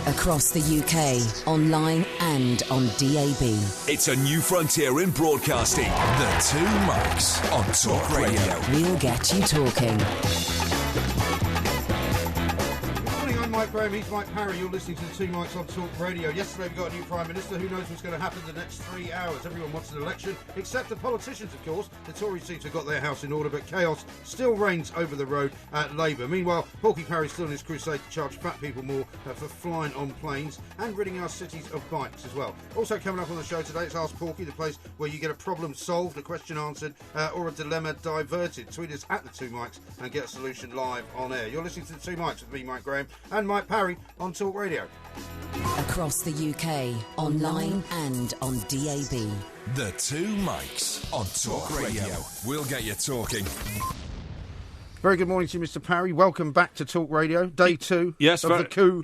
Across the UK, online and on DAB. It's a new frontier in broadcasting. The Two Mics on Talk Radio. We'll get you talking. Mike Graham, he's Mike Parry. You're listening to the Two Mics on Talk Radio. Yesterday we got a new Prime Minister. Who knows what's going to happen in the next 3 hours? Everyone wants an election, except the politicians, of course. The Tories seem to have got their house in order, but chaos still reigns over the road at Labour. Meanwhile, Porky Parry's still in his crusade to charge fat people more for flying on planes and ridding our cities of bikes as well. Also coming up on the show today, it's Ask Porky, the place where you get a problem solved, a question answered, or a dilemma diverted. Tweet us at the Two Mics and get a solution live on air. You're listening to the Two Mics with me, Mike Graham, and Mike Parry on Talk Radio. Across the UK, online and on DAB. The Two Mics on Talk Radio. We'll get you talking. Very good morning to you, Mr. Parry. Welcome back to Talk Radio. Day two of the coup.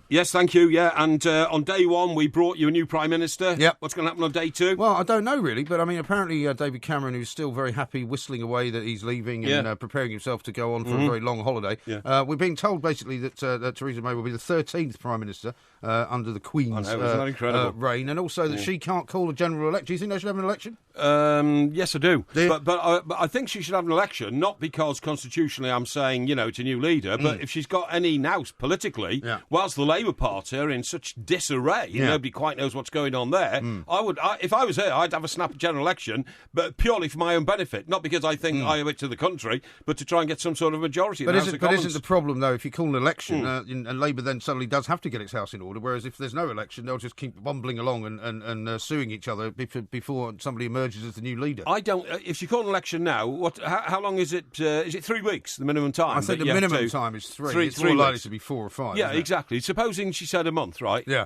Yes, thank you, yeah. And on day one, we brought you a new Prime Minister. Yep. What's going to happen on day two? Well, I don't know, really, but, I mean, apparently David Cameron, who's still very happy, whistling away that he's leaving and preparing himself to go on for a very long holiday. Yeah. We're being told, basically, that Theresa May will be the 13th Prime Minister under the Queen's reign, and also that she can't call a general election. Do you think they should have an election? Yes, I do. But I think she should have an election, not because constitutionally I'm saying, it's a new leader, but if she's got any nous politically, whilst the Labour Party are in such disarray, nobody quite knows what's going on there, if I was her, I'd have a snap general election, but purely for my own benefit, not because I think I owe it to the country, but to try and get some sort of majority in the House of Commons. But isn't the problem, though, if you call an election, and Labour then suddenly does have to get its house in order, whereas if there's no election, they'll just keep bumbling along and suing each other before somebody emerges as the new leader. If you call an election now, how long is it? Is it 3 weeks, the minimum time? I think the minimum time is three. It's more likely to be 4 or 5. Yeah, exactly. Supposing she said a month, right? Yeah.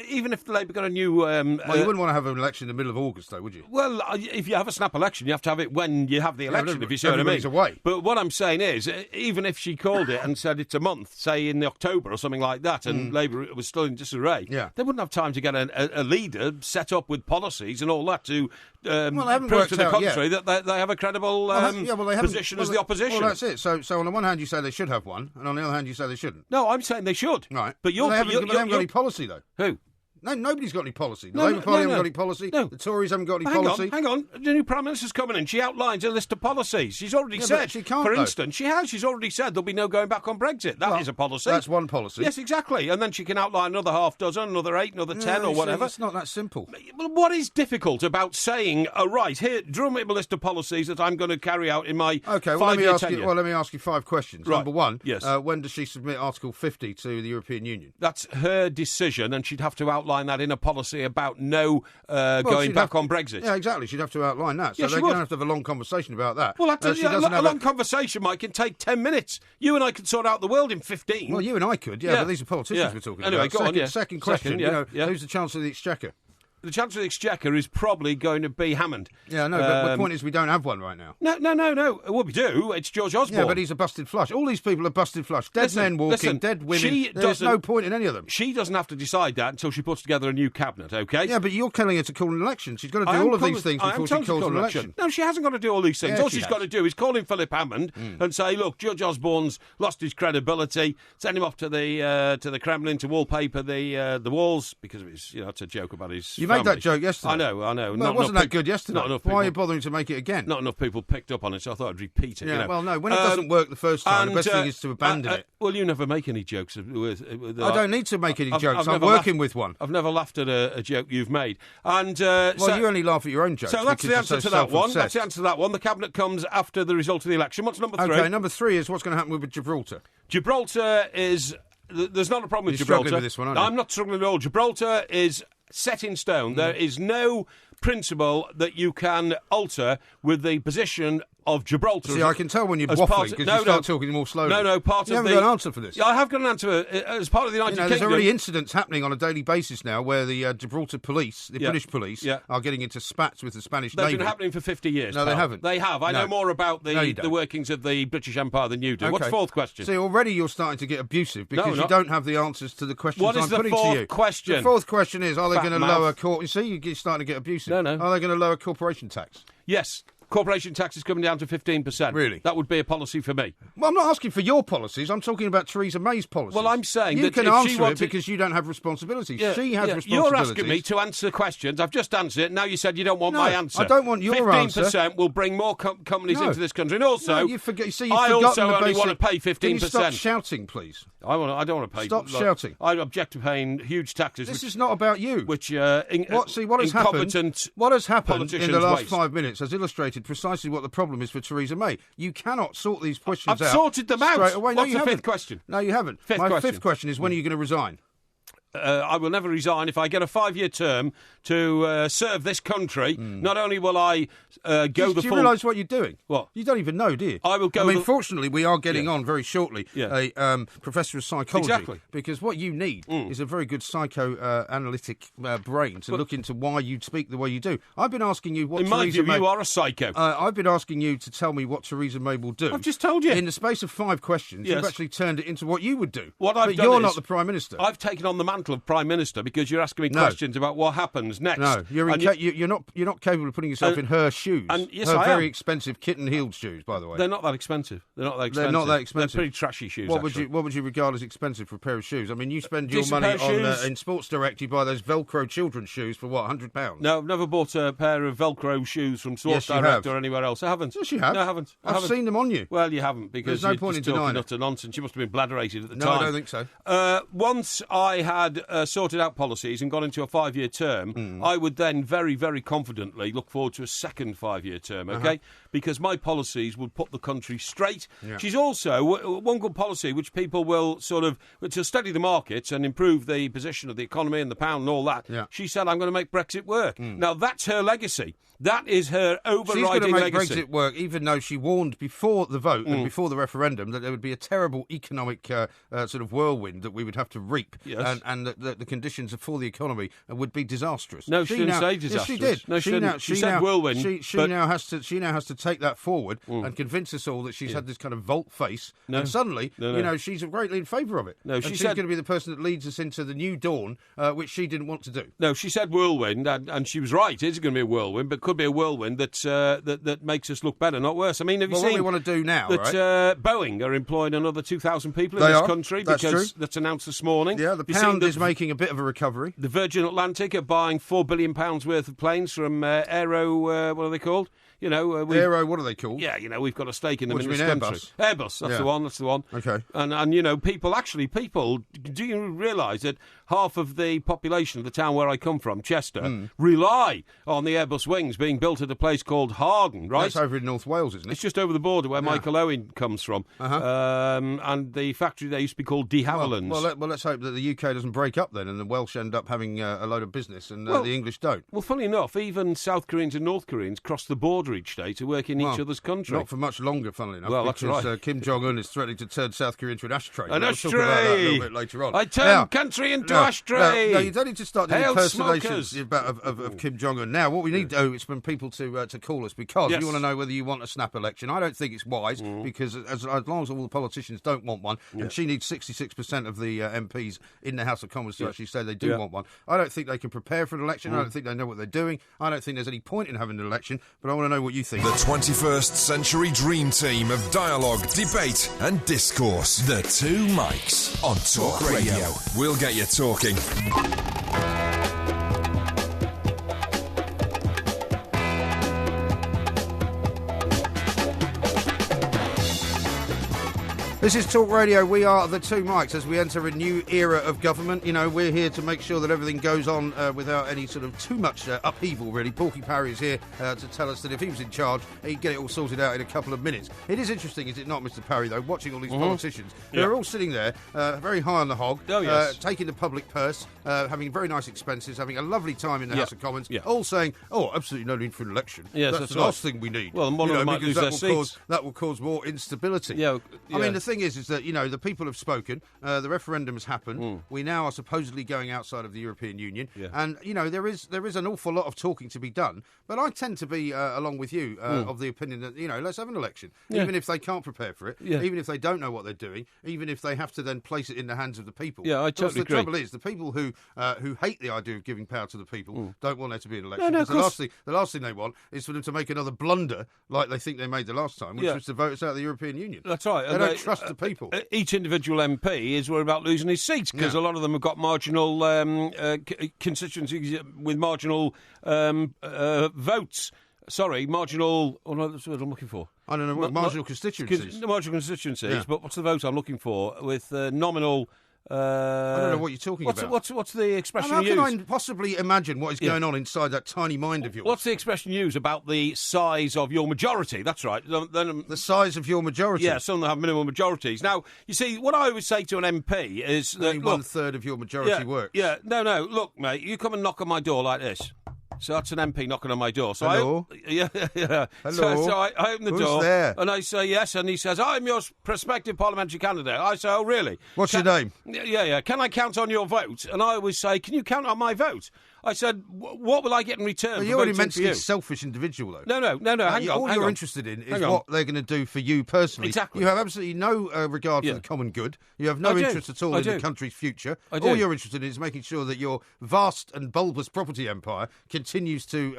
Even if the Labour got a new... well, you wouldn't want to have an election in the middle of August, though, would you? Well, if you have a snap election, you have to have it when you have the election, if you see what I mean. Everybody's away. But what I'm saying is, even if she called it and said it's a month, say in October or something like that, and Labour was still in disarray, they wouldn't have time to get a leader set up with policies and all that to prove to the country that they have a credible position as the opposition. Well, that's it. So on the one hand, you say they should have one, and on the other hand, you say they shouldn't. No, I'm saying they should. Right. But they haven't got any policy, though. Who? No, nobody's got any policy. The Labour Party haven't got any policy. No. The Tories haven't got any policy. Hang on. The new Prime Minister's coming in. She outlines a list of policies. She's already said, she can't, for instance, she's already said there'll be no going back on Brexit. That is a policy. That's one policy. Yes, exactly. And then she can outline another half dozen, another 8, another 10 or whatever. It's not that simple. Well, what is difficult about saying, right, here, draw me up a list of policies that I'm going to carry out in my 5-year tenure? Let me ask you 5 questions. Right. Number one, yes. When does she submit Article 50 to the European Union? That's her decision, and she'd have to outline that in a policy about no going back on Brexit. Yeah, exactly. She'd have to outline that. So they're going to have to have a long conversation about that. Well, a long conversation, Mike, can take 10 minutes. You and I could sort out the world in 15. Well, you and I could, but these are politicians we're talking about. Go on. Second question, who's the Chancellor of the Exchequer? The Chancellor of the Exchequer is probably going to be Hammond. Yeah, no, but the point is we don't have one right now. No. Well, we do. It's George Osborne. Yeah, but he's a busted flush. All these people are busted flush. Dead men walking, dead women. There's no point in any of them. She doesn't have to decide that until she puts together a new cabinet, OK? Yeah, but you're telling her to call an election. She's got to do all of these things before she calls an election. No, she hasn't got to do all these things. Yeah, all she's got to do is call in Philip Hammond and say, look, Judge Osborne's lost his credibility. Send him off to the Kremlin to wallpaper the walls because of his, it's a joke about his You family. made that joke yesterday. I know. Well, it wasn't that good yesterday. Why are you bothering to make it again? Not enough people picked up on it, so I thought I'd repeat it. Yeah, well, no, when it doesn't work the first time, the best thing is to abandon it. Well, you never make any jokes. I don't need to make any jokes. I'm working with one. I've never laughed at a joke you've made. And you only laugh at your own jokes. So that's the answer to that one. That's the answer to that one. The cabinet comes after the result of the election. What's number 3? Okay, number 3 is what's going to happen with Gibraltar. Gibraltar is... There's not a problem with Gibraltar. You're struggling with this one, aren't you? I'm not struggling at all. Gibraltar is set in stone. There is no principle that you can alter with the position of Gibraltar. See, I can tell when you're waffling because you start talking more slowly. You haven't got an answer for this. Yeah, I have got an answer. As part of the United Kingdom... There's already incidents happening on a daily basis now where the Gibraltar police, the British police, are getting into spats with the Spanish Navy. They've been happening for 50 years. No, they haven't. They have. I know more about the workings of the British Empire than you do. Okay. What's the 4th question? See, already you're starting to get abusive because you don't have the answers to the questions I'm putting to you. What is the 4th question? The 4th question is, are they going to lower... You see, you're starting to get abusive. No. Are they going to lower corporation tax? Yes. corporation tax is coming down to 15%. Really? That would be a policy for me. Well, I'm not asking for your policies. I'm talking about Theresa May's policies. Well, I'm saying you that can if answer she wanted... it because you don't have responsibilities. Yeah, she has yeah. responsibilities. You're asking me to answer questions. I've just answered it. Now you said you don't want my answer. I don't want your answer. 15% will bring more companies into this country. And also, no, you've I also only want to pay 15%. Can you stop shouting, please? I don't want to pay... Stop shouting. I object to paying huge taxes. This is not about you. Which, what has happened in the last 5 minutes has illustrated precisely what the problem is for Theresa May. You cannot sort these questions out. I've sorted them out. Straight away. What's the fifth question? No, you haven't. My fifth question is, when are you going to resign? I will never resign if I get a 5-year term to serve this country. Not only will I go the full... Do you realise what you're doing? What? You don't even know, do you? I will go... fortunately, we are getting on very shortly a professor of psychology. Exactly. Because what you need is a very good psychoanalytic brain to look into why you speak the way you do. I've been asking you what in my view, you are a psycho. I've been asking you to tell me what Theresa May will do. I've just told you. In the space of 5 questions, you've actually turned it into what you would do. But you're not the Prime Minister. I've taken on the mantle of Prime Minister because you're asking me questions about what happens next. No, you're not capable of putting yourself in her shoes. And yes, her I very am. expensive kitten-heeled shoes, by the way. They're not that expensive. They're not that expensive. They're pretty trashy shoes. What would you regard as expensive for a pair of shoes? I mean, you spend your money on in Sports Direct. You buy those Velcro children's shoes for what, £100? No, I've never bought a pair of Velcro shoes from Sports Direct or anywhere else. I haven't. Yes, you have. No, I haven't. I've seen them on you. Well, you haven't because there's no point in denying utter nonsense. You must have been bladderated at the time. No, I don't think so. Once I had sorted out policies and got into a 5-year term, I would then very, very confidently look forward to a second 5-year term, okay? Because my policies would put the country straight. Yeah. She's also, one good policy which people will sort of, to study the markets and improve the position of the economy and the pound and all that, she said, I'm going to make Brexit work. Now, that's her legacy. That is her overriding legacy. She's going to make Brexit work, even though she warned before the vote and before the referendum that there would be a terrible economic sort of whirlwind that we would have to reap, and that the conditions for the economy would be disastrous. No, she didn't say disastrous. Yes, she did. No, she didn't. She said whirlwind. She now has to take that forward and convince us all that she's had this kind of vault face, and suddenly, she's greatly in favour of it. No, she's going to be the person that leads us into the new dawn, which she didn't want to do. No, she said whirlwind, and she was right. It is going to be a whirlwind, but could be a whirlwind that makes us look better, not worse. I mean, have you seen what we want to do now? That Boeing are employing another 2,000 people in this country because that's announced this morning. Yeah, the pound is making a bit of a recovery. The Virgin Atlantic are buying £4 billion worth of planes from Aero. What are they called? Aero, what are they called? Yeah, we've got a stake in them in this country. Airbus. Airbus, that's the one. That's the one. Okay. And people. Do you realise that half of the population of the town where I come from, Chester, rely on the Airbus wings being built at a place called Harden, right? That's over in North Wales, isn't it? It's just over the border where Michael Owen comes from. And the factory there used to be called De Havilland's. Well, let's hope that the UK doesn't break up then and the Welsh end up having a load of business and the English don't. Well, funny enough, even South Koreans and North Koreans cross the border each day to work in each other's country. Not for much longer, funnily enough. Well, that's right. Kim Jong-un is threatening to turn South Korea into an ashtray. An ashtray! We'll talk about that a little bit later on. I turn country into ashtray! No, you don't need to start doing impersonations of Kim Jong-un. Now, what we need to do is for people to call us because you want to know whether you want a snap election. I don't think it's wise because as long as all the politicians don't want one, and she needs 66% of the MPs in the House of Commons to actually say they do want one, I don't think they can prepare for an election. I don't think they know what they're doing. I don't think there's any point in having an election, but I want to know what you think. The 21st century dream team of dialogue, debate and discourse. The Two Mics on Talk Radio. We'll get you talking. This is Talk Radio. We are the Two Mics as we enter a new era of government. We're here to make sure that everything goes on without any sort of too much upheaval, really. Porky Parry is here to tell us that if he was in charge, he'd get it all sorted out in a couple of minutes. It is interesting, is it not, Mr. Parry, though, watching all these politicians. They're all sitting there, very high on the hog, taking the public purse, having very nice expenses, having a lovely time in the House of Commons, all saying, absolutely no need for an election. Yes, that's the last thing we need. Well, one of them might lose their seats. That will cause more instability. Yeah. I mean, the thing is that, the people have spoken, the referendum has happened, we now are supposedly going outside of the European Union, and, there is an awful lot of talking to be done, but I tend to be, along with you, of the opinion that, let's have an election, even if they can't prepare for it, even if they don't know what they're doing, even if they have to then place it in the hands of the people. Yeah, I totally agree. The trouble is, the people who hate the idea of giving power to the people don't want there to be an election. No, the last thing they want is for them to make another blunder like they think they made the last time, which was to vote us out of the European Union. That's right. They don't trust the people. Each individual MP is worried about losing his seats because a lot of them have got marginal constituencies with marginal votes. Sorry, marginal... Oh, no, that's the word I'm looking for. I don't know what marginal constituencies. Marginal constituencies, but what's the vote I'm looking for? With nominal... I don't know what you're talking about. What's the expression how used? How can I possibly imagine what is going on inside that tiny mind of yours? What's the expression used about the size of your majority? That's right. The size of your majority? Yeah, some have minimum majorities. Now, you see, what I always say to an MP is... that only one-third of your majority works. Yeah, no, look, mate, you come and knock on my door like this. So that's an MP knocking on my door. So hello? Yeah. Hello? So I open the Who's door. there? And I say yes, and he says, I'm your prospective parliamentary candidate. I say, oh, really? What's your name? Yeah. Can I count on your vote? And I always say, can you count on my vote? I said, what will I get in return? Well, you're an immensely selfish individual, though. No, hang on. All you're interested in is what they're going to do for you personally. Exactly. You have absolutely no regard for the common good. You have no interest at all in the country's future. All you're interested in is making sure that your vast and bulbous property empire continues to,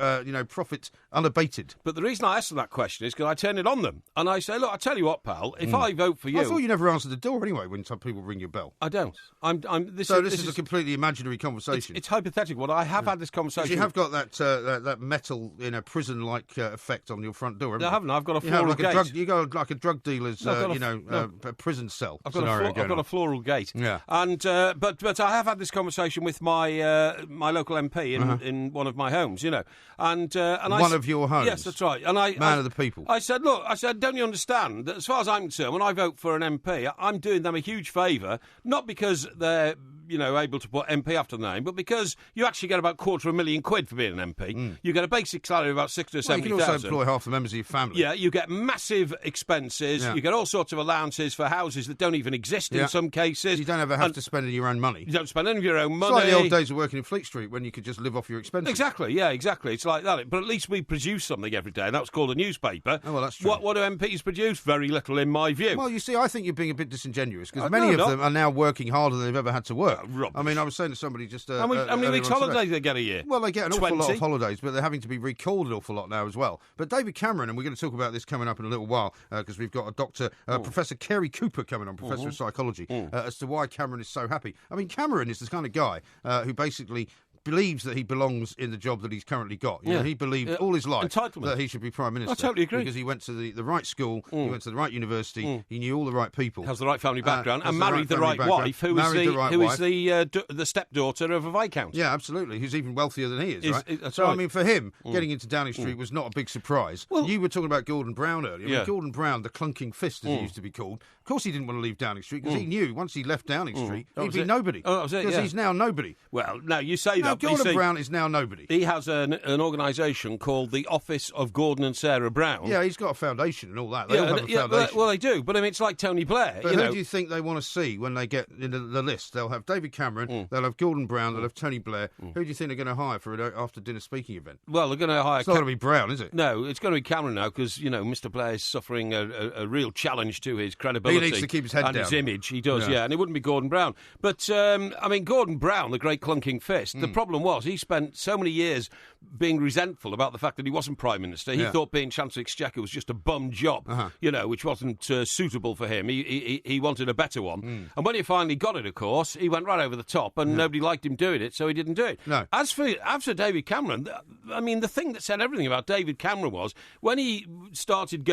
profit unabated. But the reason I asked them that question is because I turn it on them. And I say, look, I tell you what, pal, if I vote for you... I thought you never answered the door anyway when some people ring your bell. I don't. This is a completely imaginary conversation. It's hypothetical. Well, I have had this conversation. You have got that metal in a prison-like effect on your front door. No, I haven't. I've got a floral gate. You got like a drug dealer's, a prison cell. I've got a floral gate. Yeah. And but I have had this conversation with my my local MP in one of my homes. And one of your homes. Yes, that's right. And man of the people. I said, look, don't you understand that as far as I'm concerned, when I vote for an MP, I'm doing them a huge favour, not because they're able to put MP after the name, but because you actually get about £250,000 for being an MP. You get a basic salary of about 60 or 70,000. You can also employ half the members of your family. Yeah, you get massive expenses. Yeah. You get all sorts of allowances for houses that don't even exist in some cases. You don't ever have to spend any of your own money. You don't spend any of your own money. It's like the old days of working in Fleet Street when you could just live off your expenses. Exactly, exactly. It's like that. But at least we produce something every day, and that's called a newspaper. Oh, well, that's true. What do MPs produce? Very little, in my view. Well, you see, I think you're being a bit disingenuous, because many of them are now working harder than they've ever had to work. I mean, I was saying to somebody just... how many weeks holiday do they get a year? Well, they get an awful lot of holidays, but they're having to be recalled an awful lot now as well. But David Cameron, and we're going to talk about this coming up in a little while, because we've got a doctor, Professor Kerry Cooper coming on, Professor of Psychology, as to why Cameron is so happy. I mean, Cameron is this kind of guy who basically believes that he belongs in the job that he's currently got. He believed all his life that he should be Prime Minister. I totally agree. Because he went to the right school, he went to the right university, he knew all the right people. Has the right family background, and married the right wife, who is the stepdaughter of a Viscount. Yeah, absolutely, who's even wealthier than he is, right? So, I mean, for him, getting into Downing Street was not a big surprise. Well, you were talking about Gordon Brown earlier. I mean, Gordon Brown, the clunking fist, as he used to be called, of course he didn't want to leave Downing Street, because he knew once he left Downing Street, he'd be nobody. Oh, that was it, because he's now nobody. Well, now, you say that, Gordon Brown is now nobody. He has an organisation called the Office of Gordon and Sarah Brown. Yeah, he's got a foundation and all that. They all have a foundation. Well, they do, but I mean, it's like Tony Blair. But who do you think they want to see when they get into the list? They'll have David Cameron, they'll have Gordon Brown, they'll have Tony Blair. Who do you think they're going to hire for an after-dinner speaking event? Well, they're going to hire... It's not going to be Brown, is it? No, it's going to be Cameron now, because, Mr Blair is suffering a real challenge to his credibility. He needs to keep his head down. And his image. He does, and it wouldn't be Gordon Brown. But, I mean, Gordon Brown, the great clunking fist, the problem was he spent so many years being resentful about the fact that he wasn't Prime Minister. He thought being Chancellor of Exchequer was just a bum job, which wasn't suitable for him. He wanted a better one. And when he finally got it, of course, he went right over the top, and nobody liked him doing it, so he didn't do it. No. As for David Cameron, I mean, the thing that said everything about David Cameron was when he started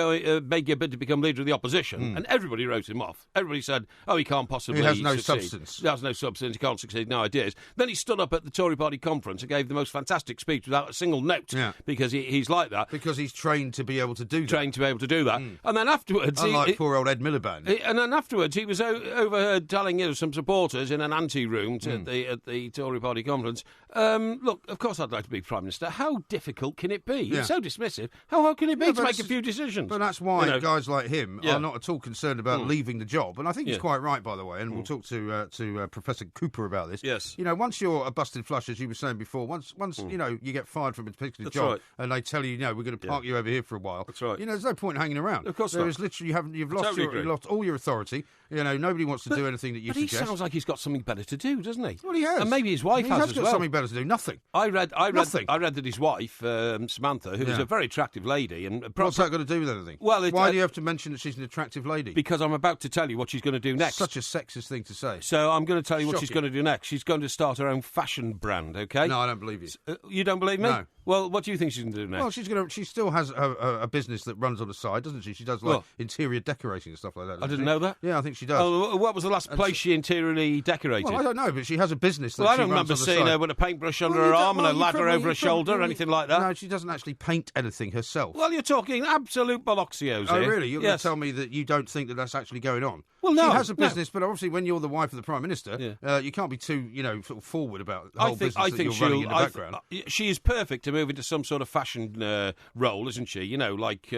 making a bid to become leader of the opposition, and everybody wrote him off. Everybody said, oh, he can't possibly succeed. He has no succeed. substance. He has no substance, he can't succeed, no ideas. Then he stood up at the Tory party conference and gave the most fantastic speech without a single note, because he's like that. Because he's trained to be able to do that. Trained to be able to do that. And then afterwards... Unlike poor old Ed Miliband. And then afterwards, he was overheard telling some supporters in an ante-room at the Tory party conference, Look, of course I'd like to be Prime Minister. How difficult can it be? You're so dismissive. How hard can it be to make a few decisions? But that's why guys like him are not at all concerned about leaving the job. And I think he's quite right, by the way, and we'll talk to Professor Cooper about this. Yes. You know, once you're a busted flush, as you were saying before, once you know, you get fired from a particular job and they tell you, we're going to park you over here for a while. That's right. You know, there's no point hanging around. Of course there not. is literally, you've lost all your authority. You know, nobody wants to do anything that you suggest. But he sounds like he's got something better to do, doesn't he? Well, he has. And maybe his wife has as got well. something better to do. Nothing. I read that his wife, Samantha, who is a very attractive lady, and what's that got to do with anything? Well, why do you have to mention that she's an attractive lady? Because I'm about to tell you what she's going to do next. Such a sexist thing to say. So I'm going to tell you what she's going to do next. She's going to start her own fashion brand. Okay? No, I don't believe you. You don't believe me? No. Well, what do you think she's going to do next? Well, she still has a business that runs on the side, doesn't she? She does interior decorating and stuff like that. I didn't know that. Yeah, I think she does. Oh, what was the last place she interiorly decorated? Well, I don't know, but she has a business that I don't she runs remember on the seeing side. her with a paintbrush under her arm and a ladder over her shoulder or anything like that. No, she doesn't actually paint anything herself. Well, you're talking absolute bolloxios here. Oh, really? You're going to tell me that you don't think that that's actually going on? Well, no. She has a business, but obviously when you're the wife of the Prime Minister, you can't be too, sort of forward about the whole business that you're running in the background. She is perfect to move into some sort of fashion role, isn't she? You know, like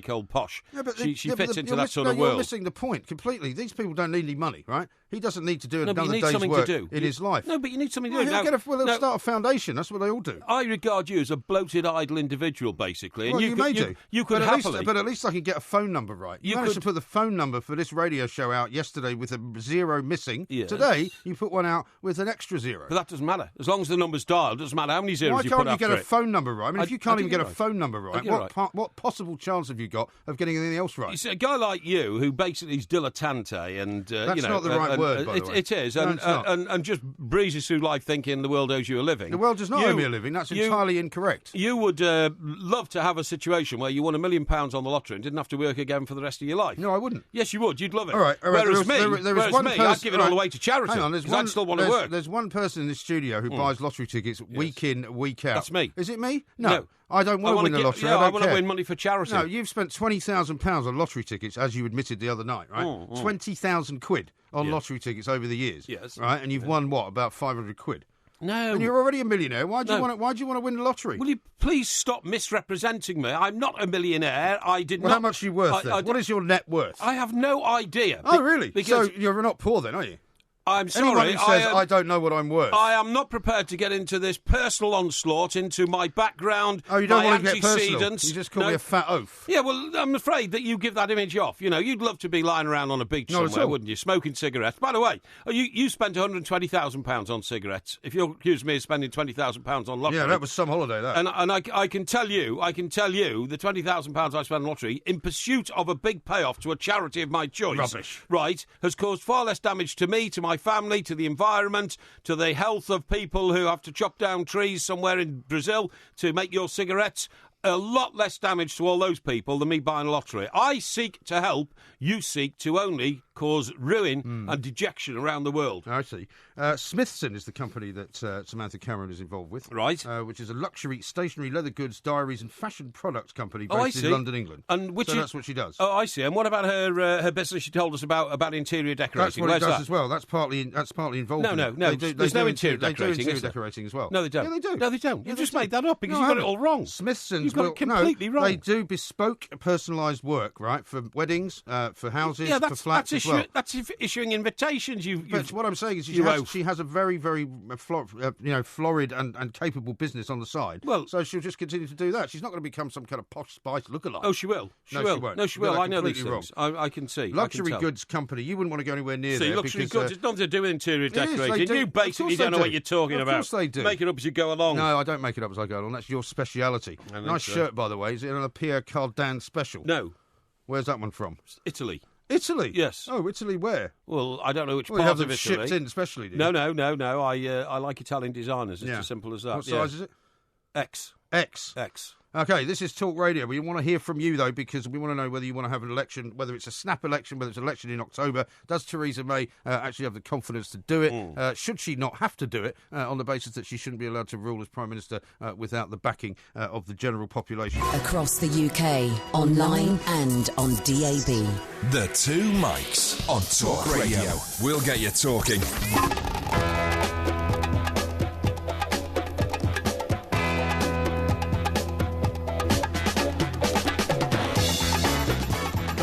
old Posh. Yeah, but she fits into that sort of world. You're missing the point completely. These people don't need any money, right? He doesn't need to do another day's work in his life. No, but you need something to do. They'll start a foundation. That's what they all do. I regard you as a bloated, idle individual, basically. Well, and you may do. You could happily. But at least I can get a phone number right. You managed to put the phone number for this radio show out yesterday with a 0 missing. Yes. Today, you put one out with an extra 0. But that doesn't matter. As long as the number's dialed, it doesn't matter how many zeros you put after it. Why can't you get a phone number right? I mean, if you can't even get a phone number right, what possible chance have you got of getting anything else right? You see, a guy like you, who basically is dilettante and... That's not the right word, by the way. It is, and just breezes through life thinking the world owes you a living. The world does not owe me a living. That's entirely incorrect. You would love to have a situation where you won £1 million on the lottery and didn't have to work again for the rest of your life. No, I wouldn't. Yes, you would. You'd love it. All right. Whereas me, I'd give it all away to charity. Hang on, I'd still want to work. There's one person in this studio who buys lottery tickets week in, week out. That's me. Is it me? No. I don't want to win the lottery. I want to win money for charity. No, you've spent £20,000 on lottery tickets, as you admitted the other night, right? 20,000 quid on lottery tickets over the years. Yes. Right, and you've won what, about 500 quid? No. And you're already a millionaire. Why do you want to win the lottery? Will you please stop misrepresenting me? I'm not a millionaire. I did not. How much are you worth then? What is your net worth? I have no idea. Oh, really? So you're not poor then, are you? I'm sorry. Anyone who says, I don't know what I'm worth. I am not prepared to get into this personal onslaught into my background. Oh, you don't my want to get personal? You just call me a fat oaf. Yeah, well, I'm afraid that you give that image off. You know, you'd love to be lying around on a beach somewhere, wouldn't you? Smoking cigarettes. By the way, you spent £120,000 on cigarettes. If you're accusing me of spending £20,000 on lottery... Yeah, that was some holiday, that. And I can tell you, the £20,000 I spent on lottery, in pursuit of a big payoff to a charity of my choice... Rubbish. Right, has caused far less damage to me, to my family, to the environment, to the health of people who have to chop down trees somewhere in Brazil to make your cigarettes. A lot less damage to all those people than me buying a lottery. I seek to help. You seek to only cause ruin and dejection around the world. I see. Smithson is the company that Samantha Cameron is involved with. Right. Which is a luxury stationery, leather goods, diaries and fashion products company based in London, England. And that's what she does. Oh, I see. And what about her business she told us about interior decorating? That's what it does as well. That's partly involved in it. No. There's no interior decorating, They do interior decorating as well. No, they don't. Yeah, they do. No, they don't. You've just made that up because you've got it all wrong. Smithson's You've got it completely wrong. They do bespoke, personalised work, right, for weddings, for houses, for flats as well. That's issuing invitations. But what I'm saying is she has a very, very florid and capable business on the side. Well, so she'll just continue to do that. She's not going to become some kind of posh Spice lookalike. Oh, she will. She won't. No, she will. I know these things. I can see. Luxury goods company. You wouldn't want to go anywhere near there. Luxury goods. It's nothing to do with interior decorating. You basically don't know what you're talking about. Of course they do. Make it up as you go along. No, I don't make it up as I go along. That's your speciality. Nice shirt, by the way. Is it an Pierre Cardin special? No. Where's that one from? Italy. Italy? Yes. Oh, Italy where? Well, I don't know which part of Italy. Shipped in especially, do you? No. I like Italian designers. It's as simple as that. What size is it? X. Okay, this is Talk Radio. We want to hear from you, though, because we want to know whether you want to have an election, whether it's a snap election, whether it's an election in October. Does Theresa May actually have the confidence to do it? Should she not have to do it on the basis that she shouldn't be allowed to rule as Prime Minister without the backing of the general population? Across the UK, online and on DAB. The Two Mics on Talk Radio. We'll get you talking.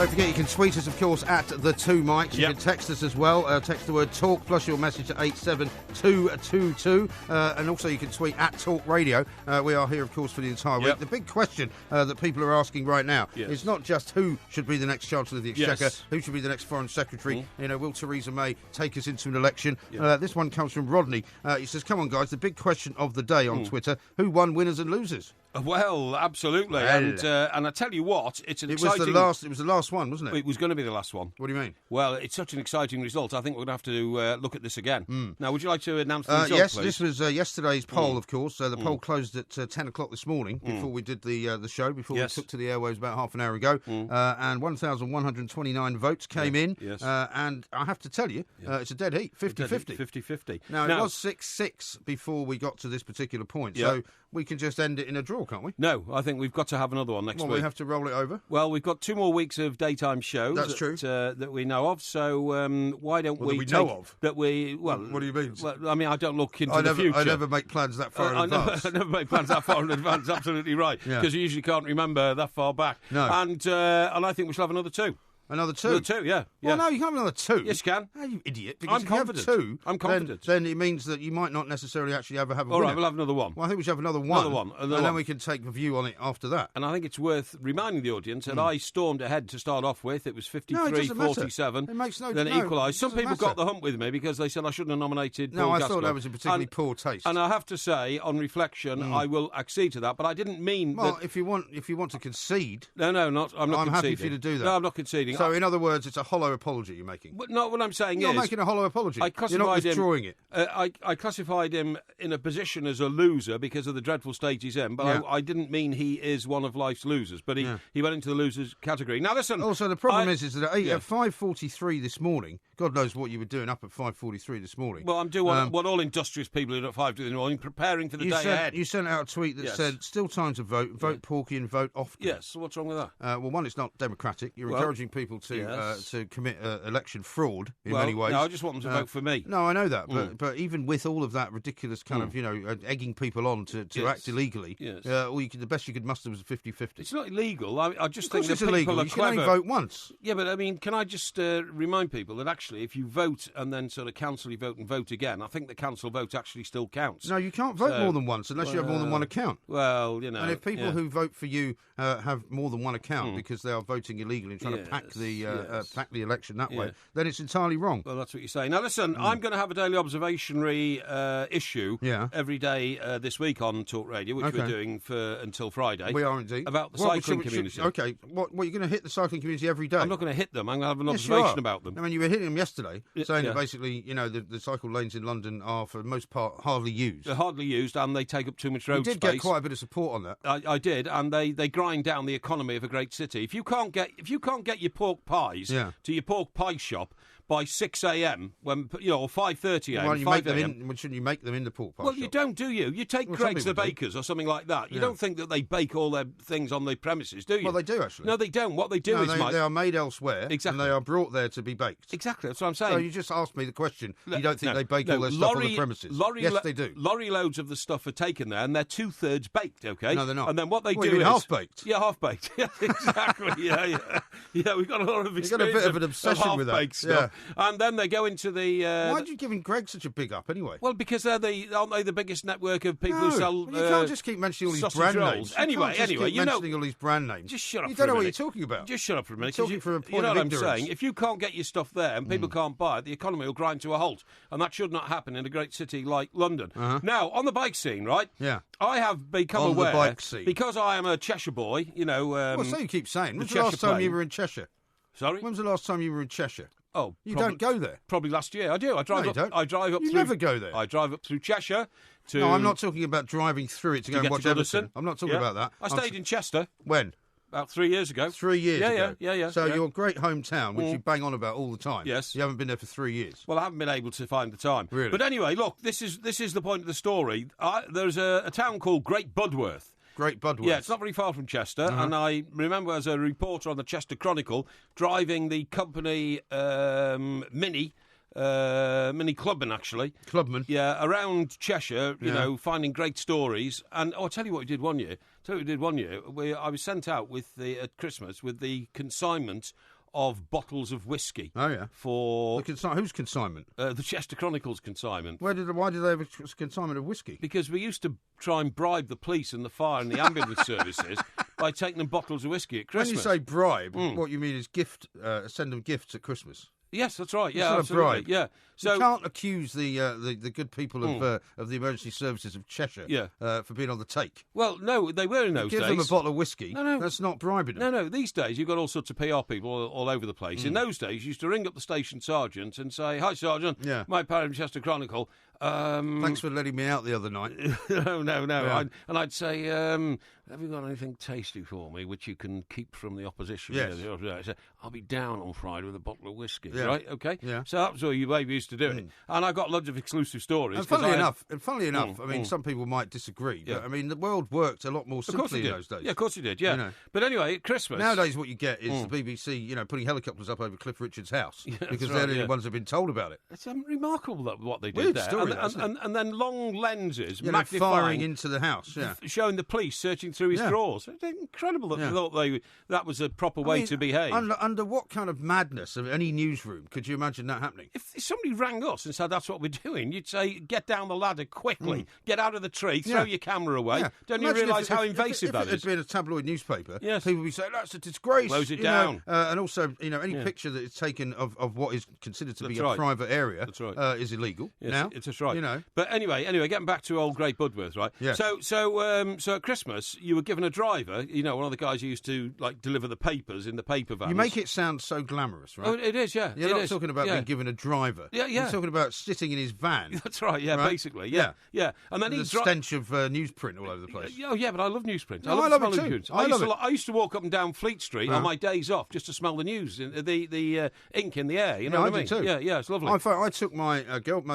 Don't forget, you can tweet us, of course, at the Two Mics. You can text us as well. Text the word talk plus your message to 87222. And also you can tweet at Talk Radio. We are here, of course, for the entire week. The big question that people are asking right now is not just who should be the next Chancellor of the Exchequer, who should be the next Foreign Secretary. You know, will Theresa May take us into an election? This one comes from Rodney. He says, come on, guys, the big question of the day on Twitter, who won winners and losers? Well, absolutely, and I tell you what, it's an exciting... It was the last one, wasn't it? It was going to be the last one. What do you mean? Well, it's such an exciting result. I think we're going to have to look at this again. Now, would you like to announce the result, yes, please? This was yesterday's poll, of course. The poll closed at 10 o'clock this morning before we did the show, before we took to the airwaves about half an hour ago. And 1,129 votes came in. And I have to tell you, it's a dead heat, 50-50. 50-50. Now, it was 6-6 before we got to this particular point. So we can just end it in a draw, can't we? No, I think we've got to have another one next week. We have to roll it over? Well, we've got 2 more weeks of daytime shows. That's true. That we know of, so why don't we that we know of? That we, well... What do you mean? Well, I mean, I don't look into the future. I never make plans that far in advance. I never make plans that far in advance, absolutely right, because you usually can't remember that far back. No. And I think we shall have another 2. Another 2? Another 2, yeah. Well, no, you can't have another 2. Yes, you can. Oh, you idiot. Because I'm confident. If you have 2, I'm confident. Then it means that you might not necessarily actually ever have a All winner. Right, we'll have another one. Well, I think we should have another one. And then we can take a view on it after that. And I think it's worth reminding the audience that I stormed ahead to start off with. It was 53-47. It makes no Then it equalised. Some people matter. got the hump with me because they said I shouldn't have nominated Paul I Gascoigne. thought that was a particularly poor taste. And I have to say, on reflection, I will accede to that. But I didn't mean well, that... if you want to concede... No, I'm not conceding. I'm happy for you to do that. No, I'm not conceding. So, in other words, it's a hollow apology you're making. But no, what I'm saying You're making a hollow apology. You're not withdrawing it. I classified him in a position as a loser because of the dreadful state he's in, but I didn't mean he is one of life's losers, but he went into the losers category. Now listen... Also, the problem is that at 5:43 this morning, God knows what you were doing up at 5:43 this morning. Well, I'm doing what all industrious people do at 5 in the morning, preparing for the day ahead. You sent out a tweet that said, still time to vote, vote Porky and vote often. Yes, so what's wrong with that? Well, one, it's not democratic. You're encouraging people to commit election fraud in many ways. No, I just want them to vote for me. No, I know that, but even with all of that ridiculous kind of, egging people on to act illegally, the best you could muster was 50-50. It's not illegal. I just think that it's people illegal. are You clever. can only vote once. Yeah, but I mean, can I just remind people that actually if you vote and then sort of cancel your vote and vote again, I think the cancel vote actually still counts. No, you can't vote more than once unless you have more than one account. Well, you know. And if people who vote for you have more than one account because they are voting illegally and trying to pack the election that way, then it's entirely wrong. Well, that's what you're saying. Now, listen, I'm going to have a daily observationary issue every day this week on Talk Radio, which we're doing until Friday. We are indeed. About the cycling community. Okay, what you're going to hit the cycling community every day? I'm not going to hit them. I'm going to have an observation about them. I mean, you were hitting them yesterday, saying that basically, the cycle lanes in London are, for the most part, hardly used. They're hardly used, and they take up too much road space. You did get quite a bit of support on that. I did, and they grind down the economy of a great city. If you can't get your pork pies to your pork pie shop by 6 a.m. or 5:30 a.m. Why shouldn't you make them in the pork pie shop? Well, you don't, do you? You take Greg's the Bakers or something like that. You don't think that they bake all their things on the premises, do you? Well, they do, actually. No, they don't. What they do is... They are made elsewhere, exactly. and they are brought there to be baked. Exactly, that's what I'm saying. So you just asked me the question. You don't think they bake all their stuff on the premises? Yes, they do. Lorry loads of the stuff are taken there, and they're 2/3 baked, OK? No, they're not. And then what they do is... half-baked? Yeah, half-baked. Yeah, exactly, yeah. Yeah, we've got a lot of experience. You've got a bit of an obsession with that. Stuff. Yeah. And then they go into the... Why are you giving Greg such a big up, anyway? Well, because aren't they the biggest network of people who sell... you can't just keep mentioning all these brand names. Anyway, mentioning all these brand names. Just shut up. You don't know what you're talking about. Just shut up for a minute. Talking from a point of of what ignorance. I'm saying. If you can't get your stuff there and people can't buy it, the economy will grind to a halt, and that should not happen in a great city like London. Now, on the bike scene, right? Yeah. I have become aware the bike scene. because I am a Cheshire boy. Well, so you keep saying. When's the last time you were in Cheshire? Sorry. When was the last time you were in Cheshire? Oh, you don't go there. Probably last year. I do. I drive no, up. You don't. I drive up. You never go there. I drive up through Cheshire to. No, I'm not talking about driving through it to go and watch Everton. I'm not talking about that. I stayed in Chester. When? About 3 years ago. 3 years ago? Yeah. So your great hometown, which you bang on about all the time. Yes. You haven't been there for 3 years. Well, I haven't been able to find the time. Really? But anyway, look, this is the point of the story. There's a town called Great Budworth. Great Budworth. Yeah, it's not very far from Chester, and I remember as a reporter on the Chester Chronicle driving the company Mini Clubman, actually. Clubman? Yeah, around Cheshire, you know, finding great stories. And I'll tell you what we did one year. I was sent out with at Christmas with the consignment of bottles of whiskey. Oh, yeah. For... Whose consignment? The Chester Chronicle's consignment. Why did they have a consignment of whiskey? Because we used to try and bribe the police and the fire and the ambulance services by taking them bottles of whiskey at Christmas. When you say bribe, what you mean is send them gifts at Christmas. Yes, that's right. Yeah, absolutely. Bribe. Yeah. So you can't accuse the good people of the emergency services of Cheshire for being on the take. Well, no, they were in those days. Give them a bottle of whiskey. No. That's not bribing them. No. These days, you've got all sorts of PR people all over the place. In those days, you used to ring up the station sergeant and say, "Hi, Sergeant. Yeah. My Parry Chester Chronicle. Thanks for letting me out the other night." No. Yeah. I'd say, "Have you got anything tasty for me which you can keep from the opposition?" Yes. I'll be down on Friday with a bottle of whiskey. Yeah. Right? Okay. Yeah. So that's how you maybe used to do it. And I got loads of exclusive stories. And funnily enough, I mean, some people might disagree, but I mean, the world worked a lot more simply in those days. Yeah, of course it did. Yeah. You know. But anyway, at Christmas nowadays, what you get is the BBC, putting helicopters up over Cliff Richard's house because they're the ones who've been told about it. It's remarkable what they did Weird there. story, and then long lenses, magnifying, firing into the house, showing the police searching through his drawers. It's incredible that they thought that was a proper way to behave. Under what kind of madness of any newsroom could you imagine that happening? If somebody rang us and said that's what we're doing, you'd say, "Get down the ladder quickly, get out of the tree, throw your camera away." Yeah. Don't you realise how invasive that is? If it had been a tabloid newspaper, yes, people would be saying that's a disgrace. Close it down. And also, any picture that is taken of what is considered to be a private area is illegal. Yes, now, it's right. But anyway, getting back to old Great Budworth, right? Yeah. So at Christmas, you were given a driver. One of the guys who used to deliver the papers in the paper vans. You make it sound so glamorous, right? Oh, it is, yeah. You're not talking about being given a driver. Yeah. You're talking about sitting in his van. That's right. Yeah, right? Basically. Yeah. And then the stench of newsprint all over the place. Oh, yeah, but I love newsprint. I love it too. I used to walk up and down Fleet Street on my days off just to smell the news, the ink in the air. You know what I mean? Too. Yeah, it's lovely. I took my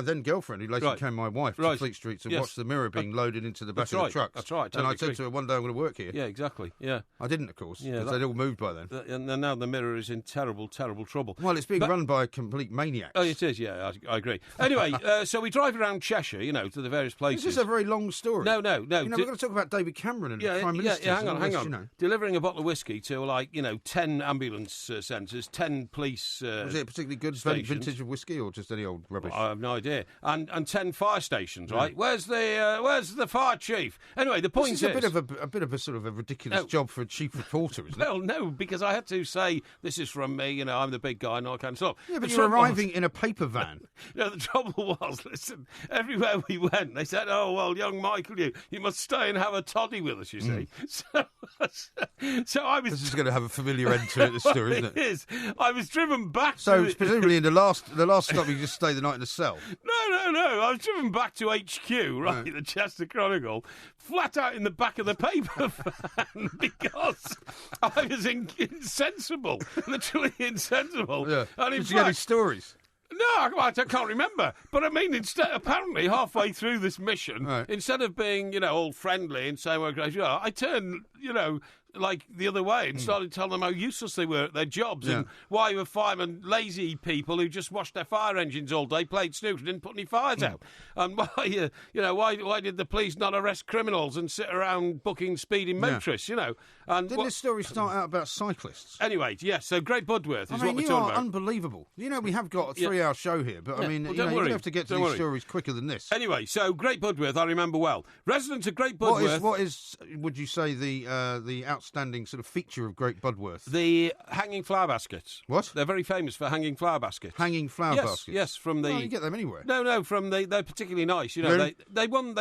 then girlfriend, who later became my wife, to Fleet Street to watch the mirror being loaded into the back of the trucks. That's right. And I said to her, one day I'm going to work here. Yeah, exactly. Yeah. I didn't, of course, because they'd all moved by then. And now the mirror is in terrible, terrible trouble. Well, it's being run by complete maniacs. Oh, it is, yeah, I agree. Anyway, so we drive around Cheshire, to the various places. This is a very long story. No. We've got to talk about David Cameron and Prime Minister. Yeah, hang on. Delivering a bottle of whiskey to, 10 ambulance centres, 10 police was it a particularly good stations. Vintage of whiskey or just any old rubbish? I have no idea. And 10 fire stations, right? Where's the fire chief? Anyway, the point is... This is a bit of a sort of a ridiculous job for a chief reporter, isn't it? Well, no, because I had to say, this is from me, I'm the big guy and all that kind of stuff. Yeah, but you're arriving in a paper van. The trouble was, listen, everywhere we went, they said, "Oh, well, young Michael, you must stay and have a toddy with us, you see." So I was... This is going to have a familiar end to it, this story, isn't it? It is. I was driven back So presumably in the last stop you just stay the night in a cell? No. I was driven back to HQ, right, the Chester Chronicle, flat out in the back of the paper van because I was insensible, literally insensible. Yeah. And Did you get any stories? No, I can't remember. But I mean, apparently halfway through this mission, instead of being, all friendly and saying what great you are, I turned, the other way and started telling them how useless they were at their jobs and why were firemen lazy people who just washed their fire engines all day, played snooker, and didn't put any fires out, and why did the police not arrest criminals and sit around booking speeding motorists, And didn't this story start out about cyclists? Anyway, yes. So Great Budworth is what we're talking about. You are unbelievable. We have got a 3-hour show here, but don't worry. You have to get to these stories quicker than this. Anyway, so Great Budworth, I remember well. Residents of Great Budworth. What is? Would you say the outstanding sort of feature of Great Budworth? The hanging flower baskets. What? They're very famous for hanging flower baskets. Hanging flower baskets. Yes, from the. Well, you get them anywhere. No, they're particularly nice. Really? They won.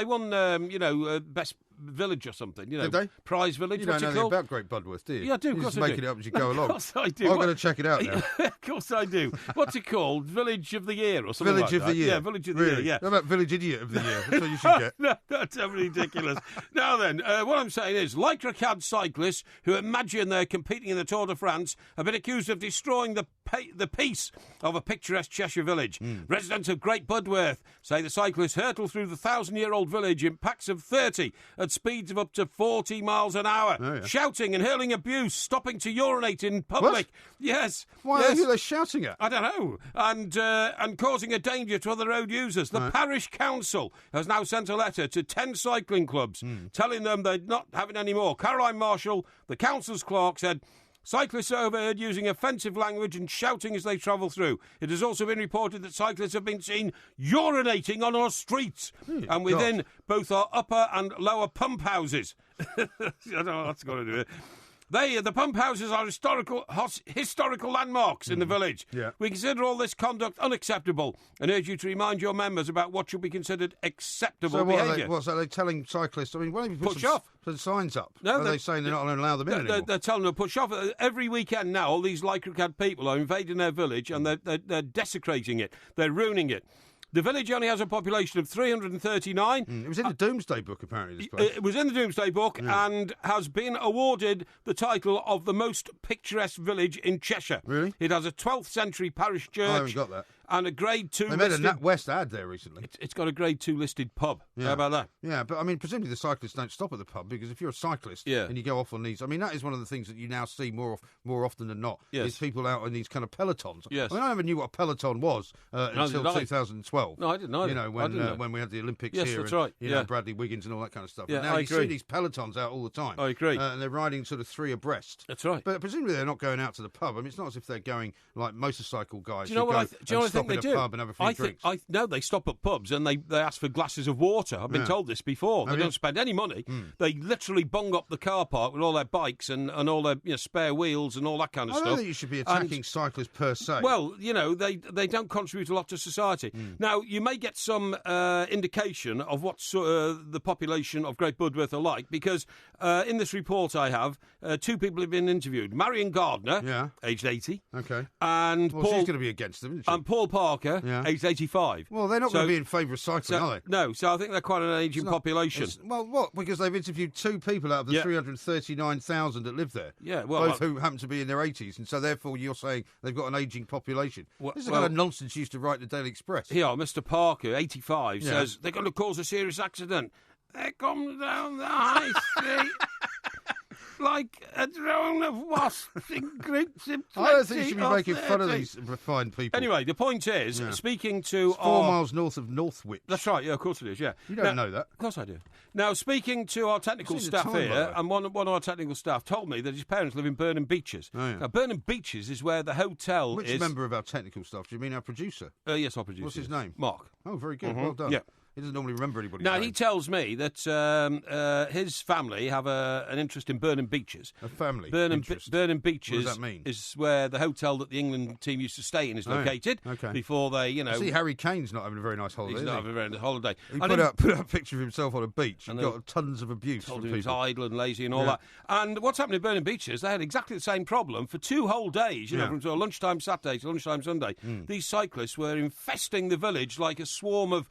Best village or something. Did they? Prize village. You don't what's know it called? About Great Budworth, do you? Yeah, I do. You just make it up as you go along. Of course I do. I'm going to check it out now. Of course I do. What's it called? Village of the Year or something Village like of that? the Year. Yeah, Village of the Year. Yeah. How about Village Idiot of the Year? That's what you should get. No, that's ridiculous. Now then, what I'm saying is, Lycra cad cyclists who imagine they're competing in the Tour de France have been accused of destroying the peace of a picturesque Cheshire village. Residents of Great Budworth say the cyclists hurtle through the 1,000-year-old village in packs of 30 at speeds of up to 40 miles an hour, shouting and hurling abuse, stopping to urinate in public. What? Yes. Why are they shouting at? I don't know. And causing a danger to other road users. The parish council has now sent a letter to 10 cycling clubs telling them they're not having any more. Caroline Marshall, the council's clerk, said, Cyclists are overheard using offensive language and shouting as they travel through. It has also been reported that cyclists have been seen urinating on our streets and within both our upper and lower pump houses. I don't know what's got to do with it. The pump houses are historical landmarks in the village. Yeah. We consider all this conduct unacceptable and urge you to remind your members about what should be considered acceptable behaviour. So are they telling cyclists, I mean, why don't you Push off. Some signs up? No, are they saying they're not going to allow them in anymore? They're telling them to push off. Every weekend now, all these lycra-clad people are invading their village and they're desecrating it. They're ruining it. The village only has a population of 339. It was in the Doomsday Book, apparently, this place. It was in the Doomsday Book and has been awarded the title of the most picturesque village in Cheshire. Really? It has a 12th century parish church. I haven't got that. And a Grade 2 They made listed... a Nat West ad there recently. It's got a Grade 2 listed pub. How about that? Yeah, but I mean, presumably the cyclists don't stop at the pub, because if you're a cyclist and you go off on these... I mean, that is one of the things that you now see more often than not, is people out on these kind of pelotons. Yes. I mean, I never knew what a peloton was until 2012. No, I didn't either. You know, when we had the Olympics yes, here that's and right. Bradley Wiggins and all that kind of stuff. Yeah, But now I you agree. see these pelotons out all the time. I agree. And they're riding sort of three abreast. That's right. But presumably they're not going out to the pub. I mean, it's not as if they're going like motorcycle guys Do you know who what go I and think stop they in a do? pub and have a few drinks. No, they stop at pubs and they ask for glasses of water. I've been told this before. They don't spend any money. They literally bung up the car park with all their bikes and all their spare wheels and all that kind of I stuff. don't think you should be attacking cyclists per se. Well, they don't contribute a lot to society. Now, you may get some indication of what the population of Great Budworth are like, because in this report I have, two people have been interviewed. Marion Gardner, aged 80. Okay. And she's going to be against them, isn't she? And Paul Parker, aged 85. Well, they're not going to be in favour of cycling, are they? No, so I think they're quite an ageing population. Well, what? Because they've interviewed two people out of the 339,000 that live there. Yeah, well... Both who happen to be in their 80s, and so therefore you're saying they've got an ageing population. This is the kind of nonsense you used to write in the Daily Express. Here, Mr Parker, 85, says they're going to cause a serious accident. They come down the high street... like a drone of wasps in groups of 20 I don't think you should be or making 30. fun of these refined people. Anyway, the point is, speaking to... It's 4 miles north of Northwich. That's right, of course it is, You don't know that. Of course I do. Now, speaking to our technical staff here, and one of our technical staff told me that his parents live in Burnham Beeches. Oh, yeah. Now, Burnham Beeches is where the hotel Which is... Which member of our technical staff? Do you mean our producer? Yes, our producer. What's his name? Mark. Oh, very good. Well done. Yeah. He doesn't normally remember anybody's Now, name. he tells me that his family have an interest in Burnham Beeches. A family interest? Burnham Beeches What does that mean? is where the hotel that the England team used to stay in is located. Okay. Before they, I see Harry Kane's not having a very nice holiday, He's is not he? having a very nice holiday. He put out a picture of himself on a beach and got tons of abuse Told from him he was people. idle and lazy and all that. And what's happened in Burnham Beeches, they had exactly the same problem for 2 whole days, from lunchtime Saturday to lunchtime Sunday. These cyclists were infesting the village like a swarm of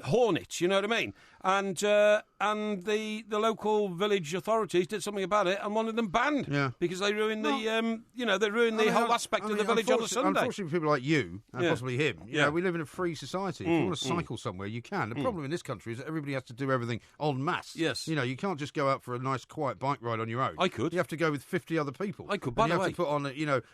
hornets, you know what I mean? And the local village authorities did something about it, and one of them banned because they ruined the whole aspect of the village on a Sunday. Unfortunately, for people like you and possibly him, we live in a free society. If you want to cycle somewhere, you can. The problem in this country is that everybody has to do everything en masse. Yes, you can't just go out for a nice quiet bike ride on your own. I could. You have to go with 50 other people. I could. By the way, you have to put on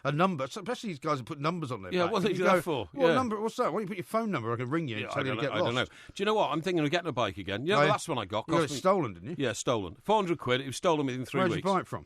a number. Especially these guys who put numbers on their back. What are you that for? What number? What's that? Why don't you put your phone number? I can ring you and tell you to get lost. I don't know. Do you know what? I'm thinking of getting a bike again. You know, the last one I got. You got it stolen, didn't you? Yeah, stolen. 400 quid. It was stolen within 3 weeks. Where'd you buy it from?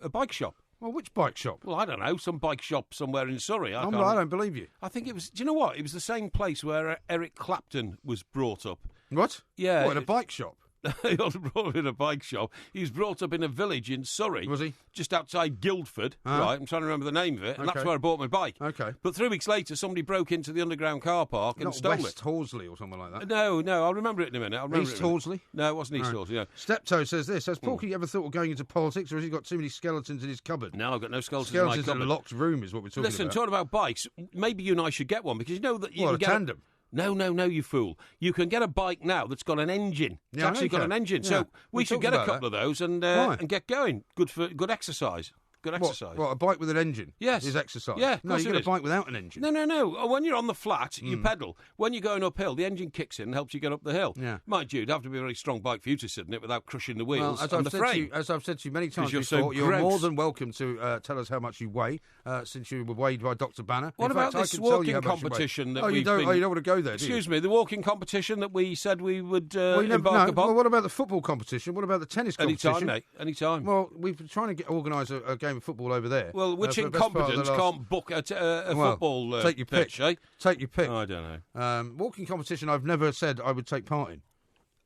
A bike shop. Well, which bike shop? Well, I don't know. Some bike shop somewhere in Surrey. I don't believe you. I think it was... Do you know what? It was the same place where Eric Clapton was brought up. What? Yeah. What, in a bike shop? He wasn't brought up in a bike shop. He was brought up in a village in Surrey. Was he? Just outside Guildford. Right, I'm trying to remember the name of it. And that's where I bought my bike. Okay. But 3 weeks later, somebody broke into the underground car park and stole West it. Horsley or something like that? No, I'll remember it in a minute. East Horsley? No, it wasn't East Horsley, no. Steptoe says this. Has Porky ever thought of going into politics, or has he got too many skeletons in his cupboard? No, I've got no skeletons in my cupboard. in a locked room is what we're talking about. Listen, talking about bikes, maybe you and I should get one, because you know that you can a get tandem? No, you fool. You can get a bike now that's got an engine. It's actually got an engine. So we should get a couple of those and get going. Good exercise. Good exercise. What, a bike with an engine? Yes. Is exercise? Yeah, no, you get a bike without an engine. No. When you're on the flat, you pedal. When you're going uphill, the engine kicks in and helps you get up the hill. Yeah. Mind you, it'd have to be a very strong bike for you to sit in it without crushing the wheels and the frame. As I've said to you many times you're before, so you're gross. more than welcome to tell us how much you weigh, since you were weighed by Dr. Banner. What In about fact, this I can tell you walking how much you weigh. competition that you don't want to go there, do you? Excuse me, the walking competition that we said we would embark upon? Well, what about the football competition? What about the tennis competition? Anytime, mate. Anytime. Well, we've been trying to organise a game game of football over there. Well, which incompetence can't book a football take your pitch, pick. Take your pick. Oh, I don't know. Walking competition I've never said I would take part in.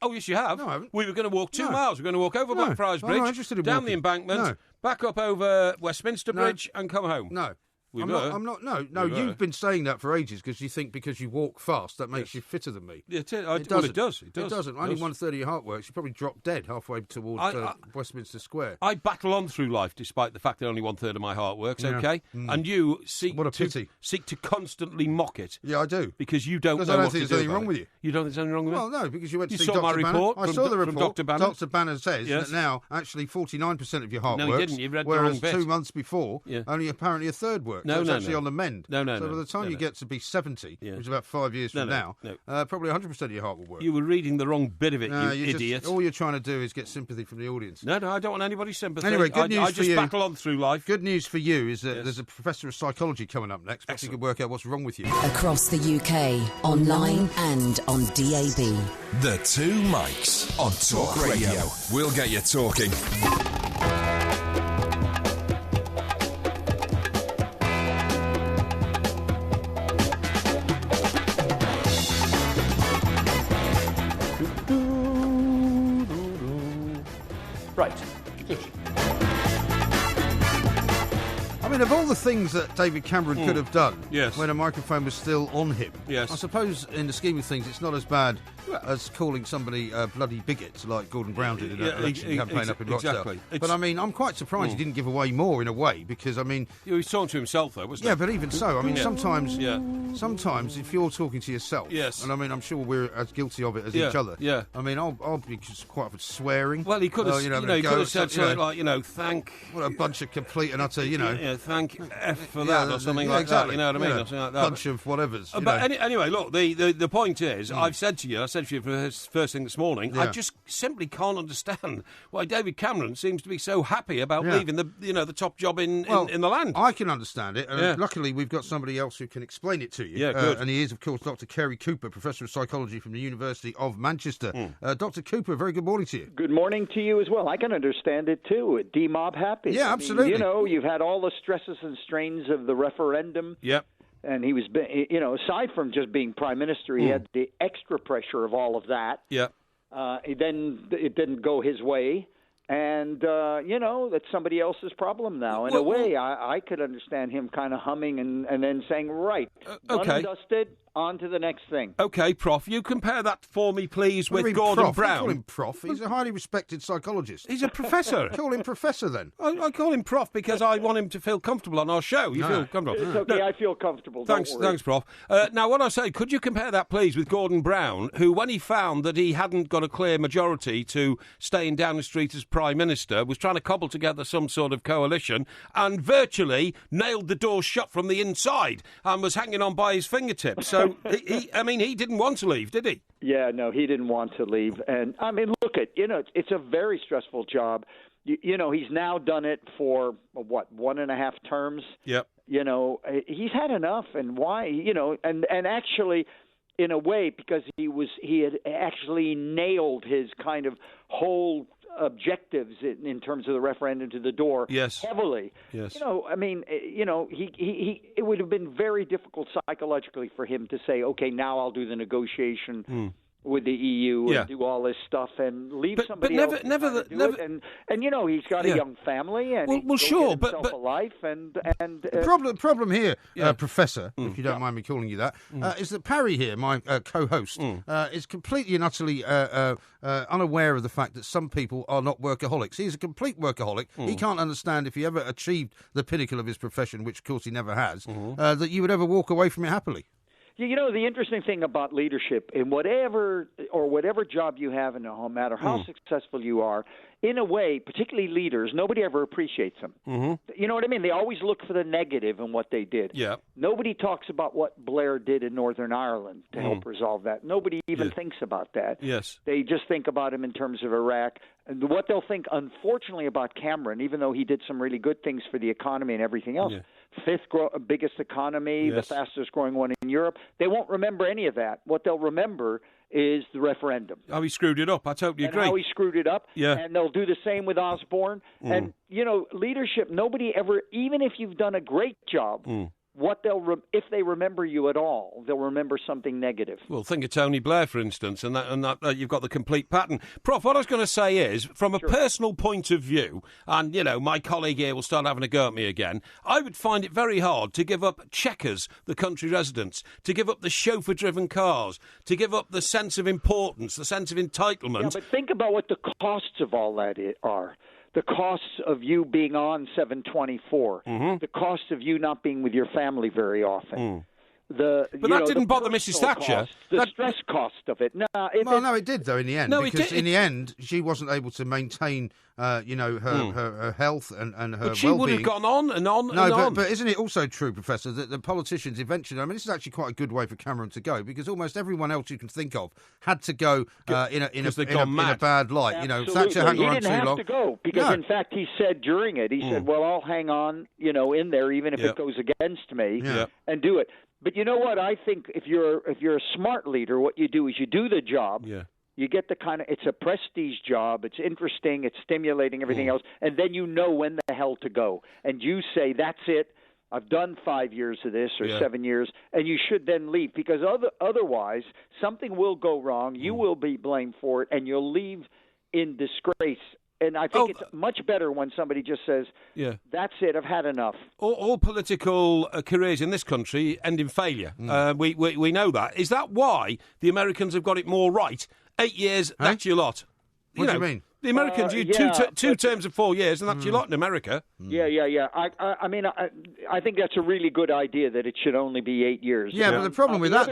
Oh, yes, you have. No, I haven't. We were going to walk 2 miles. We were going to walk over Blackfriars Bridge, down the embankment, back up over Westminster Bridge and come home. No. I'm not. No. You've been saying that for ages because you think because you walk fast that makes you fitter than me. It does. It doesn't. Only 1/3 of your heart works. You probably drop dead halfway towards Westminster Square. I battle on through life despite the fact that only 1/3 of my heart works. Okay, and you seek to constantly mock it. Yeah, I do because you don't. Because know I don't what think to there's do anything wrong with you. You don't think there's anything wrong with me? Well, no, because you went to see Dr. Dr. my Banner. report. I saw the report. Dr. Banner. Dr. Banner says that now actually 49% of your heart works. No, he didn't. You read the whereas wrong bit. 2 months before, only apparently a third worked. So it's actually on the mend. So by the time you get to be 70, which is about 5 years from now, probably 100% of your heart will work. You were reading the wrong bit of it, you idiot. All you're trying to do is get sympathy from the audience. No, I don't want anybody's sympathy. Anyway, good news for you. I just battle on through life. Good news for you is that there's a professor of psychology coming up next. Perhaps you could work out what's wrong with you. Across the UK, online and on DAB. The Two Mics on Talk Radio. We'll get you talking. Right. Good. I mean, of all the things that David Cameron could have done when a microphone was still on him, I suppose in the scheme of things it's not as bad as calling somebody bloody bigots like Gordon Brown did in that election campaign up in Rochdale. Exactly. But I mean, I'm quite surprised he didn't give away more in a way because, I mean... He was talking to himself though, wasn't he? Yeah, but even so, I mean, sometimes if you're talking to yourself, and I mean, I'm sure we're as guilty of it as each other. Yeah. I mean, I'll be quite often swearing. Well, he could have, he could have said something like, thank... What a bunch of complete and utter, thank F for that or something like that, you know what I mean? Or something like that. Bunch of whatevers. But anyway, look, the point is, I said to you first thing this morning, I just simply can't understand why David Cameron seems to be so happy about leaving the top job in the land. I can understand it, and luckily we've got somebody else who can explain it to you. Yeah, good. And he is, of course, Dr. Kerry Cooper, Professor of Psychology from the University of Manchester. Dr. Cooper, very good morning to you. Good morning to you as well. I can understand it too. D-mob happy. Yeah, absolutely. I mean, you've had all the stresses and strains of the referendum. Yep. And he was, aside from just being prime minister, he had the extra pressure of all of that. Yeah. Then it didn't go his way. And, that's somebody else's problem now. In a way, I could understand him kind of humming and then saying, right, done and dusted, on to the next thing. OK, Prof, you compare that for me, please, with Gordon Brown. I call him Prof. He's a highly respected psychologist. He's a professor. Call him Professor, then. I call him Prof because I want him to feel comfortable on our show. You feel comfortable? It's okay, I feel comfortable. Thanks, Prof. Now, what I say, could you compare that, please, with Gordon Brown, who, when he found that he hadn't got a clear majority to stay in Downing Street as Prime Minister, was trying to cobble together some sort of coalition and virtually nailed the door shut from the inside and was hanging on by his fingertips. So, he didn't want to leave, did he? Yeah, no, he didn't want to leave. And, I mean, look, it's a very stressful job. He's now done it for, 1.5 terms? Yep. He's had enough. And why? And actually, in a way, because he had actually nailed his kind of whole objectives in terms of the referendum to the door heavily. Yes. It would have been very difficult psychologically for him to say, okay, now I'll do the negotiation with the EU and do all this stuff and leave somebody else to do it. And he's got a young family and he's himself a life. And the problem here, Professor, if you don't mind me calling you that, is that Parry here, my co-host, is completely and utterly unaware of the fact that some people are not workaholics. He's a complete workaholic. He can't understand if he ever achieved the pinnacle of his profession, which of course he never has, that you would ever walk away from it happily. The interesting thing about leadership, in whatever job you have, and no matter how successful you are, in a way, particularly leaders, nobody ever appreciates them. You know what I mean? They always look for the negative in what they did. Yeah. Nobody talks about what Blair did in Northern Ireland to help resolve that. Nobody even thinks about that. Yes. They just think about him in terms of Iraq. And what they'll think, unfortunately, about Cameron, even though he did some really good things for the economy and everything else, fifth biggest economy, the fastest growing one in Europe, they won't remember any of that. What they'll remember is the referendum. How he screwed it up. I totally agree. How he screwed it up. Yeah. And they'll do the same with Osborne. And, leadership, nobody ever, even if you've done a great job, if they remember you at all, they'll remember something negative. Well, think of Tony Blair, for instance, and that you've got the complete pattern. Prof, what I was going to say is, from a personal point of view, and, my colleague here will start having a go at me again, I would find it very hard to give up Chequers, the country residents, to give up the chauffeur-driven cars, to give up the sense of importance, the sense of entitlement. Yeah, but think about what the costs of all that are. The costs of you being on 724, the cost of you not being with your family very often. But that didn't bother Mrs. Thatcher. The stress cost of it. No, it did, though, in the end. No, because in the end, she wasn't able to maintain, her health and her well-being. But she would have gone on and on and on. But isn't it also true, Professor, that the politicians eventually, this is actually quite a good way for Cameron to go, because almost everyone else you can think of had to go in a bad light. Absolutely. Thatcher hung around too long. He didn't have to go, because in fact he said during it, he said, well, I'll hang on, in there even if it goes against me and do it. But you know what? I think if you're a smart leader, what you do is you do the job. Yeah. You get it's a prestige job. It's interesting. It's stimulating. Everything else, and then you know when the hell to go. And you say, "That's it. I've done 5 years of this or 7 years," and you should then leave, because otherwise something will go wrong. You will be blamed for it, and you'll leave in disgrace. And I think it's much better when somebody just says, that's it, I've had enough. All political careers in this country end in failure. We know that. Is that why the Americans have got it more right? 8 years, that's your lot. What do you mean? The Americans, two terms of 4 years, and that's your lot in America. Yeah. I think that's a really good idea, that it should only be 8 years. Yeah, but the problem with that,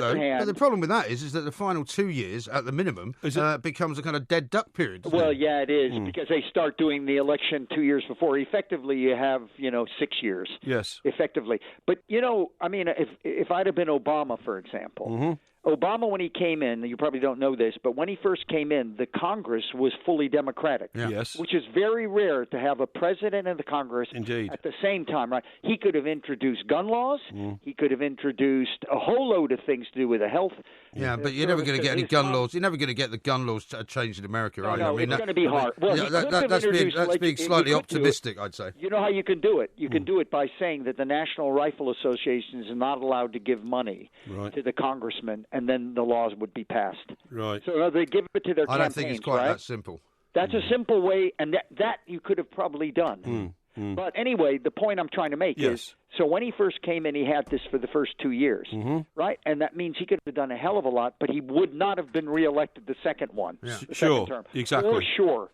is that the final 2 years, at the minimum, becomes a kind of dead duck period. Well, it is, because they start doing the election 2 years before. Effectively, you have, 6 years. Yes. Effectively. But, if I'd have been Obama, for example... Obama, when he came in, you probably don't know this, but when he first came in, the Congress was fully Democratic. Yeah. Yes. Which is very rare to have a president and the Congress Indeed. At the same time, right? He could have introduced gun laws. He could have introduced a whole load of things to do with the health. Yeah, but you're never going to get any gun laws. You're never going to get the gun laws changed in America, are you? No, it's going to be hard. Well, that's being slightly optimistic, I'd say. You know how you can do it? You can do it by saying that the National Rifle Association is not allowed to give money to the congressman, and then the laws would be passed. Right. So they give it to their campaigns, I don't think it's quite that simple. That's a simple way, and that you could have probably done. But anyway, the point I'm trying to make is, so when he first came in, he had this for the first 2 years, right? And that means he could have done a hell of a lot, but he would not have been reelected the second one, the second term. Exactly. For sure.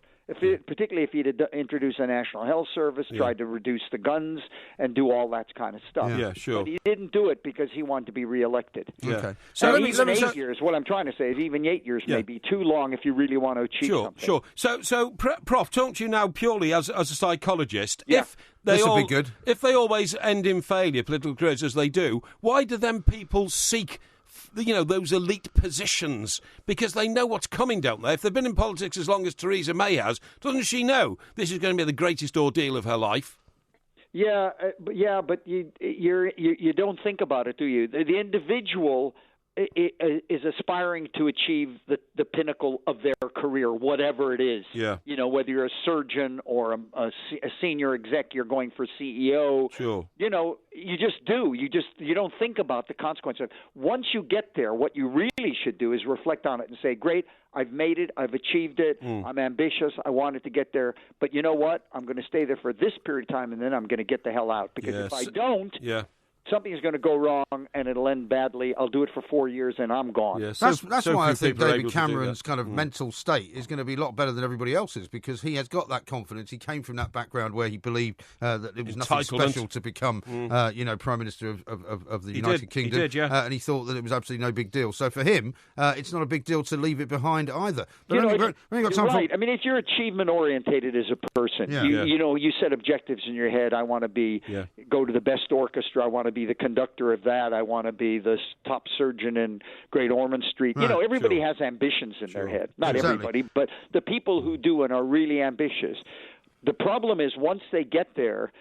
Particularly if he'd introduced a national health service, tried to reduce the guns, and do all that kind of stuff. Yeah, sure. But he didn't do it because he wanted to be reelected. Yeah. Okay. So even 8 years, what I'm trying to say is even 8 years may be too long if you really want to achieve something. Sure. So, Prof, talk to you now purely as a psychologist. Yeah. This would be good. If they always end in failure, political careers, as they do, why do then people seek those elite positions? Because they know what's coming, don't they? If they've been in politics as long as Theresa May has, doesn't she know this is going to be the greatest ordeal of her life? Yeah, but you don't think about it, do you? The individual is aspiring to achieve the pinnacle of their career, whatever it is. Yeah. Whether you're a surgeon or a senior exec, you're going for CEO. Sure. You just do. You don't think about the consequences. Once you get there, what you really should do is reflect on it and say, great, I've made it, I've achieved it, I'm ambitious, I wanted to get there, but you know what? I'm going to stay there for this period of time, and then I'm going to get the hell out. Because if I don't... Yeah. Something's going to go wrong, and it'll end badly. I'll do it for 4 years, and I'm gone. Yeah, that's why I think David Cameron's kind of mental state is going to be a lot better than everybody else's, because he has got that confidence. He came from that background where he believed that it was nothing special to become, Prime Minister of the United Kingdom. He did, yeah. And he thought that it was absolutely no big deal. So for him, it's not a big deal to leave it behind either. But you're right. I mean, if you're achievement-orientated as a person, you set objectives in your head. I want to go to the best orchestra. I want to be the conductor of that. I want to be the top surgeon in Great Ormond Street. Right, everybody has ambitions in their head. Not everybody, but the people who do and are really ambitious. The problem is once they get there,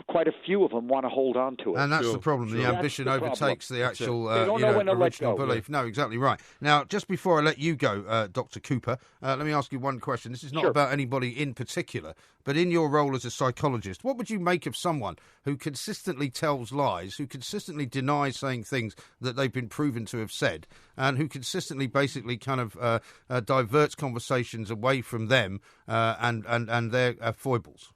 quite a few of them want to hold on to it. And that's the problem. The ambition overtakes the actual original belief. No, exactly right. Now, just before I let you go, Dr. Cooper, let me ask you one question. This is not about anybody in particular, but in your role as a psychologist, what would you make of someone who consistently tells lies, who consistently denies saying things that they've been proven to have said, and who consistently basically kind of diverts conversations away from them and their foibles?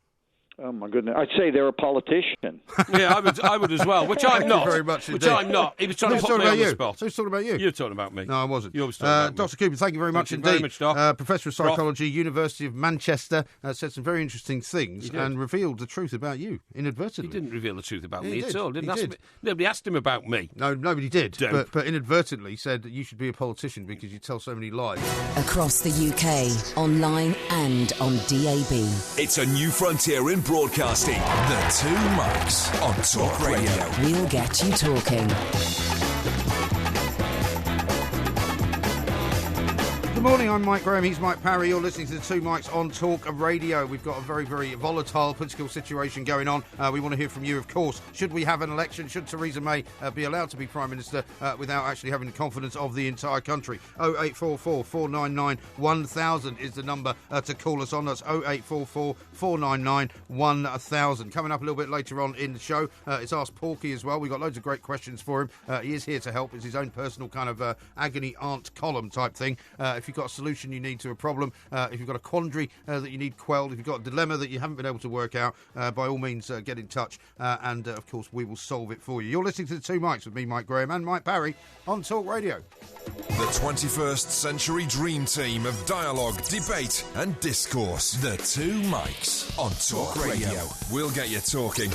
Oh, my goodness. I'd say they're a politician. Yeah, I would as well, which I'm not. Very much which I'm not. He was trying to put me on the spot. Who's talking about you? You're talking about me. No, I wasn't. You was talking about me. Dr. Cooper, thank you very much indeed. Very much, Doc. Professor of Psychology, University of Manchester, said some very interesting things and revealed the truth about you, inadvertently. He didn't reveal the truth about me at all. Nobody asked him about me. No, nobody did. But inadvertently said that you should be a politician because you tell so many lies. Across the UK, online and on DAB. It's a new frontier in broadcasting. The Two Mics on Talk Radio. We'll get you talking. Good morning, I'm Mike Graham, he's Mike Parry. You're listening to the Two Mics on Talk Radio. We've got a very, very volatile political situation going on. We want to hear from you, of course. Should we have an election? Should Theresa May be allowed to be Prime Minister without actually having the confidence of the entire country? 0844 499 1000 is the number to call us on. That's 0844 499 1000. Coming up a little bit later on in the show, it's Ask Porky as well. We've got loads of great questions for him. He is here to help. It's his own personal kind of agony aunt column type thing. If you've got a solution you need to a problem, if you've got a quandary that you need quelled, if you've got a dilemma that you haven't been able to work out, by all means get in touch and of course we will solve it for you. You're listening to the Two Mics with me, Mike Graham, and Mike Parry on Talk Radio. The 21st century dream team of dialogue, debate and discourse. The Two Mics on Talk Radio. We'll get you talking.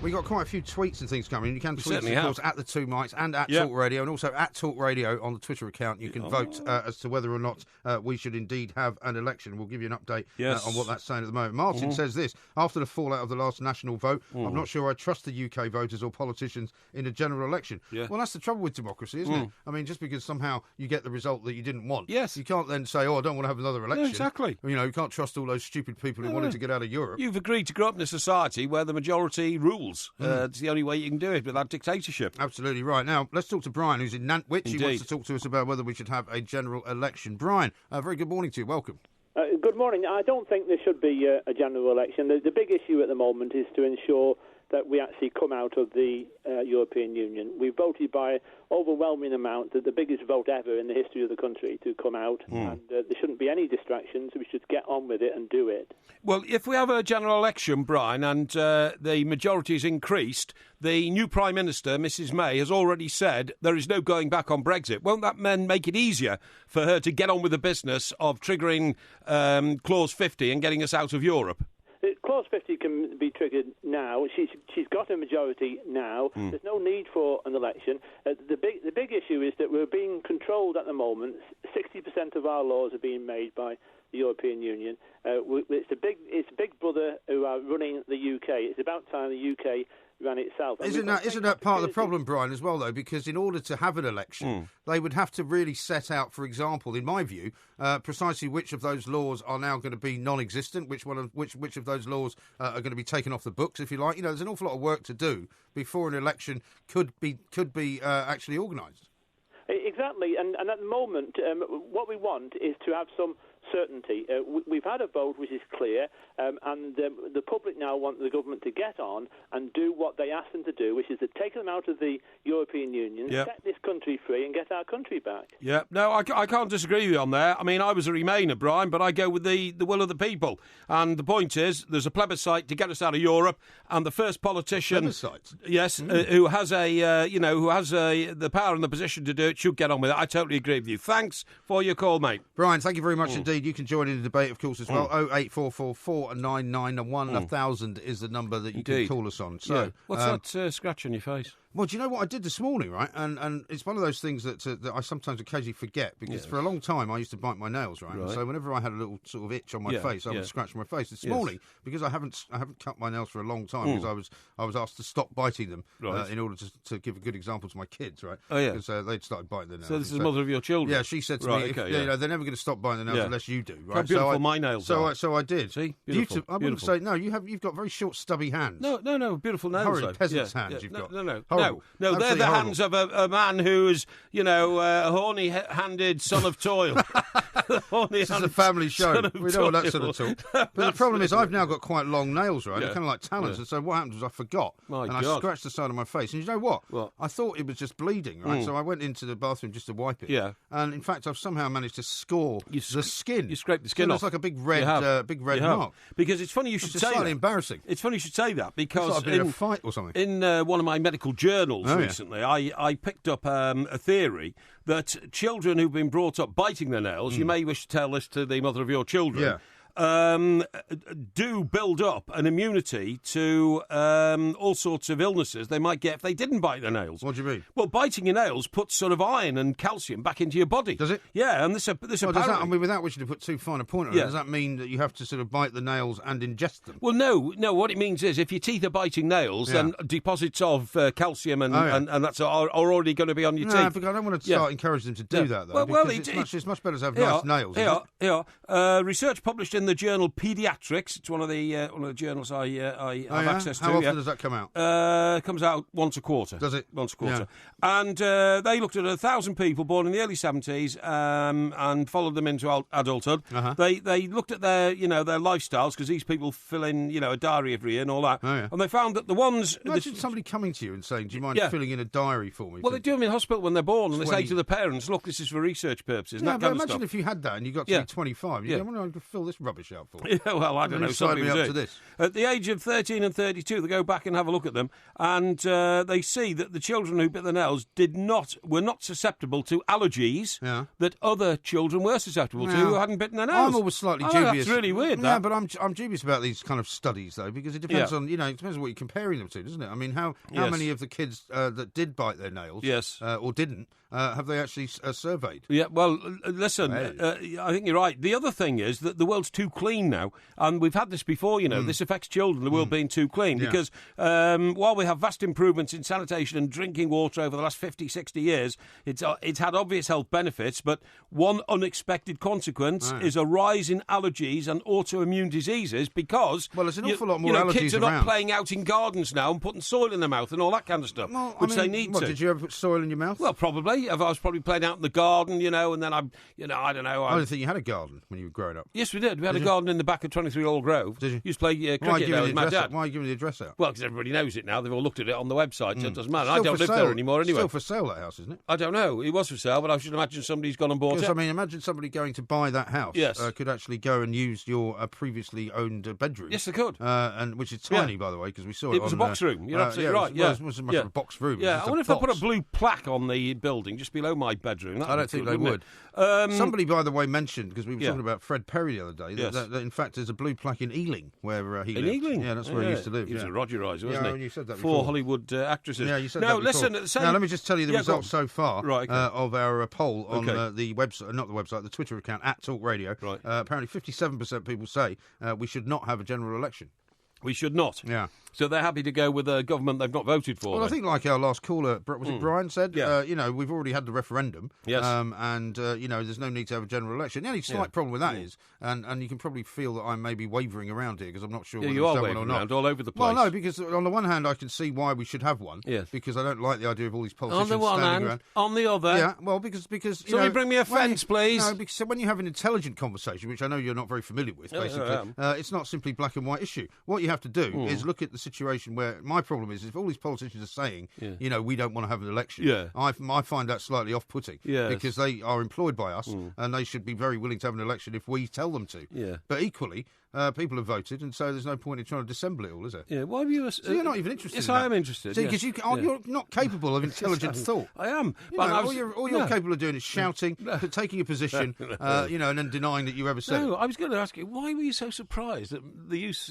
We got quite a few tweets and things coming. You can tweet us, of course, at the Two Mics and at Talk Radio, and also at Talk Radio on the Twitter account. You can vote as to whether or not we should indeed have an election. We'll give you an update on what that's saying at the moment. Martin says this: after the fallout of the last national vote, I'm not sure I trust the UK voters or politicians in a general election. Well, that's the trouble with democracy, isn't it? I mean, just because somehow you get the result that you didn't want, you can't then say, I don't want to have another election. Exactly. You know, you can't trust all those stupid people who wanted to get out of Europe. You've agreed to grow up in a society where the majority rules. It's the only way you can do it without dictatorship. Absolutely right. Now, let's talk to Brian, who's in Nantwich. Indeed. He wants to talk to us about whether we should have a general election. Brian, very good morning to you. Welcome. Good morning. I don't think there should be a general election. The big issue at the moment is to ensure that we actually come out of the European Union. We voted by overwhelming amount, the biggest vote ever in the history of the country to come out, and there shouldn't be any distractions. We should get on with it and do it. Well, if we have a general election, Brian, and the majority is increased, the new Prime Minister, Mrs May, has already said there is no going back on Brexit. Won't that then make it easier for her to get on with the business of triggering Clause 50 and getting us out of Europe? Clause 50 can be triggered now. She's got a majority now. There's no need for an election. The big issue is that we're being controlled at the moment. 60% of our laws are being made by the European Union. It's Big Brother who are running the UK. It's about time the UK ran itself. Isn't that part of the problem, Brian, as well, though? Because in order to have an election, they would have to really set out, for example, in my view, precisely which of those laws are now going to be non-existent, which of those laws are going to be taken off the books, if you like. You know, there's an awful lot of work to do before an election could be actually organised. Exactly, and at the moment, what we want is to have some certainty. We've had a vote which is clear, and the public now want the government to get on and do what they asked them to do, which is to take them out of the European Union, set this country free and get our country back. Yeah, no, I can't disagree with you on there. I mean, I was a Remainer, Brian, but I go with the will of the people. And the point is, there's a plebiscite to get us out of Europe, and the first politician, who has the power and the position to do it, should get on with it. I totally agree with you. Thanks for your call, mate. Brian, thank you very much indeed. You can join in the debate, of course, as well. 0844 499 1000 is the number that you can call us on. So, what's that scratch on your face? Well, do you know what I did this morning, right? And it's one of those things that I sometimes occasionally forget, because for a long time I used to bite my nails, right? And so whenever I had a little sort of itch on my face, I would scratch my face. This morning, because I haven't cut my nails for a long time, because I was asked to stop biting them in order to give a good example to my kids, right? Oh, yeah. Because they'd started biting their nails. So this is the mother of your children? Yeah, she said to me, they're never going to stop biting their nails unless you do, right? How beautiful my nails are. So I did. See? Beautiful. I wouldn't say, no, you've got very short, stubby hands. No, beautiful nails. Horrid peasant's hands you've got. No, horrible. No, they're the hands of a man who is, a horny-handed son of toil. This is a family show. We don't want that sort of talk. But the problem is I've now got quite long nails, right? They're kind of like talons. And so what happened was I forgot. I scratched the side of my face. And you know what? I thought it was just bleeding, right? So I went into the bathroom just to wipe it. Yeah. And in fact, I've somehow managed to score the skin. You scraped the skin off. It's like a big red mark. Because it's funny you should say that. It's slightly embarrassing. It's funny you should say that, because it's like in a fight or something. In one of my medical journals recently, I picked up a theory that children who've been brought up biting their nails, you may wish to tell this to the mother of your children, do build up an immunity to all sorts of illnesses they might get if they didn't bite their nails. What do you mean? Well, biting your nails puts sort of iron and calcium back into your body. Does it? Yeah, and this apparently... without wishing to put too fine a point on it, does that mean that you have to sort of bite the nails and ingest them? Well, no. What it means is if your teeth are biting nails, then deposits of calcium and that's are already going to be on your teeth. No, because I don't want to start encouraging them to do that, though. Well, it's much better to have nice nails. Research published in the journal Pediatrics. It's one of the journals I have access to. How often does that come out? It comes out once a quarter. Does it? Once a quarter. Yeah. And they looked at 1,000 people born in the early 70s and followed them into adulthood. They looked at their lifestyles, because these people fill in a diary every year and all that. And they found that the ones... Imagine somebody coming to you and saying, do you mind filling in a diary for me? Well, they do them in hospital when they're born, and they say to the parents, look, this is for research purposes. Yeah, but imagine if you had that and you got to be 25. You go, I could fill this rubbish out for you. Well, I don't know. Somebody me up to this. At the age of 13 and 32, they go back and have a look at them, and they see that the children who bit their nails were not susceptible to allergies that other children were susceptible to who hadn't bitten their nails. I'm always slightly dubious. That's really weird. Yeah, but I'm dubious about these kind of studies, though, because it depends on it depends on what you're comparing them to, doesn't it? I mean, how many of the kids that did bite their nails, or didn't, have they actually surveyed? Yeah, well, listen, I think you're right. The other thing is that the world's too clean now, and we've had this before, this affects children, the world being too clean, because while we have vast improvements in sanitation and drinking water over the last 50, 60 years, it's had obvious health benefits, but one unexpected consequence is a rise in allergies and autoimmune diseases, because there's an awful lot more allergies kids are around. not playing out in gardens now and putting soil in their mouth and all that kind of stuff, which they need to. Did you ever put soil in your mouth? Well, probably. I was probably playing out in the garden, and then I don't know. I didn't think you had a garden when you were growing up. Yes, we did. We had a garden in the back of 23 Old Grove. Did you? Used to play cricket there with my dad. Why are you giving the address out? Well, because everybody knows it now. They've all looked at it on the website, so it doesn't matter. I don't live there anymore anyway. Still for sale, that house, isn't it? I don't know. It was for sale, but I should imagine somebody's gone and bought it. I mean, imagine somebody going to buy that house. Yes. Could actually go and use your previously owned bedroom. Yes, they could. And which is tiny, by the way, because we saw it. It was a box room. You're absolutely right. It wasn't much of a box room. Yeah, I wonder if they put a blue plaque on the building just below my bedroom. I don't think they would. Somebody, by the way, mentioned, because we were talking about Fred Parry the other day, that in fact there's a blue plaque in Ealing where he lived. In Ealing? Yeah, that's where he used to live. He was a Roger Riser, wasn't he? Yeah, you said that before. 4 Hollywood actresses. Yeah, you said that before. Listen, now let me just tell you the results so far of our poll on the website, not the website, the Twitter account @Talk Radio. Right. Apparently 57% people say we should not have a general election. We should not. Yeah. So they're happy to go with a government they've not voted for. Well, I think like our last caller, was it Brian said, we've already had the referendum. Yes. And there's no need to have a general election. The only slight problem with that is, and you can probably feel that I may be wavering around here because I'm not sure whether you are one wavering or not. Around all over the place. Well, no, because on the one hand I can see why we should have one. Yes. Because I don't like the idea of all these politicians on the one standing hand, around. On the other. Yeah, well, because Somebody bring me a fence, please. No, because when you have an intelligent conversation, which I know you're not very familiar with, basically, it's not simply black and white issue. What you have to do is look at the situation where my problem is if all these politicians are saying, we don't want to have an election, I find that slightly off-putting because they are employed by us and they should be very willing to have an election if we tell them to. Yeah. But equally, People have voted, and so there's no point in trying to dissemble it all, is there? Yeah, why have you... So you're not even interested Yes, in that. I am interested. See, because you're not capable of intelligent thought. I am. But all you're capable of doing is shouting, taking a position, and then denying that you ever said it. No, I was going to ask you, why were you so surprised at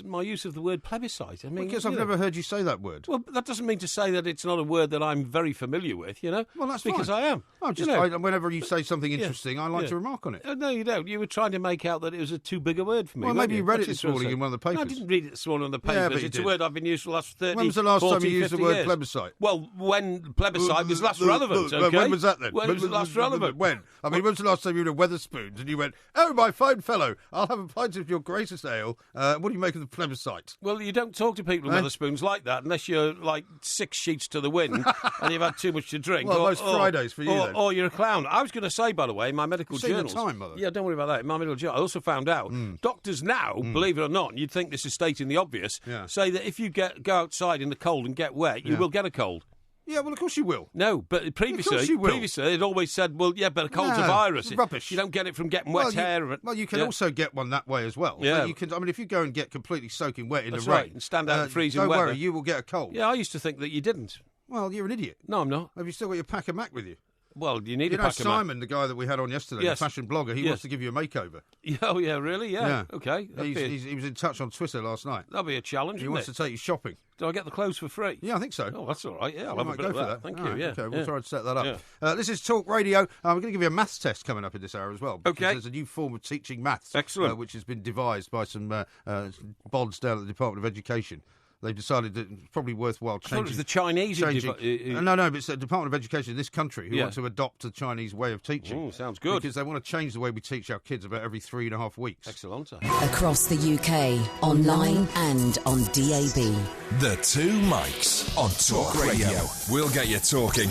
my use of the word plebiscite? I mean, because I've never heard you say that word. Well, that doesn't mean to say that it's not a word that I'm very familiar with, you know? Well, that's because fine. I am. Whenever you say something interesting, I like to remark on it. No, you don't. You were trying to make out that it was a too big a word for me. Well, maybe you read it this morning in one of the papers. No, I didn't read it this morning in the papers. Yeah, but it's a word I've been used for the last 30 When was the last 40, time you used the word years. plebiscite? Well, when plebiscite was last relevant, okay? When was that then? When was it last relevant? When? I mean, when was the last time you were at Wetherspoons and you went, "Oh, my fine fellow, I'll have a pint of your greatest ale. What do you make of the plebiscite?" Well, you don't talk to people in Wetherspoons like that unless you're like 6 sheets to the wind and you've had too much to drink. Well, most Fridays for you then. Or you're a clown. I was going to say, by the way, in my medical journals... the time, Mother. Yeah, don't worry about that. In my medical journal, I also found out doctors now, believe it or not, and you'd think this is stating the obvious, say that if you go outside in the cold and get wet, you will get a cold. Yeah, well, of course you will. No, but previously it always said, well, yeah, but a cold's a virus. Rubbish. You don't get it from getting wet hair. Well, you can also get one that way as well. Yeah. You can, I mean, if you go and get completely soaking wet in the rain... right, and stand out in freezing weather. Don't worry, you will get a cold. Yeah, I used to think that you didn't. Well, you're an idiot. No, I'm not. Have you still got your pack of Mac with you? Well, you need a pack of Simon, the guy that we had on yesterday, the fashion blogger, he wants to give you a makeover. Oh, yeah, really? Yeah. Okay. He was in touch on Twitter last night. That'll be a challenge, He wants to take you shopping. Do I get the clothes for free? Yeah, I think so. Oh, that's all right. Yeah, I'll have a bit of that. Thank you. Yeah. Okay, we'll try and set that up. Yeah. This is Talk Radio. We're going to give you a maths test coming up in this hour as well. Okay. There's a new form of teaching maths. Excellent. Which has been devised by some bods down at the Department of Education. They've decided that it's probably worthwhile changing. I thought it was the Chinese. No, but it's the Department of Education in this country who want to adopt the Chinese way of teaching. Oh, sounds good. Because they want to change the way we teach our kids about every 3.5 weeks. Excellent. Across the UK, online and on DAB. The Two Mics on Talk Radio. We'll get you talking.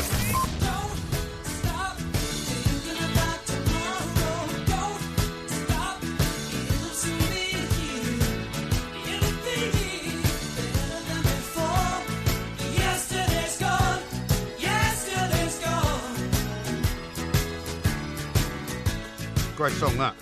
Great song, that.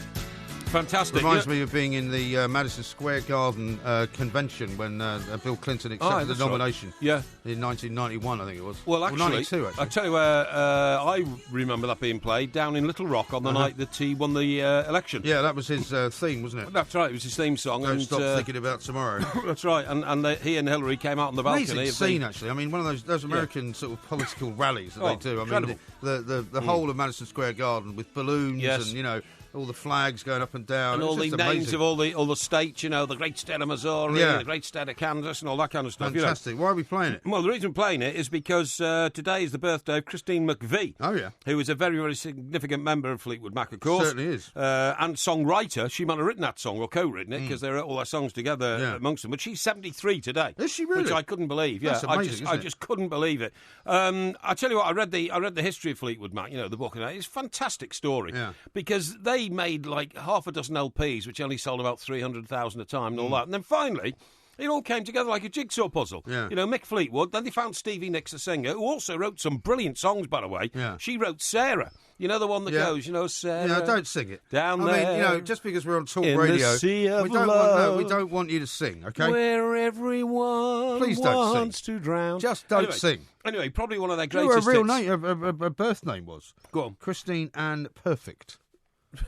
Fantastic. Reminds me of being in the Madison Square Garden convention when Bill Clinton accepted the nomination. Right. Yeah. In 1991, I think it was. Well, actually, 92, actually. I'll tell you where I remember that being played, down in Little Rock on the night that he won the election. Yeah, that was his theme, wasn't it? That's right, it was his theme song. Don't stop thinking about tomorrow. That's right, and he and Hillary came out on the balcony. Amazing scene, actually. I mean, one of those American sort of political rallies that they do. I mean, the whole of Madison Square Garden with balloons and, you know, all the flags going up and down. And all the names of all the states, you know, the great state of Missouri, the great state of Kansas, and all that kind of stuff. Fantastic. You know. Why are we playing it? Well, the reason we're playing it is because today is the birthday of Christine McVie. Oh, yeah. Who is a very, very significant member of Fleetwood Mac, of course. Certainly is. And songwriter. She might have written that song or co-written it because they wrote all their songs together amongst them. But she's 73 today. Is she really? Which I couldn't believe. That's amazing, I just couldn't believe it. I tell you what, I read the history of Fleetwood Mac, you know, the book, and it's a fantastic story. Yeah. Because they made like half a dozen LPs, which only sold about 300,000 a time and all that. And then finally, it all came together like a jigsaw puzzle. Yeah. You know, Mick Fleetwood, then they found Stevie Nicks, the singer, who also wrote some brilliant songs, by the way. Yeah. She wrote Sarah. You know the one that goes, you know, Sarah. Yeah, don't sing it. Down there. I mean, you know, just because we're on Talk in Radio, the sea of we don't want you to sing, okay? Where everyone Please don't wants sing. to drown. Just don't sing. Anyway, probably one of their Do you know greatest what her real hits. name, her birth name was? Go on. Christine Ann Perfect.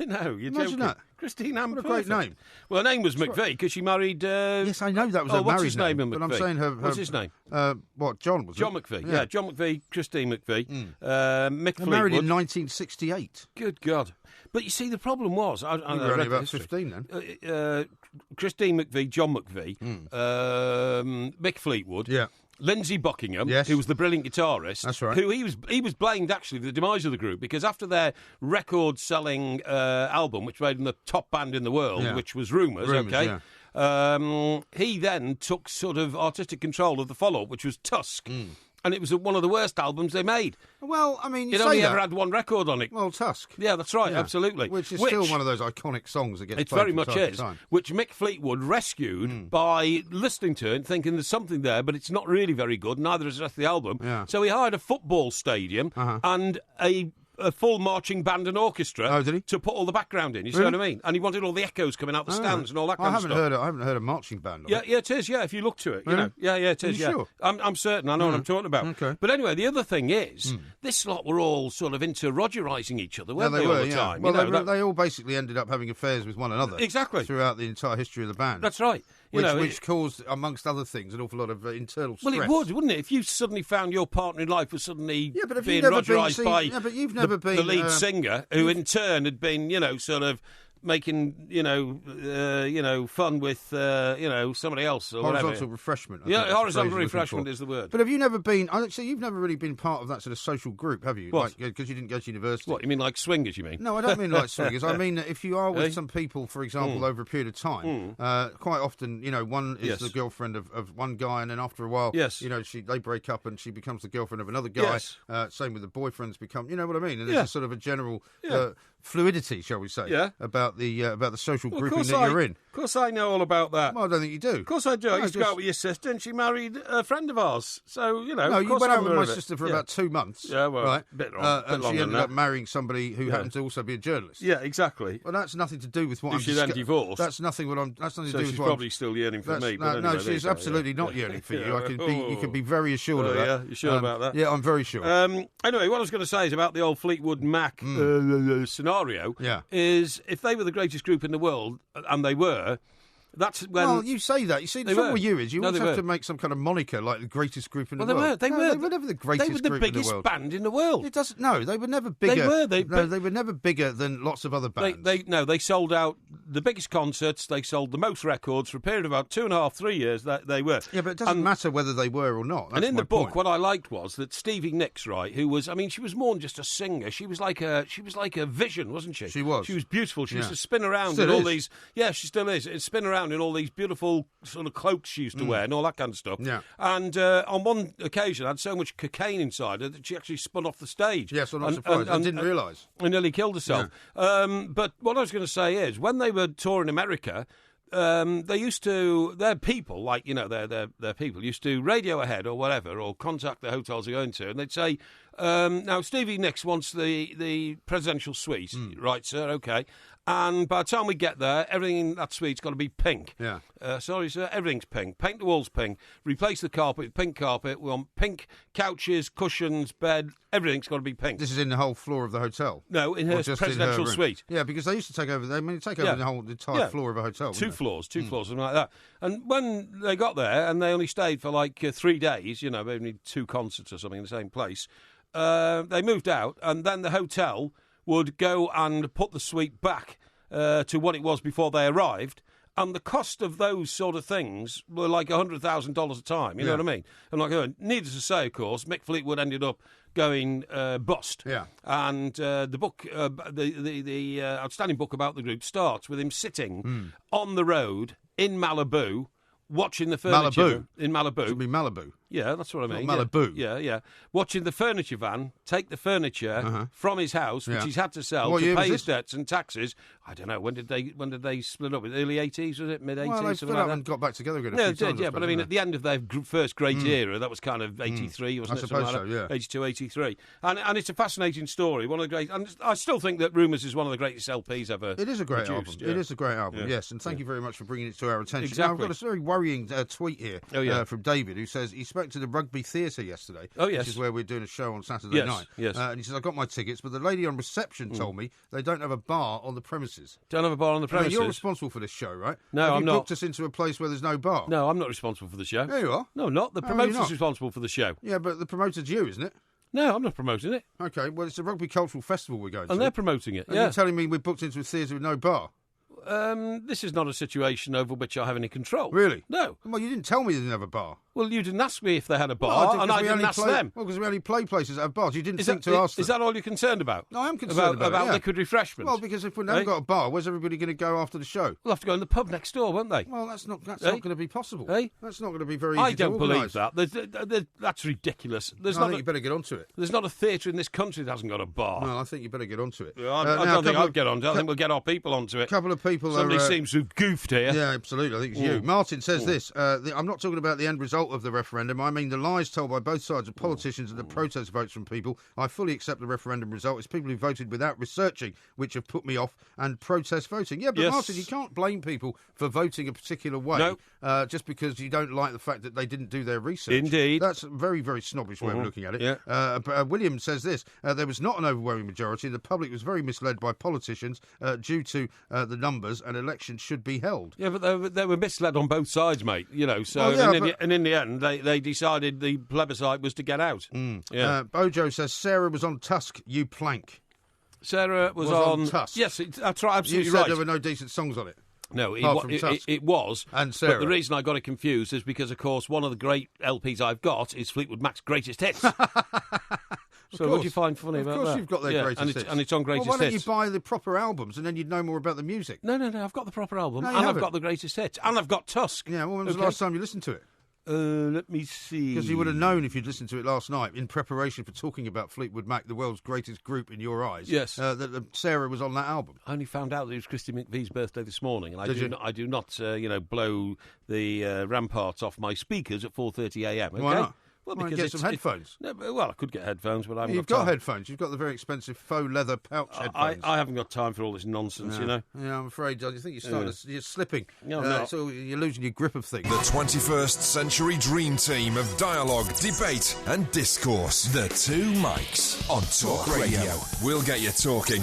No, you're Imagine joking. that. Christine Ann What a Perfect. great name. Well, her name was McVie because she married... Yes, I know that was her what's married his name in but McVie? I'm saying her... What's his name? What, John, was it? John McVie. Yeah, John McVie, Christine McVie, Mick Fleetwood. Married in 1968. Good God. But you see, the problem was... I You were only about 15 then. Christine McVie, John McVie, Mick Fleetwood... Yeah. Lindsey Buckingham, who was the brilliant guitarist. That's right. Who he was blamed, actually, for the demise of the group, because after their record-selling album, which made them the top band in the world, which was Rumours, okay? Yeah. He then took sort of artistic control of the follow-up, which was Tusk. And it was one of the worst albums they made. Well, I mean, it only ever had one record on it. Well, Tusk. Yeah, that's right, absolutely. Which is still one of those iconic songs that gets it played very from much time is. to time. Which Mick Fleetwood rescued by listening to it and thinking there's something there, but it's not really very good. Neither is the rest of the album. Yeah. So he hired a football stadium and a a full marching band and orchestra. Oh, did he? To put all the background in. You see what I mean? And he wanted all the echoes coming out the stands and all that kind of stuff. I haven't heard a marching band. Yeah, it is. Yeah, if you look to it, Really? Yeah, it is. Are you sure? I'm certain. I know what I'm talking about. Okay. But anyway, the other thing is, this lot were all sort of into Rogerising each other, weren't they all were, the time? Well, they all basically ended up having affairs with one another. Exactly. Throughout the entire history of the band. That's right. Which caused, amongst other things, an awful lot of internal stress. Well, it would, wouldn't it? If you suddenly found your partner in life was suddenly being never Rogerised by the lead singer, who in turn had been, sort of making, fun with, somebody else or horizontal whatever. refreshment. Horizontal refreshment is the word. But have you never been? You've never really been part of that sort of social group, have you? What? Because you didn't go to university. What, you mean like swingers? You mean? No, I don't mean like swingers. I mean that if you are with some people, for example, over a period of time, quite often, one is the girlfriend of one guy, and then after a while, they break up and she becomes the girlfriend of another guy. Yes. Same with the boyfriends become. You know what I mean? And there's a sort of a general fluidity, shall we say, about the social grouping that you're in. Of course, I know all about that. Well, I don't think you do. Of course, I do. I used to go out with your sister, and she married a friend of ours. So No, you went out with my sister for about 2 months. Yeah, well, right? bit and she ended up marrying somebody who happened to also be a journalist. Yeah, exactly. Well, that's nothing to do with what she then divorced. That's nothing. That's nothing to do with. She's probably still yearning for me. But no, she's absolutely not yearning for you. You can be very assured of that. Yeah, you sure about that? Yeah, I'm very sure. Anyway, what I was going to say is about the old Fleetwood Mac scenario. Yeah. Is if they were the greatest group in the world, and they were. That's when. Well, you say that. You see, the trouble with you is you always have to make some kind of moniker like the greatest group in the world. They were never the greatest group in the world. They were the biggest band in the world. It doesn't. No, they were never bigger. They were never bigger than lots of other bands. They sold out the biggest concerts. They sold the most records for a period of about 2.5, 3 years. They were. Yeah, but it doesn't matter whether they were or not. That's and in the book, point. what I liked was that Stevie Nicks, right, who was, she was more than just a singer. She was like a vision, wasn't she? She was. She was beautiful. She used to spin around in all these. Yeah, she still is. Spin around in all these beautiful sort of cloaks she used to wear and all that kind of stuff. Yeah. And on one occasion, had so much cocaine inside her that she actually spun off the stage. Yes, I'm not surprised. I didn't realise. And nearly killed herself. Yeah. But what I was going to say is, when they were touring America, they used to, their people, like, their people used to radio ahead or whatever, or contact the hotels they're going to, and they'd say, now Stevie Nicks wants the presidential suite. Right, sir, okay. And by the time we get there, everything in that suite's got to be pink. Yeah. Sorry, sir, everything's pink. Paint the walls pink. Replace the carpet with pink carpet. We want pink couches, cushions, bed. Everything's got to be pink. This is in the whole floor of the hotel? No, in her presidential suite. Yeah, because they used to take over the entire floor of a hotel. Two floors, something like that. And when they got there, and they only stayed for like 3 days, only 2 concerts or something in the same place, they moved out, and then the hotel would go and put the suite back to what it was before they arrived. And the cost of those sort of things were like $100,000 a time. You know what I mean? And needless to say, of course, Mick Fleetwood ended up going bust. Yeah. And the book, the outstanding book about the group, starts with him sitting on the road in Malibu, watching the furniture in Malibu. It should be Malibu. Yeah, that's what I mean. Not Malibu. Yeah. Watching the furniture van take the furniture from his house, which he's had to sell to pay his debts and taxes. I don't know, when did they split up? Early 80s, was it? Mid 80s? Well, they split up and got back together again. No, they did, yeah. But I mean, at the end of their first great era, that was kind of 83, wasn't it? I suppose so, yeah. 82, 83. And it's a fascinating story. One of the great. And I still think that Rumours is one of the greatest LPs ever. It is a great album. Yeah. It is a great album, yes. And thank you very much for bringing it to our attention. Exactly. Now, I've got a very worrying tweet here from David, who says he spoke to the Rugby Theatre yesterday, which is where we're doing a show on Saturday night. Yes. And he says, I got my tickets, but the lady on reception told me they don't have a bar on the premises. Don't have a bar on the premises? I mean, you're responsible for this show, right? No, I'm not. You booked us into a place where there's no bar. No, I'm not responsible for the show. There you are. No, not. The promoter's responsible for the show. Yeah, but the promoter's you, isn't it? No, I'm not promoting it. Okay, well, it's a rugby cultural festival we're going to. And they're promoting it, and you're telling me we're booked into a theatre with no bar? This is not a situation over which I have any control. Really? No. Well, you didn't tell me they didn't have a bar. Well, you didn't ask me if they had a bar, and I didn't ask them. Well, because we only play places that have bars. You didn't think to ask them. Is that all you're concerned about? No, I am concerned about liquid refreshment. Well, because if we haven't got a bar, where's everybody going to go after the show? We'll have to go in the pub next door, won't they? Well, that's not going to be possible. That's not going to be very easy I don't to believe organise. that. That's ridiculous. I think you better get onto it. There's not a theatre in this country that hasn't got a bar. Well, I think you better get onto it. I don't think I'll get onto it. I think we'll get our people onto it. A couple of people people Somebody seems to have goofed here. Yeah, absolutely. I think it's you. Martin says this. I'm not talking about the end result of the referendum. I mean the lies told by both sides of politicians and the protest votes from people. I fully accept the referendum result. It's people who voted without researching which have put me off, and protest voting. Yeah, but Martin, you can't blame people for voting a particular way just because you don't like the fact that they didn't do their research. Indeed. That's a very, very snobbish way of looking at it. Yeah. William says this. There was not an overwhelming majority. The public was very misled by politicians due to the numbers, and elections should be held. Yeah, but they were misled on both sides, mate. You know, so and in the end, they decided the plebiscite was to get out. Yeah. Bojo says Sarah was on Tusk, you plank. Sarah was on Tusk. Yes, that's right. Absolutely you said right. there were no decent songs on it. No, it was. And Sarah. But the reason I got it confused is because, of course, one of the great LPs I've got is Fleetwood Mac's Greatest Hits. So what do you find funny about that? Of course you've got their Greatest Hits. And it's on Greatest Hits. Why don't you buy the proper albums and then you'd know more about the music? No, I've got the proper album, no, and I've got the Greatest Hits, and I've got Tusk. Yeah, when was the last time you listened to it? Let me see. Because you would have known if you'd listened to it last night in preparation for talking about Fleetwood Mac, the world's greatest group in your eyes. Yes. That Sarah was on that album. I only found out that it was Christy McVie's birthday this morning, and I do not blow the ramparts off my speakers at 4:30 a.m. Okay? Why not? Well, because because get some headphones. I could get headphones, but You've got headphones. You've got the very expensive faux leather pouch headphones. I haven't got time for all this nonsense, you know. Yeah, I'm afraid. I think you're slipping. No, so you're losing your grip of things. The 21st century dream team of dialogue, debate, and discourse. The Two Mics on Talk Radio. We'll get you talking.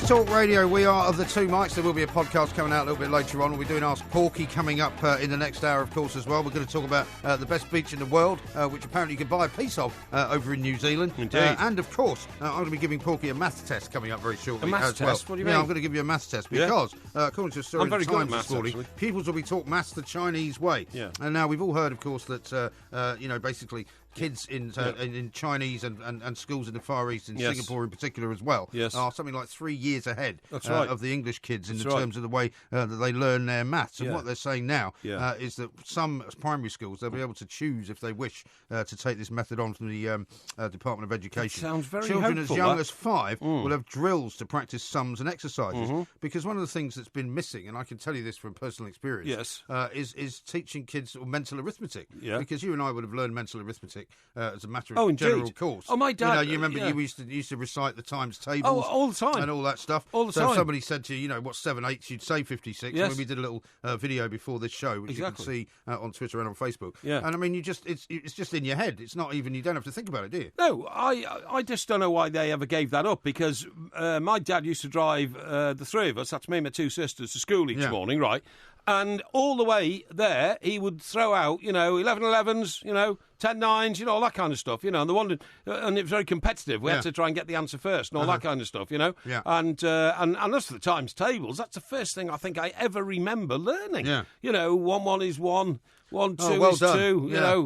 Talk Radio, we are of the Two Mics. There will be a podcast coming out a little bit later on. We'll be doing Ask Porky coming up in the next hour, of course, as well. We're going to talk about the best beach in the world, which apparently you can buy a piece of over in New Zealand. Indeed. And, of course, I'm going to be giving Porky a maths test coming up very shortly. A maths as well. test? What do you mean? Yeah, I'm going to give you a maths test because, according to a story in the Times this morning, actually. pupils will be taught maths the Chinese way. Yeah. And now we've all heard, of course, that, basically kids in Chinese and schools in the Far East, in Singapore in particular as well, are something like 3 years ahead of the English kids in terms of the way that they learn their maths. And what they're saying now is that some primary schools, they'll be able to choose if they wish to take this method on from the Department of Education. That sounds very Children hopeful, as young as 5 will have drills to practice sums and exercises. Because one of the things that's been missing, and I can tell you this from personal experience, is teaching kids mental arithmetic. Yeah. Because you and I would have learned mental arithmetic as a matter of indeed. general course. Oh, my dad. You remember you used to recite the times tables. All the time. And all that stuff. All the so time. if somebody said to you, what's 7/8, you'd say 56. Yes. When we did a little video before this show, which you can see on Twitter and on Facebook. Yeah. And I mean, it's just in your head. It's not even, you don't have to think about it, do you? No, I just don't know why they ever gave that up, because my dad used to drive the three of us, that's me and my two sisters, to school each morning, right? And all the way there, he would throw out, 11-11s, 10-9s, all that kind of stuff, and they wanted, and it was very competitive. We had to try and get the answer first and all that kind of stuff, Yeah. And as for the times tables, that's the first thing I think I ever remember learning. Yeah. 1-1 is 1. 1-2 well is done. 2,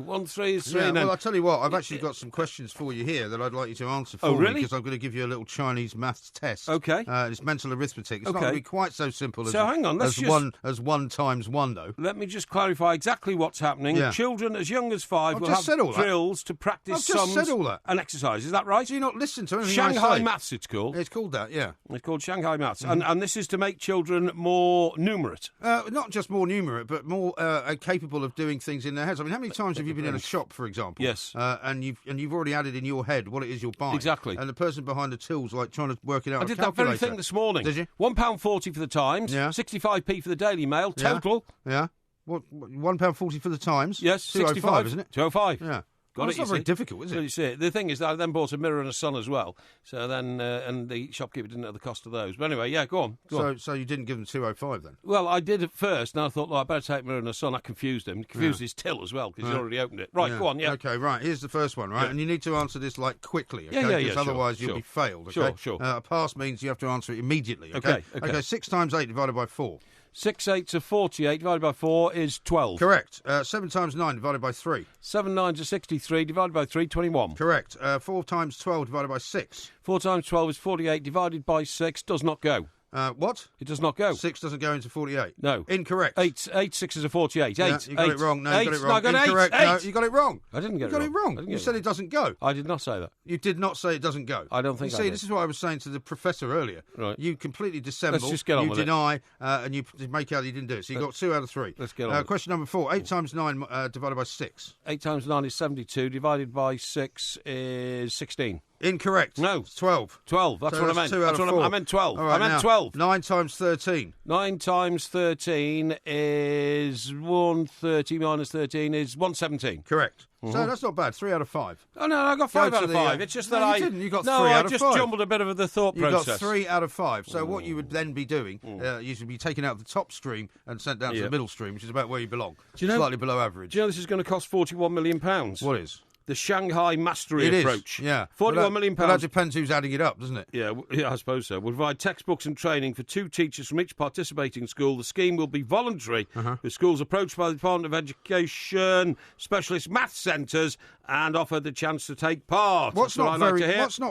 1-3 is 3. Yeah, well, I'll tell you what, I've actually got some questions for you here that I'd like you to answer for me, because I'm going to give you a little Chinese maths test. Okay. It's mental arithmetic. It's not going to be quite so simple as, hang on, as 1 times 1, though. Let me just clarify exactly what's happening. Yeah. Children as young as 5 will have drills to practice sums and exercise. Is that right? Do you not listen to anything Shanghai I say? Maths, it's called. It's called that, yeah. It's called Shanghai Maths. And this is to make children more numerate. Not just more numerate, but more capable of doing things in their heads. I mean, how many times have you been in a shop, for example? Yes. And you've already added in your head what it is you're buying. Exactly. And the person behind the till's trying to work it out. I did that very thing this morning. Did you? £1.40 for the Times. Yeah. 65p for the Daily Mail. Total. Yeah. What, £1.40 for the Times? Yes. 205, isn't it? 205. Yeah. Got it's not very difficult, is it? You see, the thing is that I then bought a mirror and a sun as well. So then, and the shopkeeper didn't know the cost of those. But anyway, go on. So you didn't give them 205 then? Well, I did at first, and I thought, I better take mirror and a sun. That confused him. Confused his till as well, because he'd already opened it. Right, go on, Okay, right. Here's the first one, right? Yeah. And you need to answer this, quickly, okay? Because otherwise you'll be failed, okay? Sure. A pass means you have to answer it immediately, okay? Okay, 6 times 8 divided by 4. 6 8s are 48, divided by 4 is 12. Correct. 7 times 9 divided by 3. 7 9s are 63, divided by 3, 21. Correct. 4 times 12 divided by 6. 4 times 12 is 48, divided by 6 does not go. What? It does not go. 6 doesn't go into 48. No. Incorrect. 8 6s are 48. Yeah, 8. you got it wrong. No, you got it wrong. No, I got Incorrect. 8. No, you got it wrong. I didn't get you it got wrong. it wrong. You said it doesn't go. I did not say that. You did not say it doesn't go. I don't think you I see, did. this is what I was saying to the professor earlier. Right. You completely dissemble. Let's just get on you with it. deny, and you make out you didn't do it. So you got 2 out of 3. Let's get on with it. Question number 4. 8 times 9 divided by 6. 8 times 9 is 72, divided by 6 is 16. Incorrect. No. It's 12. 12, that's So what I that's meant. 2 out That's of what 4. I meant 12. All right, I meant now, 12. 9 times 13. 9 times 13 is 130 minus 13 is 117. Correct. So that's not bad. 3 out of 5. Oh, no, I got 5 Go out to of the, 5. It's just that no, I... you didn't. You got no, 3 out I of just 5. jumbled a bit of the thought You process. got 3 out of 5. So what you would then be doing, you should be taking out the top stream and sent down to the middle stream, which is about where you belong. Do you know, slightly below average. Do you know this is going to cost £41 million? What is? The Shanghai Mastery It approach. is, yeah. £41 million. Well, that depends who's adding it up, doesn't it? Yeah, I suppose so. Will provide textbooks and training for 2 teachers from each participating school. The scheme will be voluntary, with schools approached by the Department of Education, specialist maths centres, and offered the chance to take part. What's not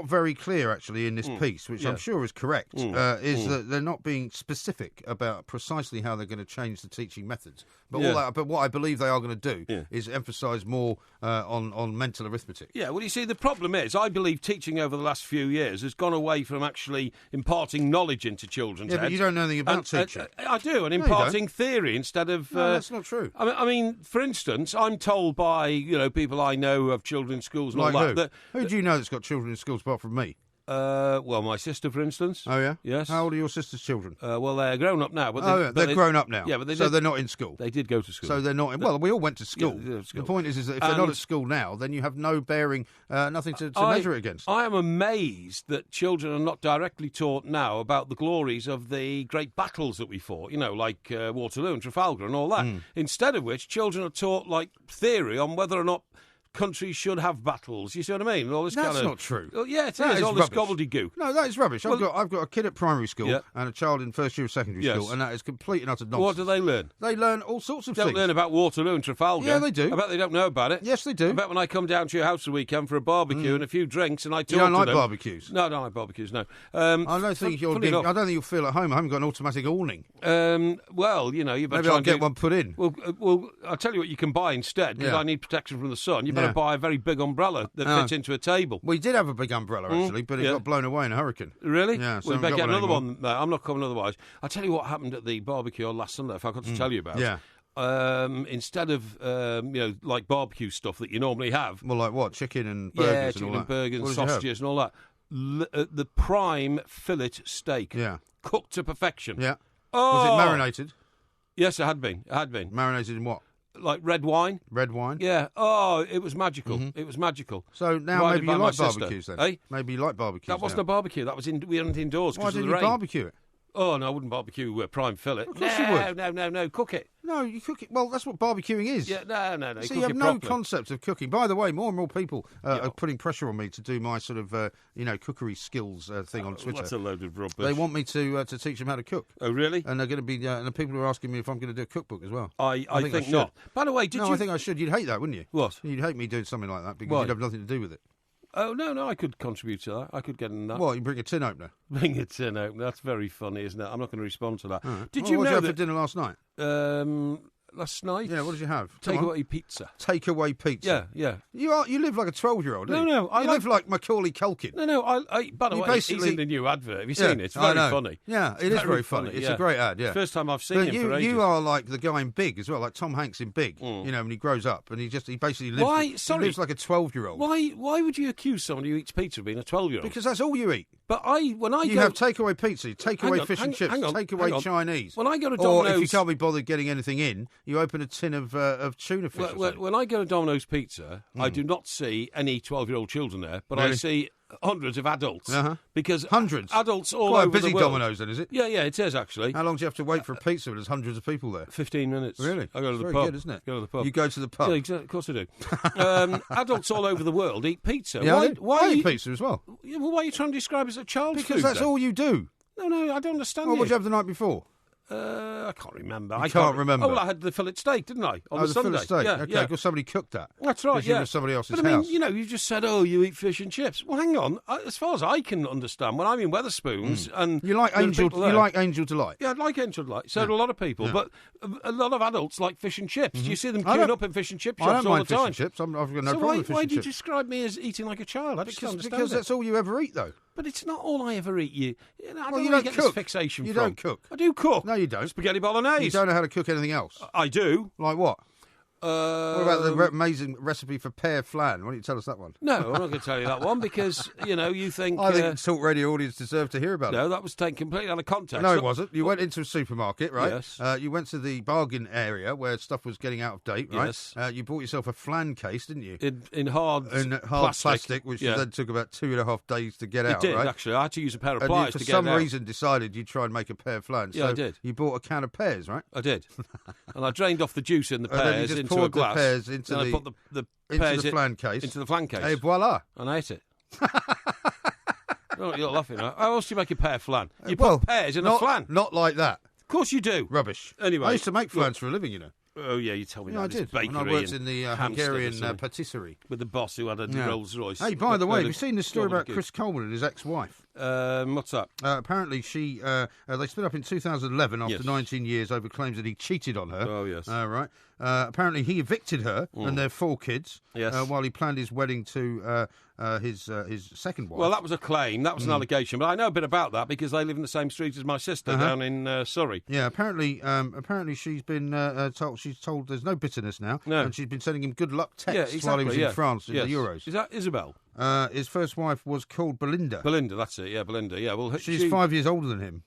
very clear, actually, in this Mm. piece, which I'm sure is correct, is that they're not being specific about precisely how they're going to change the teaching methods. But but what I believe they are going to do is emphasise more on mental arithmetic. Yeah, well, you see, the problem is, I believe teaching over the last few years has gone away from actually imparting knowledge into children's heads. But you don't know anything about teaching. I do, and imparting theory instead of... No, that's not true. I mean, for instance, I'm told by people I know who have children in schools and Like all who? that... Who do you know that's got children in schools apart from me? Well, my sister, for instance. Oh, yeah? Yes. How old are your sister's children? Well, they're grown up now. But they're grown up now. Yeah, but they're not in school. They did go to school. So they're not... Well, we all went to school. Yeah, the point is that if they're not at school now, then you have no bearing, nothing to measure it against. I am amazed that children are not directly taught now about the glories of the great battles that we fought, like Waterloo and Trafalgar and all that. Instead of which, children are taught, theory on whether or not countries should have battles. You see what I mean? All this That's not true. Well, yeah, it That is. is All rubbish. this gobbledygook. No, that is rubbish. I've got a kid at primary school Yeah. and a child in first year of secondary school, and that is complete and utter nonsense. What do they learn? They learn all sorts of They don't things. learn about Waterloo and Trafalgar. Yeah, they do. I bet they don't know about it. Yes, they do. I bet when I come down to your house for the weekend for a barbecue and a few drinks and I talk You don't to like them... barbecues? No, I don't like barbecues, no. I don't think you'll feel at home. I haven't got an automatic awning. Well, you better Maybe try I'll and get one put in. Well, I'll tell you what you can buy instead, because I need protection from the sun. You better buy a very big umbrella that fits into a table. We did have a big umbrella, actually, but it got blown away in a hurricane. Really? Yeah, so well, you better I get haven't got another one one. No, I'm not coming otherwise. I'll tell you what happened at the barbecue on last Sunday, if I got to tell you about. Yeah. Instead of, like barbecue stuff that you normally have. Well, like what? Chicken and burgers and all that? Chicken and burgers What and did you have? sausages and all that. The prime fillet steak. Yeah. Cooked to perfection. Yeah. Oh! Was it marinated? Yes, it had been. It had been. Marinated in what? Like red wine. Red wine? Yeah. Oh, it was magical. It was magical. So now Provided maybe by you my like sister. barbecues then? Eh? Maybe you like barbecues That wasn't now. a barbecue. That was we went indoors Why because of didn't the you rain. barbecue it? Oh, no, I wouldn't barbecue prime fillet. Of course you would. No. Cook it. No, you cook it. Well, that's what barbecuing is. Yeah, no. So cook you have it no properly. concept of cooking. By the way, more and more people are putting pressure on me to do my sort of, cookery skills thing on Twitter. That's a load of rubbish. They want me to teach them how to cook. Oh, really? And they're going to be, and the people are asking me if I'm going to do a cookbook as well. I think I should. not. By the way, did you... I think I should. You'd hate that, wouldn't you? What? You'd hate me doing something like that because Why? you'd have nothing to do with it. Oh, no, I could contribute to that. I could get in that. Well, you bring a tin opener. Bring a tin opener. That's very funny, isn't it? I'm not going to respond to that. Right. Did What you did know you have that... for dinner last night? Last night? Yeah, what did you have? Come on. Takeaway pizza. Takeaway pizza. Yeah. You live like a 12-year-old, don't you? No, you live like Macaulay Culkin. No, I by the You way, he's basically- in the new advert. Have you seen it? It's I very know. funny. Yeah, it is very funny. It's a great ad, yeah. First time I've seen But him for ages. you are like the guy in Big as well, like Tom Hanks in Big, when he grows up, and he basically lives, he lives like a 12-year-old. Why would you accuse someone who eats pizza of being a 12-year-old? Because that's all you eat. But when I You go... have takeaway pizza, takeaway Hang on, fish and chips, hang on, takeaway hang on. Chinese. When I go to Or Domino's... if you can't be bothered getting anything in, you open a tin of tuna fish. When I go to Domino's Pizza, I do not see any 12-year-old children there, but I Really? see hundreds of adults. Because Hundreds? Adults all Quite over a busy the world. Domino's then, is it? Yeah, it is actually. How long do you have to wait for a pizza when there's hundreds of people there? 15 minutes. Really? I go to It's the very pub. good, isn't it? Go to the pub. You go to the pub? Yeah, exactly. Of course I do. Adults all over the world eat pizza. Yeah, why I are eat you, pizza as well. why are you trying to describe it as a child's Because food? that's then? all you do. No, I don't understand Well, you. what did you have the night before? I can't remember. I can't remember. Oh, well, I had the fillet steak, didn't I? On the Sunday. Fillet steak. Yeah, okay, because somebody cooked that. That's right, you were somebody else's house. But I mean, house. you just said, you eat fish and chips. Well, hang on. As far as I can understand, when I'm in Wetherspoons and... You like Angel Delight? Yeah, I'd like Angel Delight. So do a lot of people. Yeah. But a lot of adults like fish and chips. Do you see them queuing up in fish and chip shops all the time? I don't mind fish and chips. I've got no problem with fish and chips. Why do you describe me as eating like a child? I just can't understand Because that's all you ever eat, though. But it's not all I ever eat. I don't know where you you get this fixation from. You don't cook. I do cook. No, you don't. Spaghetti bolognese. You don't know how to cook anything else. I do. Like what? What about the amazing recipe for pear flan? Why don't you tell us that one? No, I'm not going to tell you that one because, you think... I think Talk Radio audience deserve to hear about it. No, that was taken completely out of context. No, it wasn't. You went into a supermarket, right? Yes. You went to the bargain area where stuff was getting out of date, right? Yes. You bought yourself a flan case, didn't you? In hard plastic, which then took about 2.5 days to get out, right? It did, right? Actually. I had to use a pair of pliers to get it out. For some reason decided you'd try and make a pear flan. Yeah, so I did. You bought a can of pears, right? I did. And I drained off the juice in the pears into a glass. The pears into I put the pears flan case. Into the flan case. Et voila. And I ate it. Oh, you're laughing. How else do you make a pear flan? You put pears in a flan. Not like that. Of course you do. Rubbish. Anyway. I used to make flans for a living, Oh, yeah, you told me that. I did. Bakery when I worked in the Hungarian patisserie. With the boss who had a Rolls Royce. Hey, by the way, have you seen this story about Chris Coleman and his ex-wife? What's that? Apparently, they split up in 2011 after 19 years over claims that he cheated on her. Oh, yes. Right. Apparently, he evicted her and their 4 kids while he planned his wedding to his second wife. Well, that was a claim. That was an allegation. But I know a bit about that because they live in the same street as my sister down in Surrey. Yeah, apparently she's been told there's no bitterness now. No. And she's been sending him good luck texts while he was in France in the Euros. Is that Isabel? His first wife was called Belinda. Belinda, that's it. Yeah, Belinda. Yeah, well, she's 5 years older than him.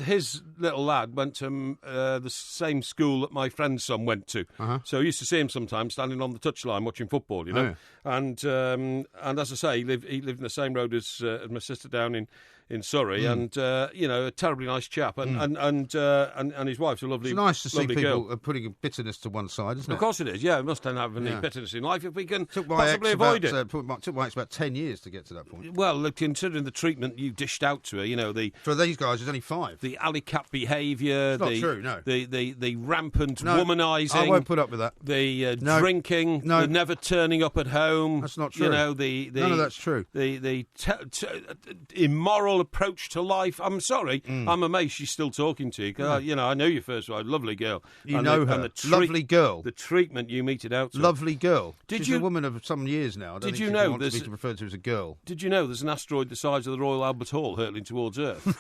His little lad went to the same school that my friend's son went to. So I used to see him sometimes standing on the touchline watching football, you know. And as I say, he lived in the same road as my sister down in Surrey, and a terribly nice chap, and his wife's a lovely. It's nice to see people girl. Putting bitterness to one side, isn't it? Of course it is. Yeah, we mustn't have any bitterness in life if we can possibly avoid it. Took my ex about 10 years to get to that point. Well, look, considering the treatment you dished out to her, for these guys, it's only 5. The alley cat behaviour, not true, no. The rampant womanising. I won't put up with that. The drinking, the never turning up at home. That's not true. None of that's true. The immoral approach to life. I'm sorry. I'm amazed she's still talking to you. I know your first wife, lovely girl. You know her, lovely girl. The treatment you meted out to. Lovely girl. She's a woman of some years now. Did you know to be referred to as a girl? Did you know there's an asteroid the size of the Royal Albert Hall hurtling towards Earth?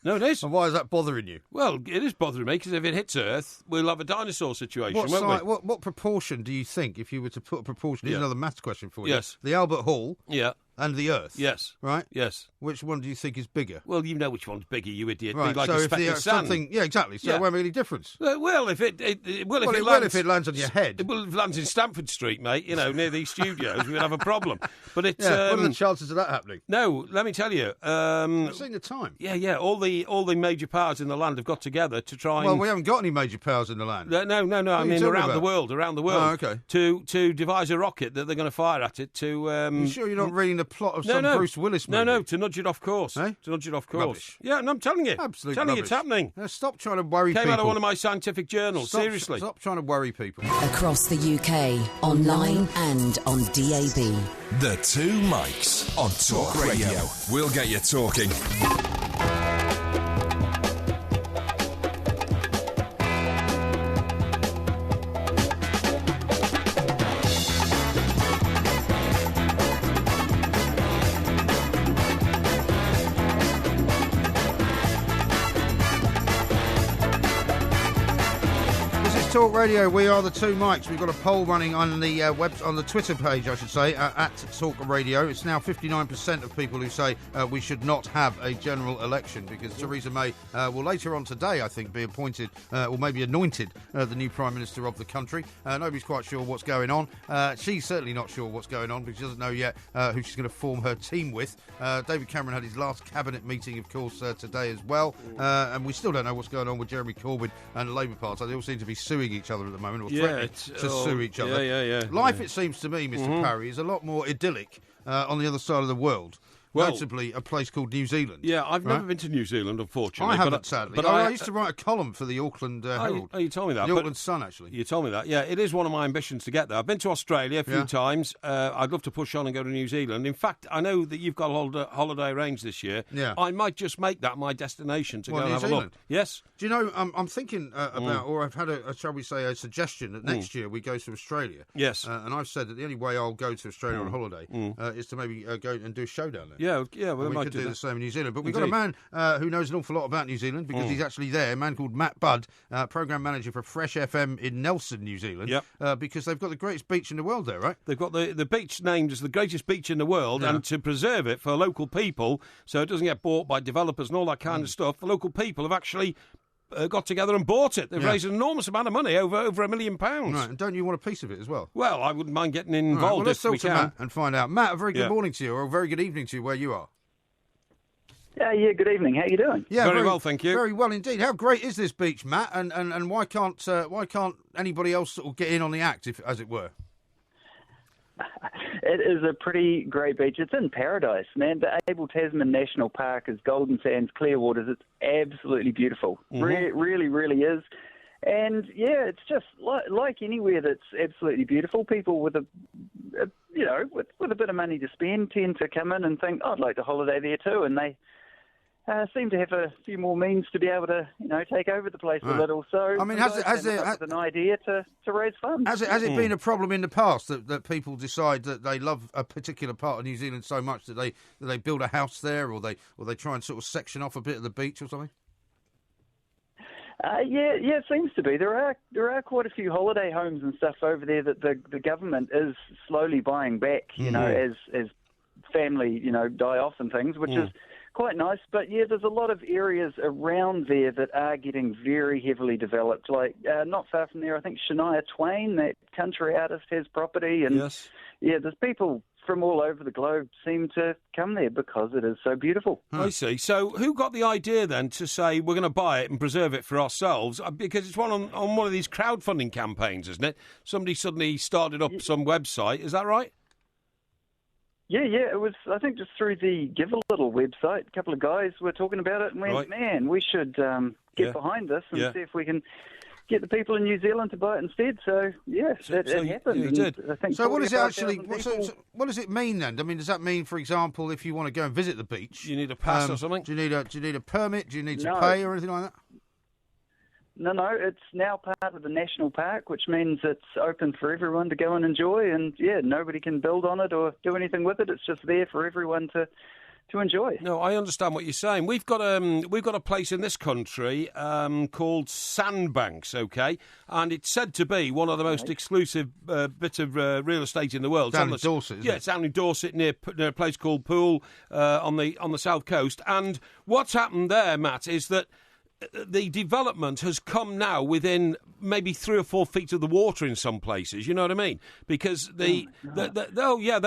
No, it is. And why is that bothering you? Well, it is bothering me because if it hits Earth, we'll have a dinosaur situation, won't we? What proportion do you think, if you were to put a proportion? Here's another maths question for you. Yes. The Albert Hall. Yeah. And the Earth. Yes. Right? Yes. Which one do you think is bigger? Well, you know which one's bigger, you idiot. Right. Like so a speck of sand. Yeah, exactly. So it won't make any difference. If it lands on your head. Well, if it lands in Stamford Street, mate, near these studios, we'd have a problem. But it's... what are the chances of that happening? No, let me tell you. I've seen the time. Yeah. All the major powers in the land have got together to try and... Well, we haven't got any major powers in the land. No. I mean, around the world. Oh, okay. To devise a rocket that they're going to fire at it to... You sure you're not reading the plot of some Bruce Willis movie? No, to nudge it off course. Eh? To nudge it off course. Rubbish. Yeah, no, I'm telling you. Absolute telling rubbish. You it's happening. Stop trying to worry people. Came out of one of my scientific journals, seriously. Stop trying to worry people. Across the UK, online and on DAB. The Two Mics on Talk Radio. We'll get you talking. Talk Radio, we are the Two Mics. We've got a poll running on the on the Twitter page, I should say, at Talk Radio. It's now 59% of people who say we should not have a general election because Theresa May will later on today, I think, be appointed or maybe anointed the new Prime Minister of the country. Nobody's quite sure what's going on. She's certainly not sure what's going on because she doesn't know yet who she's going to form her team with. David Cameron had his last cabinet meeting, of course, today as well. And we still don't know what's going on with Jeremy Corbyn and the Labour Party. They all seem to be suing each other at the moment, or threatening to sue each other. Yeah. Life, it seems to me, Mr. Parry, is a lot more idyllic on the other side of the world. notably a place called New Zealand. Yeah, I've never been to New Zealand, unfortunately. I haven't, sadly. But I used to write a column for the Auckland Herald. Oh, you told me that. The Auckland Sun, actually. You told me that. Yeah, it is one of my ambitions to get there. I've been to Australia a few times. I'd love to push on and go to New Zealand. In fact, I know that you've got a holiday arranged this year. Yeah. I might just make that my destination to go and have a look. Yes. Do you know, I'm thinking about, or I've had shall we say, a suggestion that next year we go to Australia. Yes. And I've said that the only way I'll go to Australia on holiday is to maybe go and do a show down there. Yeah. Well, we could do the same in New Zealand. But we've got a man who knows an awful lot about New Zealand because he's actually there, a man called Matt Budd, programme manager for Fresh FM in Nelson, New Zealand. Yep. Because they've got the greatest beach in the world there, right? They've got the beach named as the greatest beach in the world, and to preserve it for local people so it doesn't get bought by developers and all that kind of stuff, the local people have actually got together and bought it. They've raised an enormous amount of money, over £1 million. Right, and don't you want a piece of it as well? Well, I wouldn't mind getting involved well, let's if we talk to can. Matt and find out. Matt, a very good morning to you, or a very good evening to you where you are. Yeah, good evening. How you doing? Yeah, very well, thank you. Very well indeed. How great is this beach, Matt? And why can't anybody else sort of get in on the act, as it were? It is a pretty great beach. It's in paradise, man. The Abel Tasman National Park is Golden Sands, Clearwaters. It's absolutely beautiful. Really, really is. And yeah, it's just like anywhere that's absolutely beautiful. People with with a bit of money to spend tend to come in and think, I'd like to holiday there too, and they seem to have a few more means to be able to, take over the place a little. So, I mean, has an idea to raise funds? Has it been a problem in the past that people decide that they love a particular part of New Zealand so much that they build a house there, or they try and sort of section off a bit of the beach or something? Yeah, it seems to be. There are quite a few holiday homes and stuff over there that the government is slowly buying back. As family die off and things, which is quite nice. But yeah, there's a lot of areas around there that are getting very heavily developed. Like not far from there, I think Shania Twain, that country artist, has property, and there's people from all over the globe seem to come there because it is so beautiful. I see. So who got the idea then to say we're going to buy it and preserve it for ourselves? Because it's on one of these crowdfunding campaigns, isn't it? Somebody suddenly started up some website. Is that right? Yeah, it was, I think, just through the Give a Little website. A couple of guys were talking about it and went, man, we should get behind this and see if we can get the people in New Zealand to buy it instead. So, it happened. You did. I think so what does it actually, what does it mean then? I mean, does that mean, for example, if you want to go and visit the beach... You need a pass or something? Do you need a permit? Do you need to pay or anything like that? No, it's now part of the national park, which means it's open for everyone to go and enjoy, and nobody can build on it or do anything with it. It's just there for everyone to enjoy. No, I understand what you're saying. We've got a place in this country called Sandbanks, okay, and it's said to be one of the most exclusive bits of real estate in the world. Down in Dorset, isn't it? Yeah, it's down in Dorset near a place called Poole on the south coast. And what's happened there, Matt, is that the development has come now within maybe 3 or 4 feet of the water in some places. You know what I mean? Because they're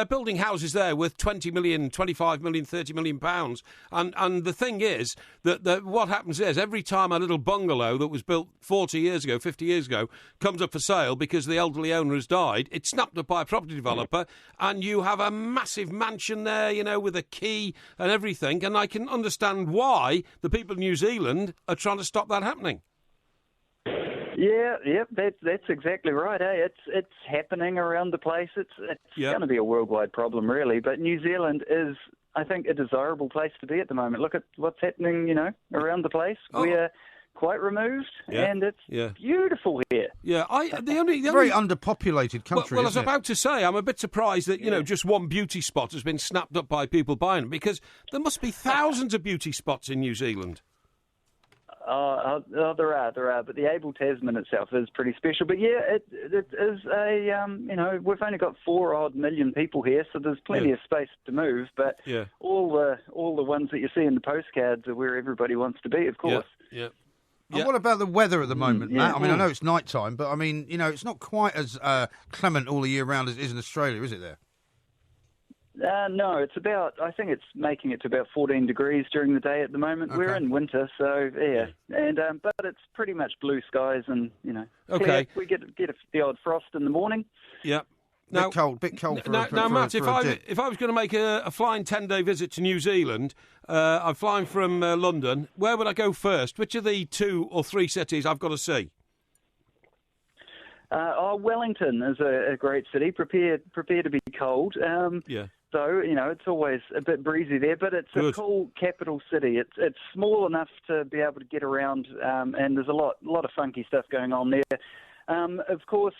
building houses there worth 20 million, 25 million, 30 million pounds. And the thing is that what happens is every time a little bungalow that was built 40 years ago, 50 years ago, comes up for sale because the elderly owner has died, it's snapped up by a property developer, and you have a massive mansion there, with a key and everything. And I can understand why the people of New Zealand are trying to stop that happening. Yeah, that's exactly right. It's happening around the place. It's going to be a worldwide problem, really. But New Zealand is, I think, a desirable place to be at the moment. Look at what's happening, around the place. We're quite removed, and it's beautiful here. Yeah, the only very underpopulated country. Well, I was about to say, I'm a bit surprised that just one beauty spot has been snapped up by people buying it, because there must be thousands of beauty spots in New Zealand. There are, but the Abel Tasman itself is pretty special. But it is we've only got 4 million people here, so there's plenty of space to move. But all the ones that you see in the postcards are where everybody wants to be, of course. Yeah. And what about the weather at the moment, Matt? I mean, I know it's night time, but I mean, it's not quite as clement all the year round as it is in Australia, is it there? No, it's about, I think it's making it to about 14 degrees during the day at the moment. Okay. We're in winter, so and but it's pretty much blue skies and, clear. We get the odd frost in the morning. Yeah. Now, bit cold for Matt, a dip. if I was going to make a flying 10-day visit to New Zealand, I'm flying from London, where would I go first? Which of the 2 or 3 cities I've got to see? Wellington is a great city. Prepare to be cold. Yeah. So, it's always a bit breezy there, but it's a cool capital city. It's small enough to be able to get around, and there's a lot of funky stuff going on there. Of course,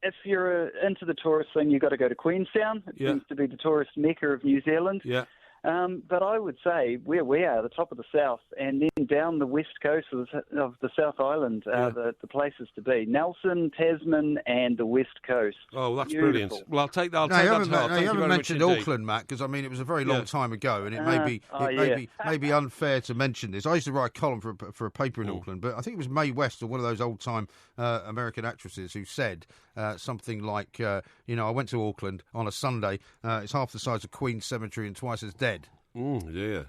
if you're into the tourist thing, you've got to go to Queenstown. It seems to be the tourist mecca of New Zealand. Yeah. But I would say where we are, the top of the south, and then down the west coast of the South Island, the places to be. Nelson, Tasman, and the west coast. Oh, that's beautiful. Brilliant. Well, I'll take that. You haven't mentioned Auckland, Matt, because it was a very long time ago, and it may be unfair to mention this. I used to write a column for a paper in Auckland, but I think it was Mae West, or one of those old-time American actresses, who said something like, I went to Auckland on a Sunday. It's half the size of Queen's Cemetery and twice as dead. Yeah.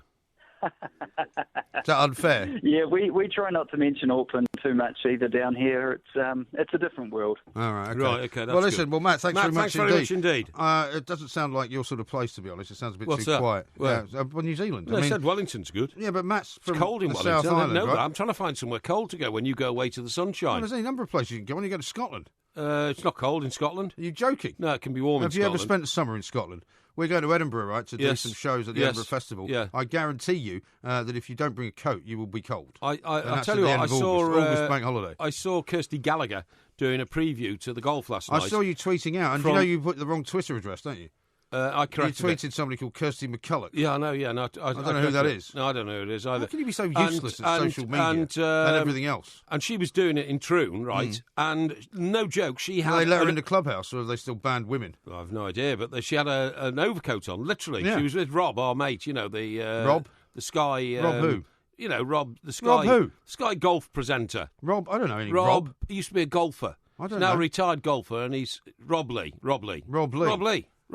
Is that unfair? Yeah, we try not to mention Auckland too much either down here. It's a different world. All right, okay. Right, okay, that's well, listen, good. Well, Matt, thanks very much indeed. It doesn't sound like your sort of place, to be honest. It sounds a bit What's too that? quiet. Well, New Zealand. I said Wellington's good. Yeah, but Matt's from it's cold in the Wellington. South Island, I know right? that. I'm trying to find somewhere cold to go when you go away to the sunshine. Well, there's any number of places you can go when you go to Scotland. It's not cold in Scotland. Are you joking? No, it can be warm in Scotland. Have you ever spent the summer in Scotland? We're going to Edinburgh, right, to do some shows at the Edinburgh Festival. Yeah. I guarantee you that if you don't bring a coat, you will be cold. I'll tell you what, I saw August bank holiday. I saw Kirsty Gallagher doing a preview to the golf last night. I saw you tweeting out, and you put the wrong Twitter address, don't you? I corrected You tweeted somebody called Kirsty McCulloch. Yeah, I know, yeah. No, I don't know who that is. No, I don't know who it is either. How can you be so useless at social media and everything else? And she was doing it in Troon, right? And no joke, she had... Did they let her in the clubhouse, or have they still banned women? Well, I've no idea, but she had an overcoat on, literally. Yeah. She was with Rob, our mate, Rob? The Sky... Rob who? Rob, the Sky... Rob who? Sky golf presenter. Rob? I don't know any Rob. He used to be a golfer. I don't know. Now a know. retired golfer, and he's Rob Lee. Rob Lee.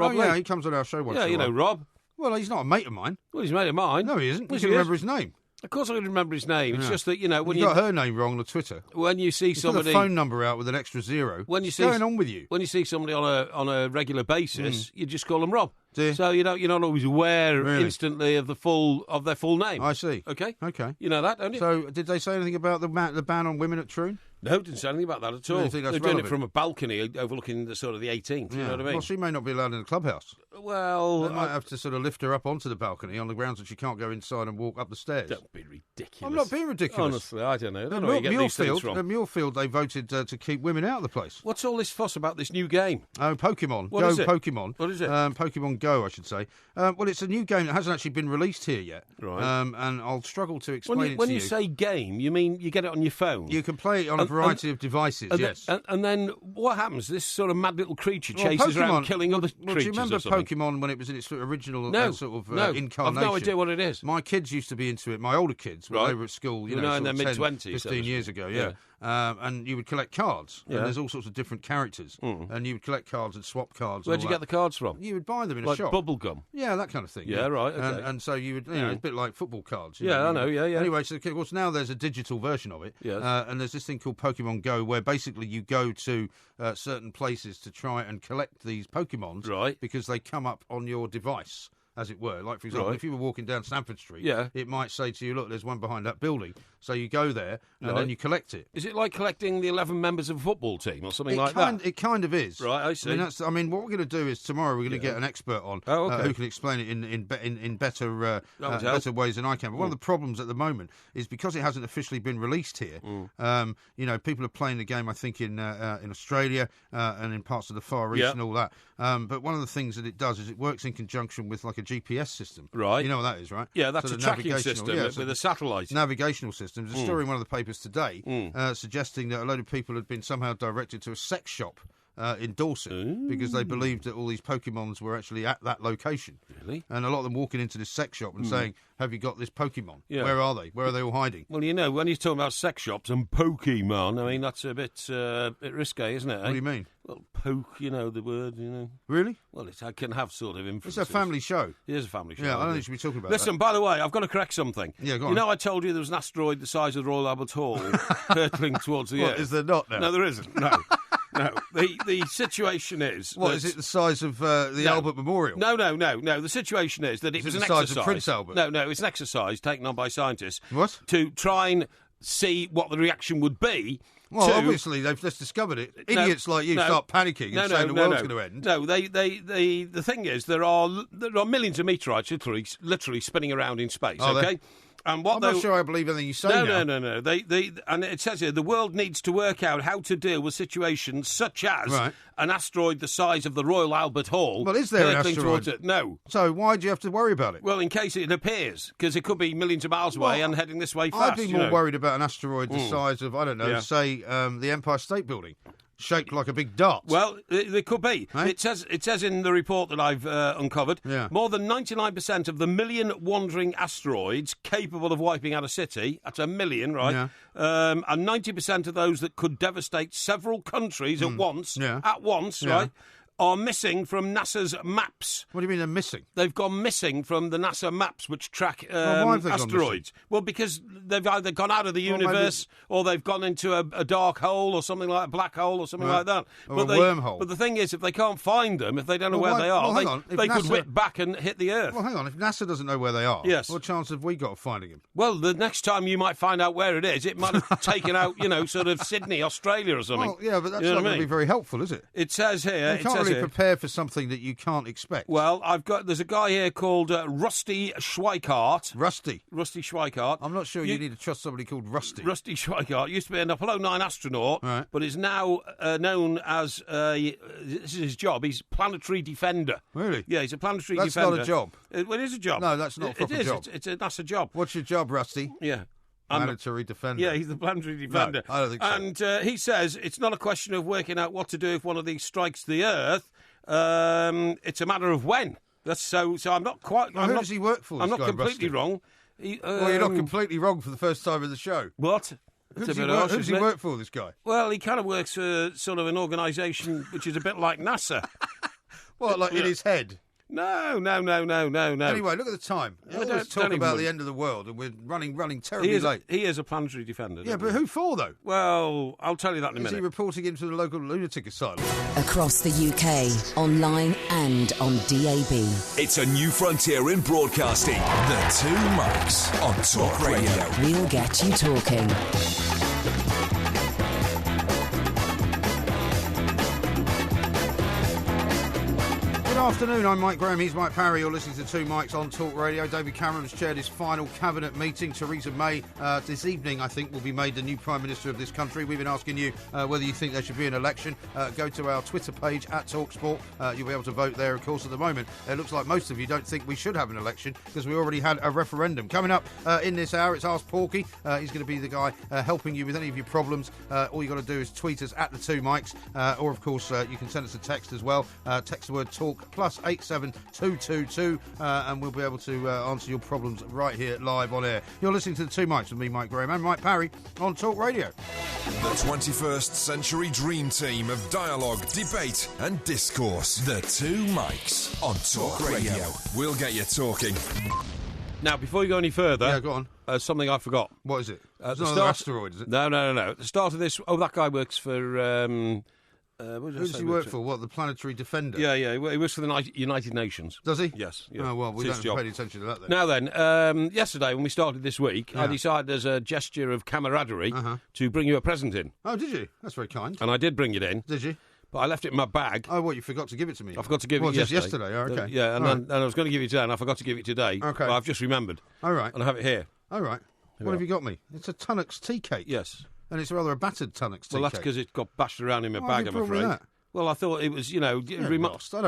Yeah, he comes on our show once in a while. Yeah, you know Rob. Well, he's not a mate of mine. Well, he's a mate of mine. No, he isn't. Yes, You can remember his name. Of course I can remember his name. It's just that, when you got her name wrong on Twitter. When you see somebody... Put the phone number out with an extra zero. What's going on with you? When you see somebody on a regular basis, you just call them Rob. So you're not always aware instantly of their full name. I see. Okay. You know that, don't you? So did they say anything about the ban on women at Troon? No, didn't say anything about that at all. You think that's They're doing it relevant? from a balcony overlooking the sort of the 18th. You know what I mean? Well, she may not be allowed in the clubhouse. Well, they might have to sort of lift her up onto the balcony on the grounds that she can't go inside and walk up the stairs. Don't be ridiculous. I'm not being ridiculous. Honestly, I don't know. I don't know where you get these things from. At Muirfield, they voted to keep women out of the place. What's all this fuss about this new game? Oh, Pokemon. What is it? Pokemon. What is it? Pokemon Go, I should say. Well, it's a new game that hasn't actually been released here yet. Right. And I'll struggle to explain it to you. When you say game, you mean you get it on your phone? You can play it on a variety of devices, yes. And then what happens? This sort of mad little creature chases around killing other creatures. Do you remember Pokemon when it was in its original incarnation? I've no idea what it is. My kids used to be into it. My older kids, when they were at school, in their mid-20s, 15 years ago, yeah. And you would collect cards. And there's all sorts of different characters. And you would collect cards and swap cards. Where'd you get the cards from? You would buy them in a like shop. Bubble gum? Yeah, that kind of thing. Yeah, right, okay. And so you would, it's a bit like football cards. I know, yeah. Anyway, so of course now there's a digital version of it. Yes. And there's this thing called Pokemon Go where basically you go to certain places to try and collect these Pokemons. Right. Because they come up on your device, as it were. Like, for example, if you were walking down Stamford Street, it might say to you, look, there's one behind that building. So you go there and then you collect it. Is it like collecting the 11 members of a football team or something like that? It kind of is. Right, I see. I mean, what we're going to do is tomorrow we're going to get an expert on who can explain it in better ways than I can. But one of the problems at the moment is because it hasn't officially been released here, people are playing the game, I think, in Australia and in parts of the Far East and all that. But one of the things that it does is it works in conjunction with like a GPS system. Right. You know what that is, right? Yeah, that's a tracking system with a satellite. Navigational system. There's a story in one of the papers today suggesting that a load of people had been somehow directed to a sex shop in Dorset because they believed that all these Pokemons were actually at that location. Really? And a lot of them walking into this sex shop and saying, have you got this Pokemon? Yeah. Where are they? Where are they all hiding? Well, when you're talking about sex shops and Pokemon, I mean, that's a bit risque, isn't it? What do you mean? Well, the word, Really? Well, it can have sort of influence. It's a family show. It is a family show. Yeah, I don't think we should be talking about Listen, by the way, I've got to correct something. Yeah, go on. I told you there was an asteroid the size of the Royal Albert Hall hurtling towards the Earth. Is there not now? No, there isn't. No. No. the situation is... What, is it the size of the Albert Memorial? No. The situation is that it was an exercise... Is it the size of Prince Albert? No, it's an exercise taken on by scientists... What? ...to try and see what the reaction would be... Well, obviously, they've just discovered it. Idiots like you start panicking and saying the world's going to end. No, the thing is, there are millions of meteorites literally spinning around in space, okay? And I'm not sure I believe anything you say now. No. And it says here, the world needs to work out how to deal with situations such as an asteroid the size of the Royal Albert Hall. Well, is there an asteroid? No. So why do you have to worry about it? Well, in case it appears, because it could be millions of miles away and heading this way fast. I'd be more worried about an asteroid the size of, I don't know, say, the Empire State Building. Shaped like a big dart. Well, it could be. Eh? It says in the report that I've uncovered, more than 99% of the million wandering asteroids capable of wiping out a city, that's 1 million, right? Yeah. And 90% of those that could devastate several countries at once, right, are missing from NASA's maps. What do you mean they're missing? They've gone missing from the NASA maps which track asteroids. Well, because they've either gone out of the universe or they've gone into a dark hole or something like a black hole or something like that. Or a wormhole. But the thing is, if they can't find them, if they don't know where they are, they could whip back and hit the Earth. Well, hang on. If NASA doesn't know where they are, what chance have we got of finding him? Well, the next time you might find out where it is, it might have taken out, sort of Sydney, Australia or something. Well, yeah, but that's not going to be very helpful, is it? It says here... You can't really prepare for something that you can't expect. Well, there's a guy here called Rusty Schweikart. Rusty Schweikart. I'm not sure you need to trust somebody called Rusty. Rusty Schweikart used to be an Apollo 9 astronaut, but is now known as, this is his job, he's planetary defender. Really? Yeah, he's a planetary defender. That's not a job. It is a job. No, that's not a proper job. It's a NASA job. What's your job, Rusty? Yeah. Planetary defender. Yeah, he's the planetary defender. No, I don't think so. And he says it's not a question of working out what to do if one of these strikes the Earth. It's a matter of when. So I'm not quite... Who does he work for, I'm not guy, completely Rusty? wrong. Well, you're not completely wrong for the first time in the show. What? Who does he work for, this guy? Well, he kind of works for sort of an organisation which is a bit like NASA. What, like in his head? No. Anyway, look at the time. Let's talk about the end of the world, and we're running terribly late. He is a planetary defender. Yeah, but who for, though? Well, I'll tell you that in a minute. Is he reporting into the local lunatic asylum? Across the UK, online and on DAB. It's a new frontier in broadcasting. The Two Mics on Talk Radio. We'll get you talking. Good afternoon, I'm Mike Graham, he's Mike Parry, you're listening to Two Mics on Talk Radio. David Cameron's chaired his final cabinet meeting. Theresa May, this evening, I think, will be made the new Prime Minister of this country. We've been asking you whether you think there should be an election. Go to our Twitter page, @TalkSport. You'll be able to vote there, of course. At the moment, it looks like most of you don't think we should have an election because we already had a referendum. Coming up in this hour, it's Ask Porky. He's going to be the guy helping you with any of your problems. All you've got to do is tweet us at the Two Mics, or, of course, you can send us a text as well. Text the word TALK plus 87222, and we'll be able to answer your problems right here live on air. You're listening to the Two Mics with me, Mike Graham, and Mike Parry on Talk Radio. The 21st century dream team of dialogue, debate and discourse. The Two Mics on Talk Radio. We'll get you talking. Now, before you go any further... Yeah, go on. Something I forgot. What is it? It's not another asteroid, is it? No. At the start of this... Oh, that guy works for... who does he work for? What, the planetary defender? Yeah. He works for the United Nations. Does he? Yes. Oh, well, we don't pay any attention to that then. Now then, yesterday when we started this week, I decided as a gesture of camaraderie to bring you a present in. Oh, did you? That's very kind. And I did bring it in. Did you? But I left it in my bag. Oh, what, you forgot to give it to me? I forgot to give it yesterday. Oh, okay. Yeah, and I was going to give it today, and I forgot to give it today. Okay. But I've just remembered. All right. And I have it here. All right. What have you got me? It's a Tunnocks tea cake. Yes. And it's rather a battered Tunnocks tea cake. Well, that's because it got bashed around in my bag, I'm afraid. That? Well, I thought it was, I don't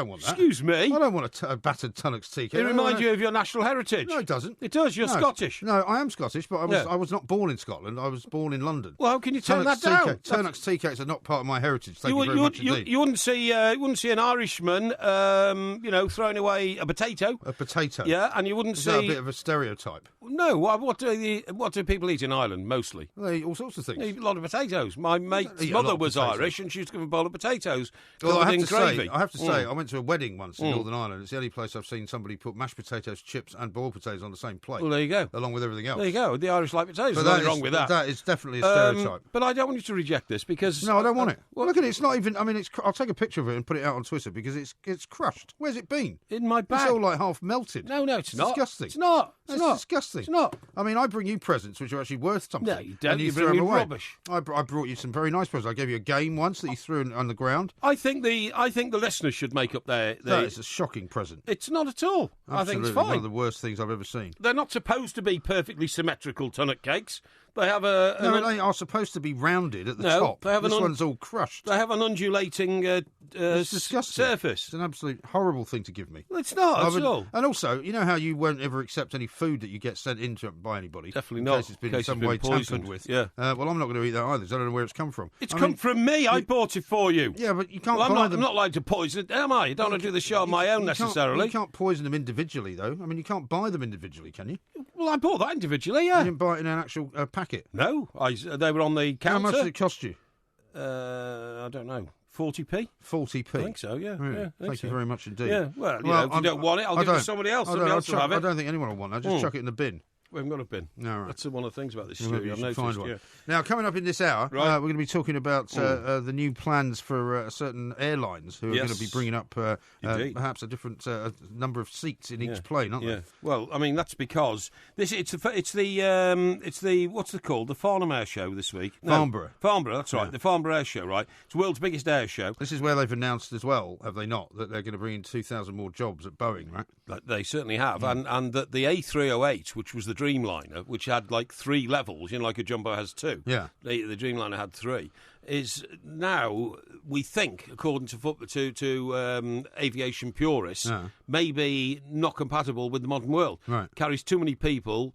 want that. Excuse me? I don't want a battered Tunnocks tea cake. It reminds you of your national heritage. No, it doesn't. It does. You're Scottish. No, I am Scottish, but I was not born in Scotland. I was born in London. Well, how can you turn that down? Tunnocks tea cakes are not part of my heritage. Thank you very much indeed. You wouldn't see an Irishman, throwing away a potato. A potato. Yeah, and you wouldn't see. Is that a bit of a stereotype? No. What do people eat in Ireland mostly? They eat all sorts of things. They eat a lot of potatoes. My mate's mother was Irish, and she used to give a bowl of potatoes Well, in gravy. I have to say, I went to a wedding once in Northern Ireland. It's the only place I've seen somebody put mashed potatoes, chips, and boiled potatoes on the same plate. Well, there you go. Along with everything else. There you go. The Irish like potatoes. There's nothing wrong with that. That is definitely a stereotype. But I don't want you to reject this because... No, I don't want it. Well, look at it. It's not even... I mean, I'll take a picture of it and put it out on Twitter because it's crushed. Where's it been? In my bag. It's all like half melted. No, it's not. Disgusting. It's not. It's disgusting. It's not. I mean, I bring you presents which are actually worth something. No, you don't. And you bring throw me them away. Rubbish. I brought you some very nice presents. I gave you a game once that you threw on the ground. I think the listeners should make up their... That is a shocking present. It's not at all. Absolutely. I think it's fine. One of the worst things I've ever seen. They're not supposed to be perfectly symmetrical tunnock cakes. They have a... No, they are supposed to be rounded at the top. They have this one's all crushed. They have an undulating it's disgusting. surface. It's an absolute horrible thing to give me. Well, it's not at all. And also, you know how you won't ever accept any food that you get sent in by anybody? Definitely not. In case it's been in some way tampered with. Yeah. Well, I'm not going to eat that either, because I don't know where it's come from. It's come from me. I bought it for you. Yeah, but you can't buy them. I'm not allowed to poison it, am I? I don't want to do the show on my own necessarily. You can't poison them individually, though. I mean, you can't buy them individually, can you? Well, I bought that individually, yeah. You didn't buy it in an actual packet? No. They were on the counter. How much did it cost you? I don't know. 40p? 40p? I think so, yeah. Really? Yeah, Thank you very much indeed. Yeah, well, if you don't want it, I'll give it to somebody else. Somebody else will have it. I don't think anyone will want it. I'll just chuck it in the bin. We haven't got a bin. No, right. That's one of the things about this Well, studio. I've noticed. find one. Yeah. Now, coming up in this hour, we're going to be talking about the new plans for certain airlines who are going to be bringing up perhaps a different number of seats in each plane, aren't they? Well, I mean that's because it's the what's it called? The Farnham Air Show this week. Farnborough. Farnborough, that's right. The Farnborough Air Show, right? It's the world's biggest air show. This is where they've announced as well, have they not, that they're going to bring in 2,000 more jobs at Boeing, right? They certainly have, and that the A308, which was the Dreamliner, which had like 3 levels, like a jumbo has 2. Yeah. The Dreamliner had 3. Is now, we think, according to aviation purists, maybe not compatible with the modern world. Right. Carries too many people.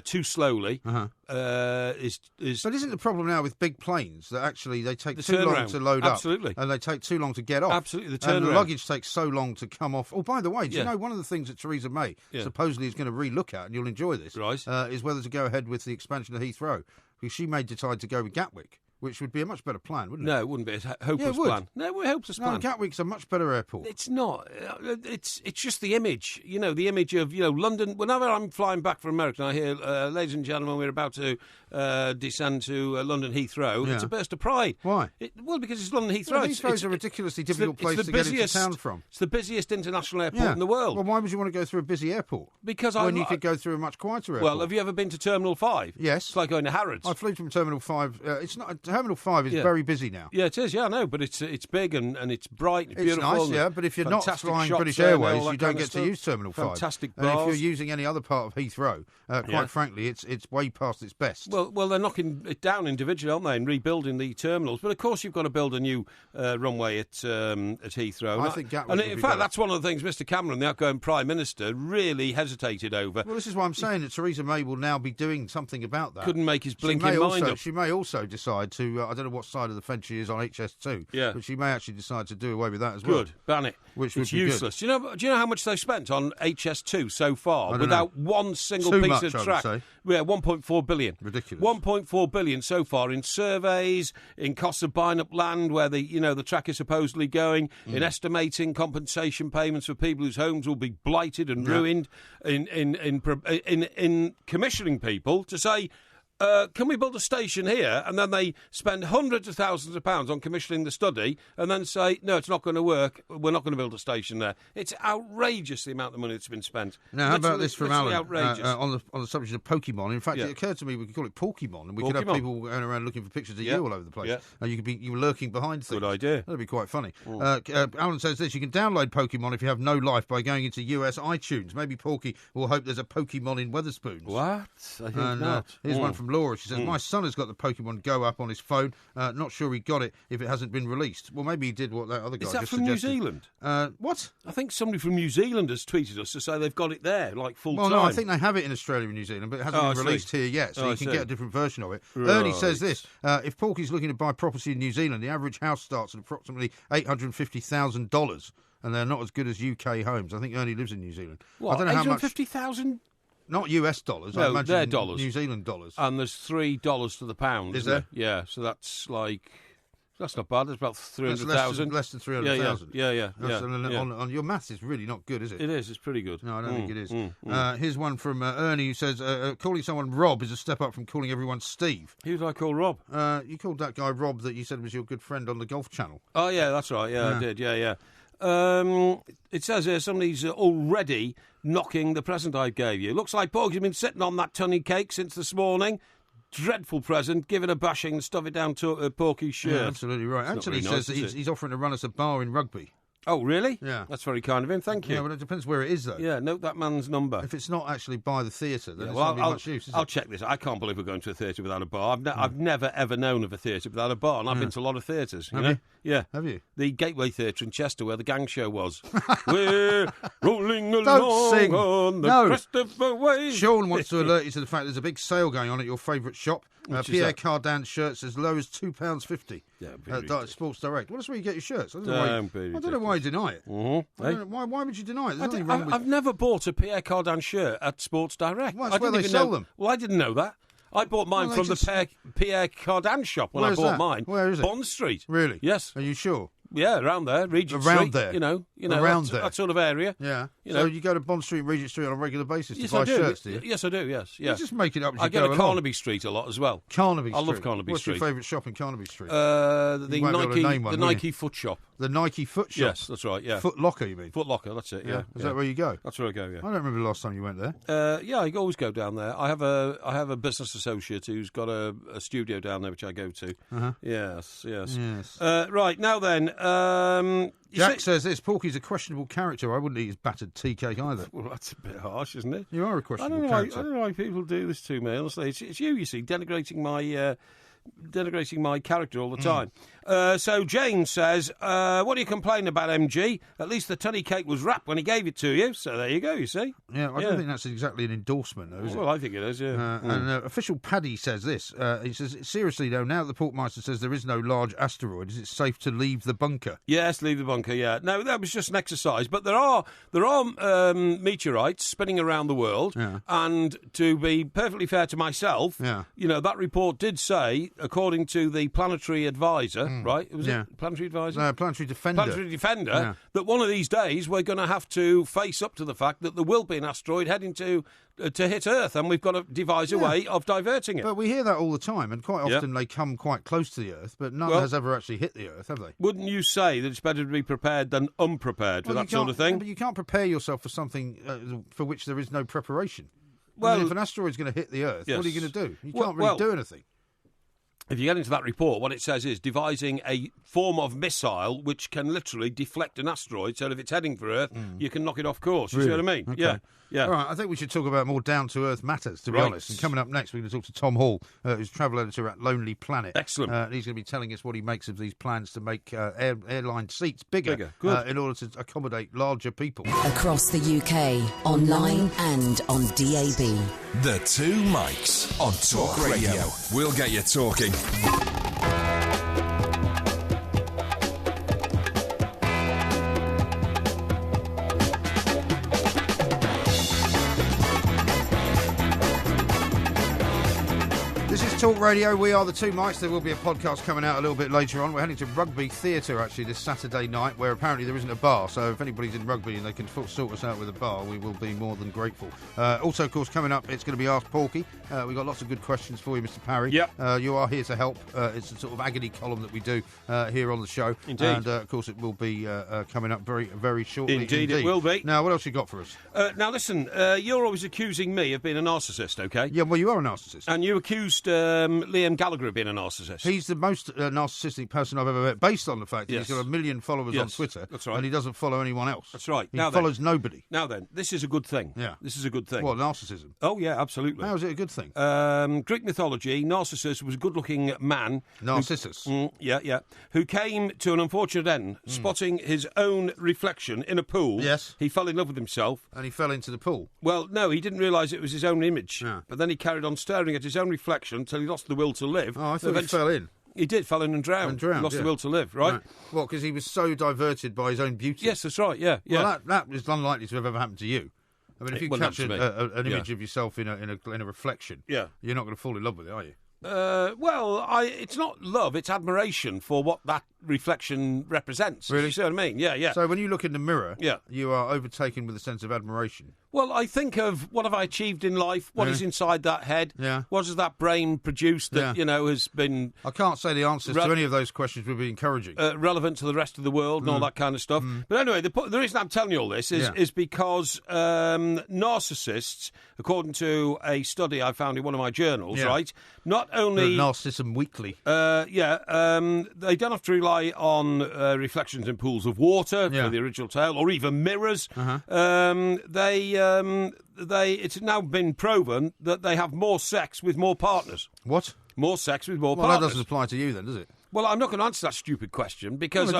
Too slowly But isn't the problem now with big planes that actually they take too long to load up? Absolutely. And they take too long to get off? Absolutely. The turnaround. And the luggage takes so long to come off. Oh, by the way, do you Yeah. know one of the things that Theresa May supposedly is going to re-look at, and you'll enjoy this, is whether to go ahead with the expansion of Heathrow. Because she may decide to go with Gatwick, which would be a much better plan, wouldn't it? No, it wouldn't be a hopeless plan. No, it would be a hopeless plan. No, Gatwick's a much better airport. It's not. It's just the image. The image of London. Whenever I'm flying back from America, and I hear, ladies and gentlemen, we're about to descend to London Heathrow. Yeah. It's a burst of pride. Why? Well, because it's London Heathrow. Well, Heathrow's a ridiculously difficult place to get into town from. It's the busiest international airport in the world. Well, why would you want to go through a busy airport? Because when you could go through a much quieter airport. Well, have you ever been to Terminal 5? Yes. It's like going to Harrods. I flew from Terminal 5. It's not Terminal 5 is very busy now. Yeah, it is. Yeah, I know, but it's big and it's bright and beautiful. It's nice, but if you're not flying British Airways, you don't get to use Terminal 5. Fantastic bars. And if you're using any other part of Heathrow, quite frankly, it's way past its best. Well, they're knocking it down individually, aren't they, and rebuilding the terminals. But of course, you've got to build a new runway at Heathrow. I think Gatwick and would in be fact, better. That's one of the things Mr. Cameron, the outgoing Prime Minister, really hesitated over. Well, this is why I'm saying that Theresa May will now be doing something about that. Couldn't make his blinking mind up. She may also decide to, I don't know what side of the fence she is on HS2, but she may actually decide to do away with that as well. Good, ban it. Which it's would be useless. Good. Do you know how much they've spent on HS2 so far without one single Too piece much, of I would track? say. Yeah, 1.4 billion. Ridiculous. 1.4 billion so far in surveys, in costs of buying up land where the track is supposedly going, in estimating compensation payments for people whose homes will be blighted and ruined, in commissioning people to say, can we build a station here? And then they spend hundreds of thousands of pounds on commissioning the study and then say, no, it's not going to work. We're not going to build a station there. It's outrageous, the amount of money that's been spent. Now, how about this from Alan outrageous. on the subject of Pokemon? In fact, it occurred to me we could call it Pokemon, and we could have people going around looking for pictures of you all over the place. And you were lurking behind things. Good idea. That'd be quite funny. Alan says this: you can download Pokemon if you have no life by going into US iTunes. Maybe Porky will hope there's a Pokemon in Wetherspoons. What? I think not. Here's one from Laura. She says, my son has got the Pokemon Go app on his phone. Not sure he got it if it hasn't been released. Well, maybe he did what that other guy just suggested. Is that from New Zealand? What? I think somebody from New Zealand has tweeted us to say they've got it there, like full time. Well, no, I think they have it in Australia and New Zealand, but it hasn't been released here yet, so you can get a different version of it. Right. Ernie says this: if Porky's looking to buy property in New Zealand, the average house starts at approximately $850,000. And they're not as good as UK homes. I think Ernie lives in New Zealand. What, I don't know how much. $850,000? Not US dollars. No, I imagine they're dollars. New Zealand dollars. And there's $3 to the pound. Is there? Yeah, so that's like That's not bad. It's about 300,000. Less than 300,000. Yeah. On your maths is really not good, is it? It is. It's pretty good. No, I don't think it is. Here's one from Ernie who says, calling someone Rob is a step up from calling everyone Steve. Who did I call Rob? You called that guy Rob that you said was your good friend on the Golf Channel. Oh, yeah, that's right. Yeah, I did. Yeah. It says here somebody's already knocking the present I gave you. Looks like Porky's been sitting on that tunny cake since this morning. Dreadful present. Give it a bashing and stuff it down to Porky's shirt. Yeah, absolutely right. Anthony says he's offering to run us a bar in Rugby. Oh, really? Yeah. That's very kind of him. Thank you. Yeah, but it depends where it is, though. Yeah, note that man's number. If it's not actually by the theatre, then it's not much use, is I'll check this. I can't believe we're going to a theatre without a bar. I've never, ever known of a theatre without a bar, and I've been to a lot of theatres. Have you? Yeah. Have you? The Gateway Theatre in Chester, where the gang show was. We're rolling along Don't sing. on the crest of a wave. Sean wants to alert you to the fact there's a big sale going on at your favourite shop. Pierre Cardin's shirts as low as £2.50 at Sports Direct. Well, that's where you get your shirts. I don't know why you deny it. Why would you deny it? There's nothing wrong with I've never bought a Pierre Cardin shirt at Sports Direct. Well, that's where they sell them. Well, I didn't know that. I bought mine from the Pierre Cardin shop when I bought mine. Where is it? Bond Street. Really? Yes. Are you sure? Yeah, around there, Regent Around Street. there? You know, around that sort of area. Yeah. You So know. you go to Bond Street, Regent Street on a regular basis to Yes, buy I do. shirts, do you? Yes, I do, yes. Yeah. You just make it up as you I go go to along. Carnaby Street a lot as well. Carnaby Street. I love Carnaby What's Street. your favourite shop in Carnaby Street? The Nike Foot Shop. The Nike Foot Shop? Yes, that's right, yeah. Foot Locker, you mean? Foot Locker, that's it, yeah. Is that where you go? That's where I go, yeah. I don't remember the last time you went there. Yeah, I always go down there. I have a business associate who's got a studio down there which I go to. Yes. Right, now then... Jack says this, Porky's a questionable character. I wouldn't eat his battered tea cake either. Well, that's a bit harsh, isn't it? You are a questionable character. I don't know why people do this to me, honestly. It's you see, denigrating my character all the time. So Jane says, what are you complaining about, MG? At least the tunny cake was wrapped when he gave it to you. So there you go, you see. Yeah, I don't think that's exactly an endorsement, though, is it? Well, I think it is, yeah. And official Paddy says this. He says, seriously, though, now that the Porkmeister says there is no large asteroid, is it safe to leave the bunker? Yes, leave the bunker, yeah. No, that was just an exercise. But there are meteorites spinning around the world. Yeah. And to be perfectly fair to myself, that report did say, according to the Planetary Advisor, right? Was it Planetary Advisor? No, Planetary Defender. Planetary Defender, that one of these days we're going to have to face up to the fact that there will be an asteroid heading to hit Earth, and we've got to devise a way of diverting it. But we hear that all the time, and quite often they come quite close to the Earth, but none has ever actually hit the Earth, have they? Wouldn't you say that it's better to be prepared than unprepared for that sort of thing? But you can't prepare yourself for something for which there is no preparation. Well, I mean, if an asteroid's going to hit the Earth, what are you going to do? You can't really do anything. If you get into that report, what it says is devising a form of missile which can literally deflect an asteroid, so that if it's heading for Earth, you can knock it off course. You see what I mean? Okay. Yeah. All right, I think we should talk about more down-to-earth matters, to be honest. And coming up next, we're going to talk to Tom Hall, who's travel editor at Lonely Planet. Excellent. He's going to be telling us what he makes of these plans to make airline seats bigger. In order to accommodate larger people. Across the UK, online and on DAB. The Two Mics on Talk Radio. We'll get you talking. Talk Radio, we are the Two Mics. There will be a podcast coming out a little bit later on. We're heading to Rugby Theatre, actually, this Saturday night, where apparently there isn't a bar. So if anybody's in Rugby and they can sort us out with a bar, we will be more than grateful. Also, of course, coming up, it's going to be Ask Porky. We've got lots of good questions for you, Mr. Parry. Yep. You are here to help. It's a sort of agony column that we do here on the show. Indeed. And, of course, it will be coming up very, very shortly. Indeed, it will be. Now, what else you got for us? Now, listen, you're always accusing me of being a narcissist, OK? Yeah, well, you are a narcissist. And you accused Liam Gallagher of being a narcissist. He's the most narcissistic person I've ever met, based on the fact that he's got 1 million followers on Twitter. That's right. And he doesn't follow anyone else. That's right. He follows nobody. Now then, this is a good thing. Yeah. This is a good thing. What, narcissism? Oh, yeah, absolutely. How is it a good thing? Greek mythology, Narcissus was a good-looking man. Narcissus? Who came to an unfortunate end, spotting his own reflection in a pool. Yes. He fell in love with himself. And he fell into the pool? Well, no, he didn't realise it was his own image. Yeah. But then he carried on staring at his own reflection until he lost the will to live. Oh, I thought he fell in. He did, fell in and drowned. He lost the will to live, right? Well, because he was so diverted by his own beauty. Yes, that's right, yeah. Well, that is unlikely to have ever happened to you. I mean, if you capture an image of yourself in a reflection, you're not going to fall in love with it, are you? It's not love, it's admiration for what that reflection represents. Really? You see what I mean? Yeah, yeah. So when you look in the mirror, you are overtaken with a sense of admiration. Well, I think of what have I achieved in life, what is inside that head, what has that brain produced that, has been... I can't say the answers to any of those questions would be encouraging. Relevant to the rest of the world and all that kind of stuff. But anyway, the reason I'm telling you all this is because narcissists, according to a study I found in one of my journals, right, not only... Narcissism Weekly. They don't have to rely on reflections in pools of water for the original tale, or even mirrors. It's now been proven that they have more sex with more partners. What? More sex with more partners. Well, that doesn't apply to you then, does it? Well, I'm not going to answer that stupid question because,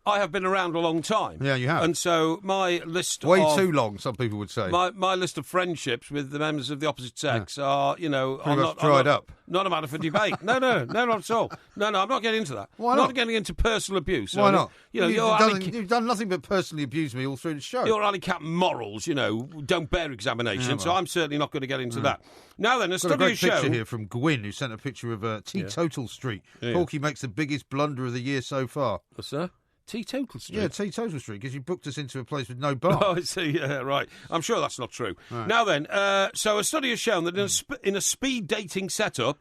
I have been around a long time. Yeah, you have. And so my list Way too long, some people would say. My list of friendships with the members of the opposite sex are, Pretty much dried up. Not a matter for debate. No, not at all. No, I'm not getting into that. Why not? Not getting into personal abuse. Why not? You've done nothing but personally abuse me all through the show. Your alley cat morals, don't bear examination, so I'm certainly not going to get into that. Now then, a study has shown... Got a great picture here from Gwyn, who sent a picture of Teetotal Street. Porky makes the biggest blunder of the year so far. What's that? Teetotal Street? Yeah, Teetotal Street, because you booked us into a place with no bar. Oh, I see, yeah, right. I'm sure that's not true. Right. Now then, so a study has shown that in a speed dating setup,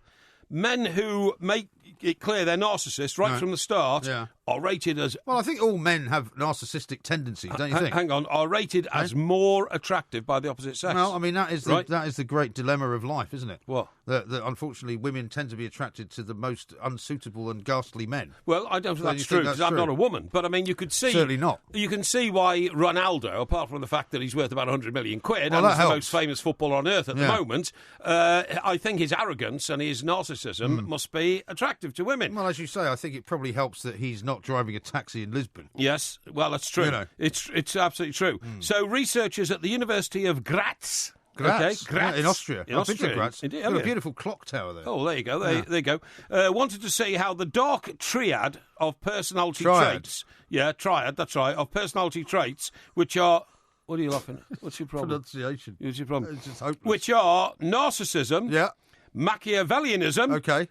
men who make it clear they're narcissists right from the start are rated as... Well, I think all men have narcissistic tendencies, don't you think? Hang on, are rated as more attractive by the opposite sex. Well, I mean, that is the great dilemma of life, isn't it? What? That unfortunately women tend to be attracted to the most unsuitable and ghastly men. Well, I don't think that's true, because I'm not a woman. But, I mean, you could see... Certainly not. You can see why Ronaldo, apart from the fact that he's worth about 100 million quid, well, and he's the most famous footballer on earth at the moment, I think his arrogance and his narcissism must be attractive to women. Well, as you say, I think it probably helps that he's not driving a taxi in Lisbon. Yes, well, that's true. It's absolutely true. So researchers at the University of Graz... Graz, okay, Graz. In Austria. In Austria. Graz. Got a beautiful clock tower there. Oh, there you go. There you go. Wanted to see how the dark triad of personality traits... Yeah, triad, that's right, of personality traits, which are... What are you laughing at? What's your problem? Pronunciation. What's your problem? It's just hopeless. Which are narcissism, Machiavellianism... Okay.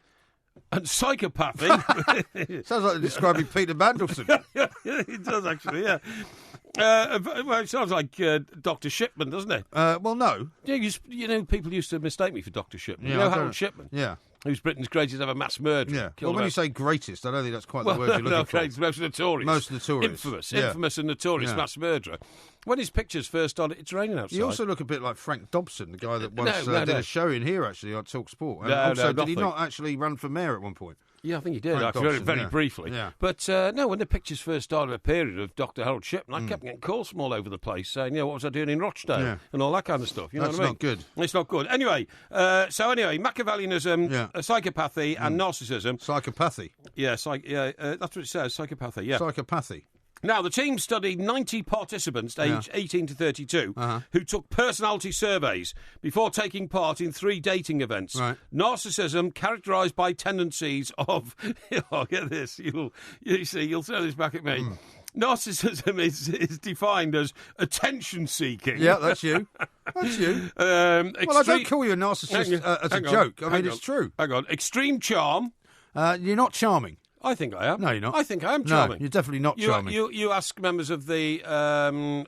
And psychopathy. Sounds like they're describing Peter Mandelson. It does, actually, yeah. Well, it sounds like Dr. Shipman, doesn't it? Well, no. Yeah, people used to mistake me for Dr. Shipman. Yeah, Harold Shipman? Yeah. Who's Britain's greatest ever mass murderer. Yeah. Well, when you say greatest, I don't think that's quite the word you're looking for. Most notorious. Most notorious. Infamous and notorious mass murderer. When his pictures first started, it's raining outside. You also look a bit like Frank Dobson, the guy that once did a show in here, actually, on Talk Sport. Did he not actually run for mayor at one point? Yeah, I think he did, actually, very briefly. Yeah. But, no, when the pictures first started, a period of Dr. Harold Shipman, I kept getting calls from all over the place saying, what was I doing in Rochdale? And all that kind of stuff. You know what I mean? That's not good. It's not good. Anyway, Machiavellianism, psychopathy and narcissism. Psychopathy? Yeah, that's what it says, psychopathy, yeah. Psychopathy. Now, the team studied 90 participants aged 18 to 32 who took personality surveys before taking part in 3 dating events. Right. Narcissism characterised by tendencies of... get this. You'll throw this back at me. Narcissism is defined as attention-seeking. Yeah, that's you. That's you. Well, I don't call you a narcissist as a joke. I mean, it's true. Hang on. Extreme charm. You're not charming. I think I am. No, you're not. I think I am charming. No, you're definitely not charming. You ask members of the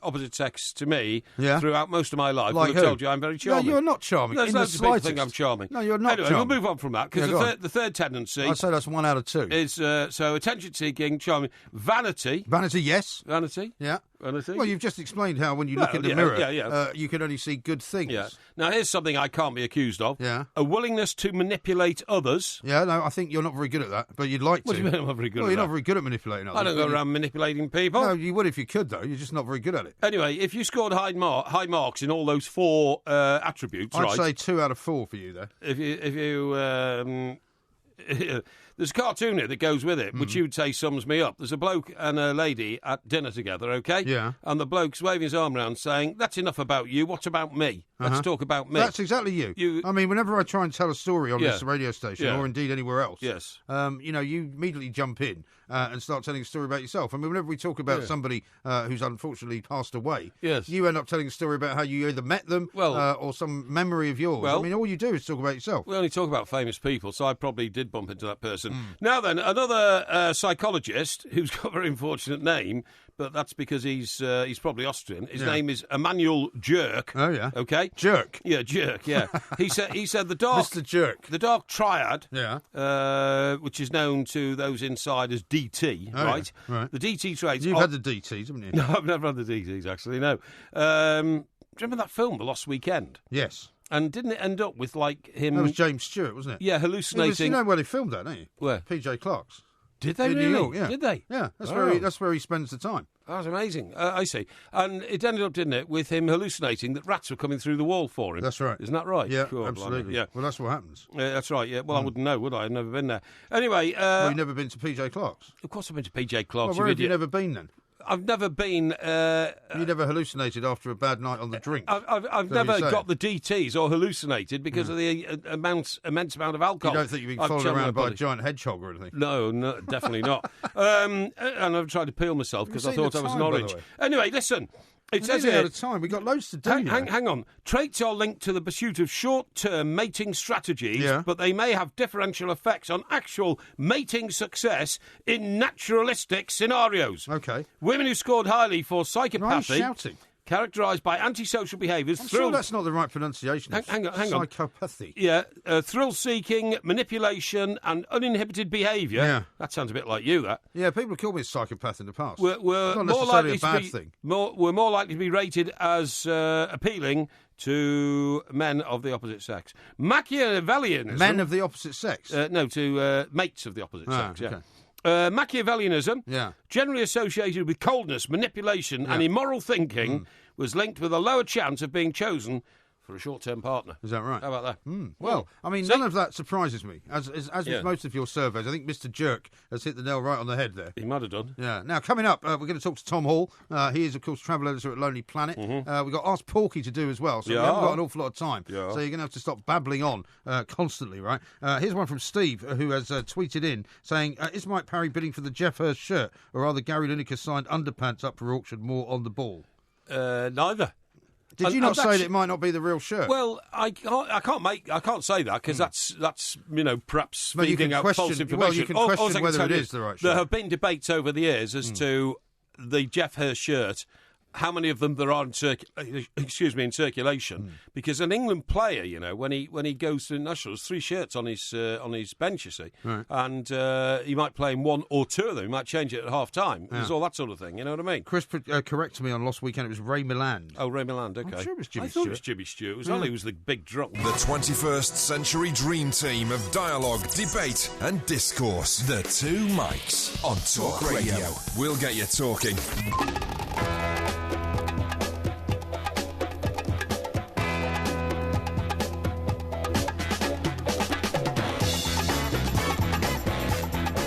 opposite sex to me throughout most of my life. Like I've told you I'm very charming. No, you're not charming. There's loads of people think I'm charming. No, you're not charming. We'll move on from that, because the third tendency... I'd say that's 1 out of 2. Is, so attention-seeking, charming. Vanity. Vanity, yes. Vanity. Yeah. Vanity. Well, you've just explained how when you look in the mirror, you can only see good things. Yeah. Now, here's something I can't be accused of. Yeah. A willingness to manipulate others. Yeah, no, I think you're not very good at that, but you'd like to. What do you mean I'm not very good at that? Well, you're not very good at manipulating others. I don't go around manipulating people. No, you would if you could, though. You're just not very good at it. Anyway, if you scored high marks in all those 4 attributes, I'd say 2 out of 4 for you, there. If there's a cartoon here that goes with it, which you'd say sums me up. There's a bloke and a lady at dinner together, okay? Yeah. And the bloke's waving his arm around saying, that's enough about you, what about me? Let's talk about me. That's exactly you. I mean, whenever I try and tell a story on this radio station, or indeed anywhere else, you immediately jump in and start telling a story about yourself. I mean, whenever we talk about somebody who's unfortunately passed away, you end up telling a story about how you either met them or some memory of yours. I mean, all you do is talk about yourself. We only talk about famous people, so I probably did bump into that person. Now then, another psychologist who's got a very unfortunate name, but that's because he's probably Austrian. His name is Emanuel Jerk. Oh, yeah. Okay? Jerk. Yeah, Jerk, yeah. He said the dark... Mr. Jerk. The dark triad, which is known to those inside as DT, right? Yeah. Right. The DT traits... You've had the DTs, haven't you? No, I've never had the DTs, actually, no. Do you remember that film, The Lost Weekend? Yes. And didn't it end up with, like, him... That was James Stewart, wasn't it? Yeah, hallucinating... You know where they filmed that, don't you? Where? PJ Clark's. Did they in really? New York, yeah. Did they? Yeah, that's where he spends the time. That was amazing. I see. And it ended up, didn't it, with him hallucinating that rats were coming through the wall for him. That's right. Isn't that right? Yeah, cool, absolutely. Yeah. Well, that's what happens. That's right, yeah. Well, I wouldn't know, would I? I've never been there. Anyway... you've never been to PJ Clark's? Of course I've been to PJ Clark's. Well, where have you never been, then? I've never been... you never hallucinated after a bad night on the drink? I've never got the DTs or hallucinated because of the immense amount of alcohol. You don't think you've been followed around by a giant hedgehog or anything? No, definitely not. And I've tried to peel myself because I thought I was an orange. Anyway, listen... It says here, out of time. We've got loads to do. Hang on. Traits are linked to the pursuit of short-term mating strategies, but they may have differential effects on actual mating success in naturalistic scenarios. Okay. Women who scored highly for psychopathy... Why are you shouting? Characterised by antisocial behaviours... I'm sure that's not the right pronunciation. Hang on. Psychopathy. Yeah, thrill-seeking, manipulation and uninhibited behaviour. Yeah. That sounds a bit like you, that. Yeah, people have called me a psychopath in the past. We're it's not more necessarily likely a bad to be, thing. We're more likely to be rated as appealing to men of the opposite sex. Machiavellianism... Men of the opposite sex? No, to mates of the opposite sex, okay. Machiavellianism, generally associated with coldness, manipulation and immoral thinking, was linked with a lower chance of being chosen for a short-term partner. Is that right? How about that? Well, I mean, none of that surprises me. As with most of your surveys, I think Mr. Jerk has hit the nail right on the head there. He might have done. Yeah. Now, coming up, we're going to talk to Tom Hall. He is, of course, travel editor at Lonely Planet. We've got Ask Porky to do as well, so we haven't got an awful lot of time. Yeah. So you're going to have to stop babbling on constantly, right? Here's one from Steve, who has tweeted in saying, is Mike Parry bidding for the Jeff Hurst shirt, or are the Gary Lineker-signed underpants up for auction more on the ball? Neither. Did you not say that it might not be the real shirt? Well, I can't say that because that's perhaps feeding out false information. Well, you can question whether it is the right shirt. There have been debates over the years as to the Jeff Hurst shirt. How many of them there are in circulation? Because an England player, when he goes to nationals, 3 shirts on his bench, you see, right. And he might play in 1 or 2 of them. He might change it at half time. There's all that sort of thing. You know what I mean? Chris corrected me on Lost Weekend. It was Ray Milland. Oh, Ray Milland. Okay. I'm sure it was Jimmy I thought it was Jimmy Stewart. It was only was the big drop. The 21st century dream team of dialogue, debate, and discourse. The 2 mics on Talk Radio. We'll get you talking.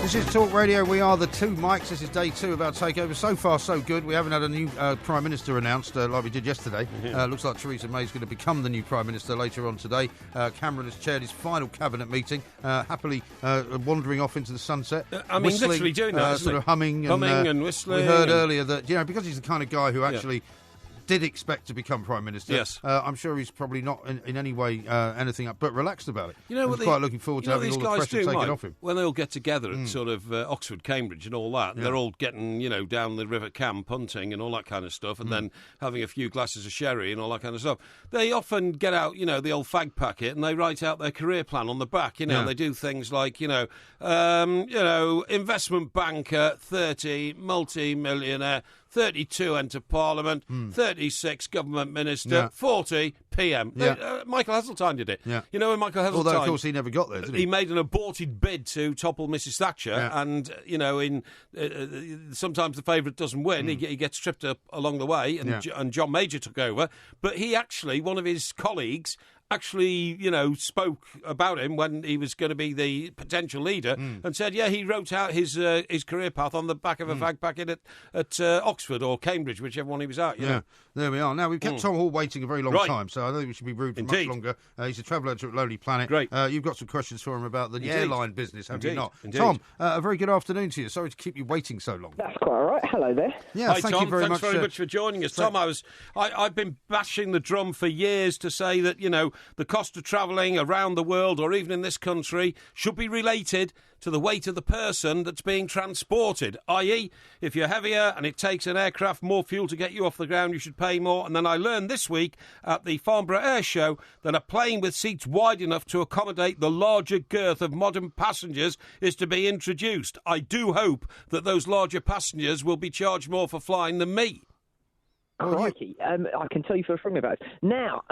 This is Talk Radio. We are the 2 mics. This is day 2 of our takeover. So far, so good. We haven't had a new Prime Minister announced like we did yesterday. Looks like Theresa May is going to become the new Prime Minister later on today. Cameron has chaired his final cabinet meeting, happily wandering off into the sunset. Whistling, literally doing that, sort of humming and whistling. We heard earlier that, because he's the kind of guy who actually... did expect to become Prime Minister. Yes. I'm sure he's probably not in any way anything up, but relaxed about it. He's quite looking forward to having all the pressure taken off him. When they all get together at sort of Oxford, Cambridge and all that, they're all getting, down the River Cam punting and all that kind of stuff, and then having a few glasses of sherry and all that kind of stuff. They often get out, the old fag packet, and they write out their career plan on the back. They do things like, investment banker, 30, multi-millionaire, 32 enter Parliament, 36 government minister, 40 PM. Michael Heseltine did it. Yeah. When Michael Heseltine... Although, of course, he never got there, did he? He made an aborted bid to topple Mrs Thatcher, and, sometimes the favourite doesn't win. He gets tripped up along the way, and John Major took over. But he actually, one of his colleagues, actually, spoke about him when he was going to be the potential leader and said, he wrote out his career path on the back of a fag packet at Oxford or Cambridge, whichever one he was at. There we are. Now, we've kept Tom Hall waiting a very long time, so I don't think we should be rude for much longer. He's a travel agent at Lonely Planet. Great. You've got some questions for him about the airline business, have you not? Indeed. Tom, a very good afternoon to you. Sorry to keep you waiting so long. That's quite all right. Hello there. Yeah, Hi, thank Tom. you very Thanks much. very much for joining us. Tom, I've been bashing the drum for years to say that, the cost of travelling around the world or even in this country should be related to the weight of the person that's being transported, i.e., if you're heavier and it takes an aircraft more fuel to get you off the ground, you should pay more. And then I learned this week at the Farnborough Air Show that a plane with seats wide enough to accommodate the larger girth of modern passengers is to be introduced. I do hope that those larger passengers will be charged more for flying than me. Crikey. I can tell you for free about it. Now,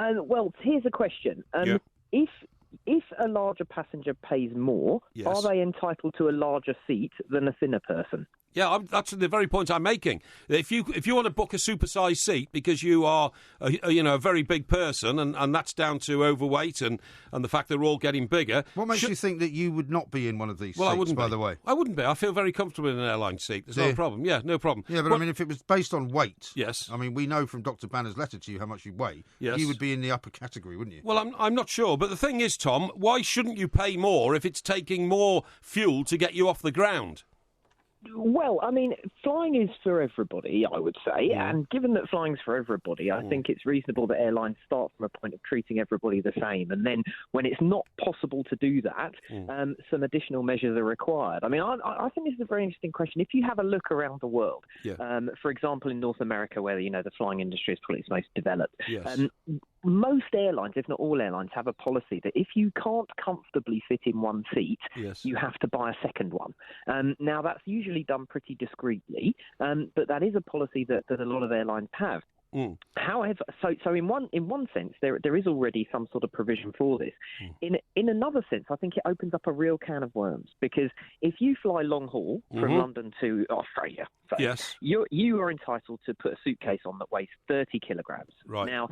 here's a question. If a larger passenger pays more, are they entitled to a larger seat than a thinner person? Yeah, that's the very point I'm making. If you want to book a supersized seat because you are a very big person and that's down to overweight and the fact they're all getting bigger. What makes you think that you would not be in one of these seats, I wouldn't by the way? I wouldn't be. I feel very comfortable in an airline seat. There's no problem. Yeah, no problem. Yeah, but I mean, if it was based on weight, yes. I mean, we know from Dr. Banner's letter to you how much you weigh. Yes. You would be in the upper category, wouldn't you? Well, I'm not sure. But the thing is, Tom, why shouldn't you pay more if it's taking more fuel to get you off the ground? Well, I mean, flying is for everybody, I would say. And given that flying's for everybody, I think it's reasonable that airlines start from a point of treating everybody the same. And then when it's not possible to do that, some additional measures are required. I mean, I think this is a very interesting question. If you have a look around the world, for example, in North America, where, the flying industry is probably its most developed, most airlines, if not all airlines, have a policy that if you can't comfortably fit in one seat, you have to buy a second one. Now, that's usually done pretty discreetly, but that is a policy that a lot of airlines have. However, so in one sense, there is already some sort of provision for this. In another sense, I think it opens up a real can of worms, because if you fly long haul from London to Australia, you are entitled to put a suitcase on that weighs 30 kilograms. Right. Now,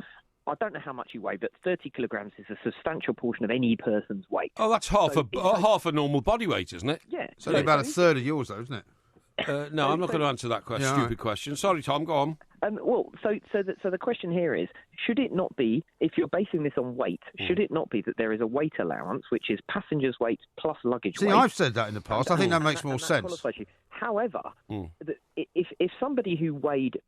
I don't know how much you weigh, but 30 kilograms is a substantial portion of any person's weight. Oh, that's half a normal body weight, isn't it? Yeah. It's only about a third of yours, though, isn't it? No, I'm not going to answer that stupid question. Sorry, Tom, go on. So the question here is, should it not be, if you're basing this on weight, should it not be that there is a weight allowance, which is passengers' weight plus luggage weight? See, I've said that in the past. I think that makes more sense. However, if somebody who weighed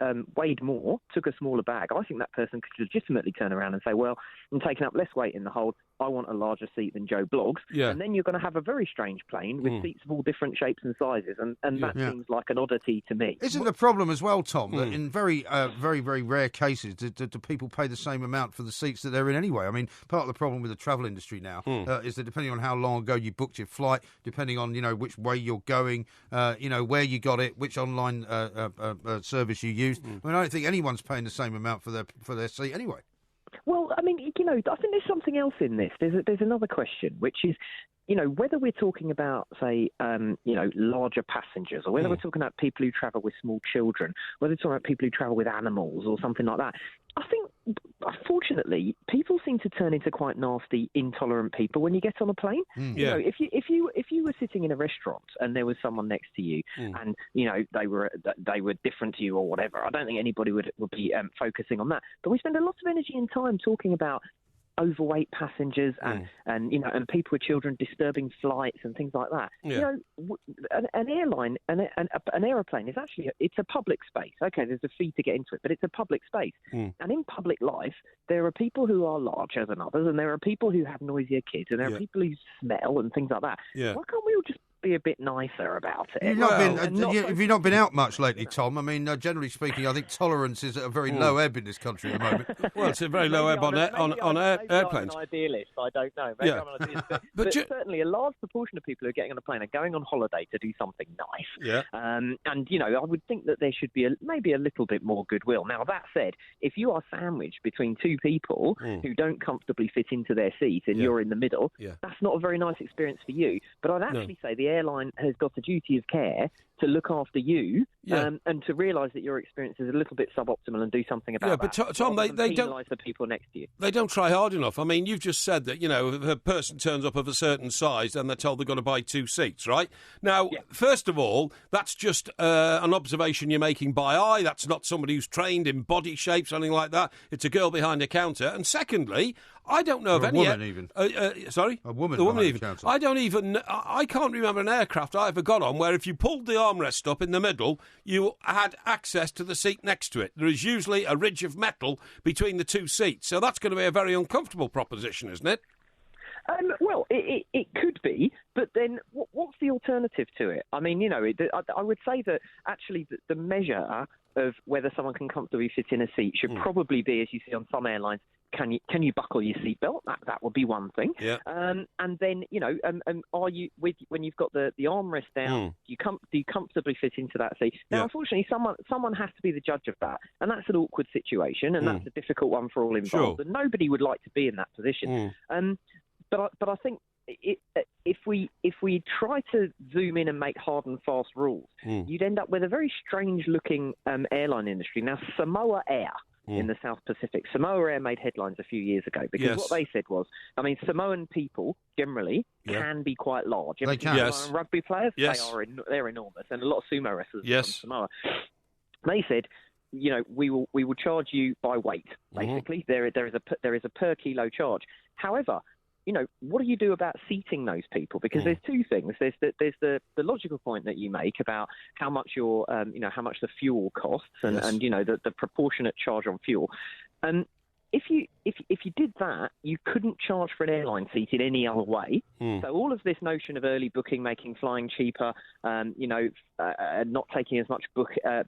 more took a smaller bag, I think that person could legitimately turn around and say, well, I'm taking up less weight in the hold, I want a larger seat than Joe Bloggs. Yeah. And then you're going to have a very strange plane with seats of all different shapes and sizes, and that seems like an oddity to me. Isn't the problem as well, Tom, that in very, very rare cases do people pay the same amount for the seats that they're in anyway? I mean, part of the problem with the travel industry now is that depending on how long ago you booked your flight, depending on, which way you're going, where you got it, which online service you used. I mean, I don't think anyone's paying the same amount for their seat anyway. Well, I mean, I think there's something else in this. There's another question, which is, whether we're talking about, say, larger passengers, or whether we're talking about people who travel with small children, whether we're talking about people who travel with animals or something like that. I think, unfortunately, people seem to turn into quite nasty, intolerant people when you get on a plane. If you were sitting in a restaurant and there was someone next to you, and they were different to you or whatever, I don't think anybody would be focusing on that. But we spend a lot of energy and time talking about overweight passengers and people with children disturbing flights and things like that. An airline, an aeroplane is actually it's a public space. Okay, there's a fee to get into it, but it's a public space. And in public life, there are people who are larger than others, and there are people who have noisier kids, and there are people who smell and things like that. Why can't we all just be a bit nicer about it? Have you not been out much lately, Tom? I mean, generally speaking, I think tolerance is at a very low ebb in this country at the moment. Well, it's a very low ebb on airplanes. I'm an idealist, I don't know. Maybe I'm an idealist. But certainly a large proportion of people who are getting on a plane are going on holiday to do something nice. And, I would think that there should be maybe a little bit more goodwill. Now, that said, if you are sandwiched between two people who don't comfortably fit into their seat and you're in the middle, that's not a very nice experience for you. But I'd actually say the airline has got a duty of care to look after you and to realise that your experience is a little bit suboptimal and do something about that. Yeah, but Tom, they don't penalise the people next to you. They don't try hard enough. I mean, you've just said that, if a person turns up of a certain size, then they're told they've got to buy 2 seats, right? Now, first of all, that's just an observation you're making by eye. That's not somebody who's trained in body shape, something like that. It's a girl behind a counter. And secondly, I don't know of any... A woman even. Sorry? A woman even. Counter. I can't remember an aircraft I ever got on where if you pulled the armrest up in the middle, you had access to the seat next to it. There is usually a ridge of metal between the 2 seats. So that's going to be a very uncomfortable proposition, isn't it? Well, it could be, but then what's the alternative to it? I mean, I would say that actually the measure of whether someone can comfortably fit in a seat should probably be, as you see on some airlines, can you buckle your seatbelt? That would be one thing. Yeah. And then are you when you've got the armrest down? Do you comfortably fit into that seat? Now, unfortunately, someone has to be the judge of that, and that's an awkward situation, and that's a difficult one for all involved. Sure. And nobody would like to be in that position. But I think if we try to zoom in and make hard and fast rules, you'd end up with a very strange-looking airline industry. Now, Samoa Air in the South Pacific. Samoa Air made headlines a few years ago because what they said was, Samoan people generally can be quite large. They can. Samoan rugby players, they're enormous, and a lot of sumo wrestlers from Samoa. They said, we will charge you by weight. Basically, there is a per kilo charge. However, what do you do about seating those people? Because there's two things. There's the logical point that you make about how much how much the fuel costs and the proportionate charge on fuel. If you did that, you couldn't charge for an airline seat in any other way. So all of this notion of early booking, making flying cheaper, not taking as much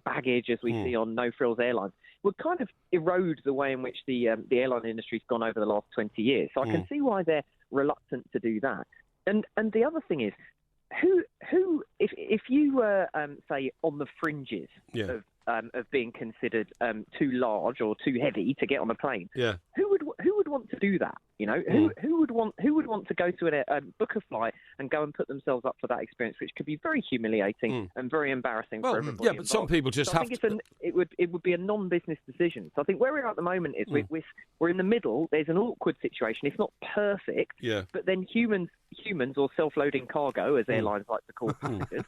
baggage as we see on no-frills airlines, would kind of erode the way in which the airline industry's gone over the last 20 years. So I can see why they're reluctant to do that. And the other thing is, who if you were say on the fringes of being considered too large or too heavy to get on a plane, who would want to do that? Who would want to go to book a flight and go and put themselves up for that experience, which could be very humiliating and very embarrassing for everybody. Yeah, but involved. Some people just have to. It would be a non-business decision. So I think where we're at the moment is we're in the middle. There's an awkward situation. It's not perfect, but then humans or self-loading cargo, as airlines like to call passengers,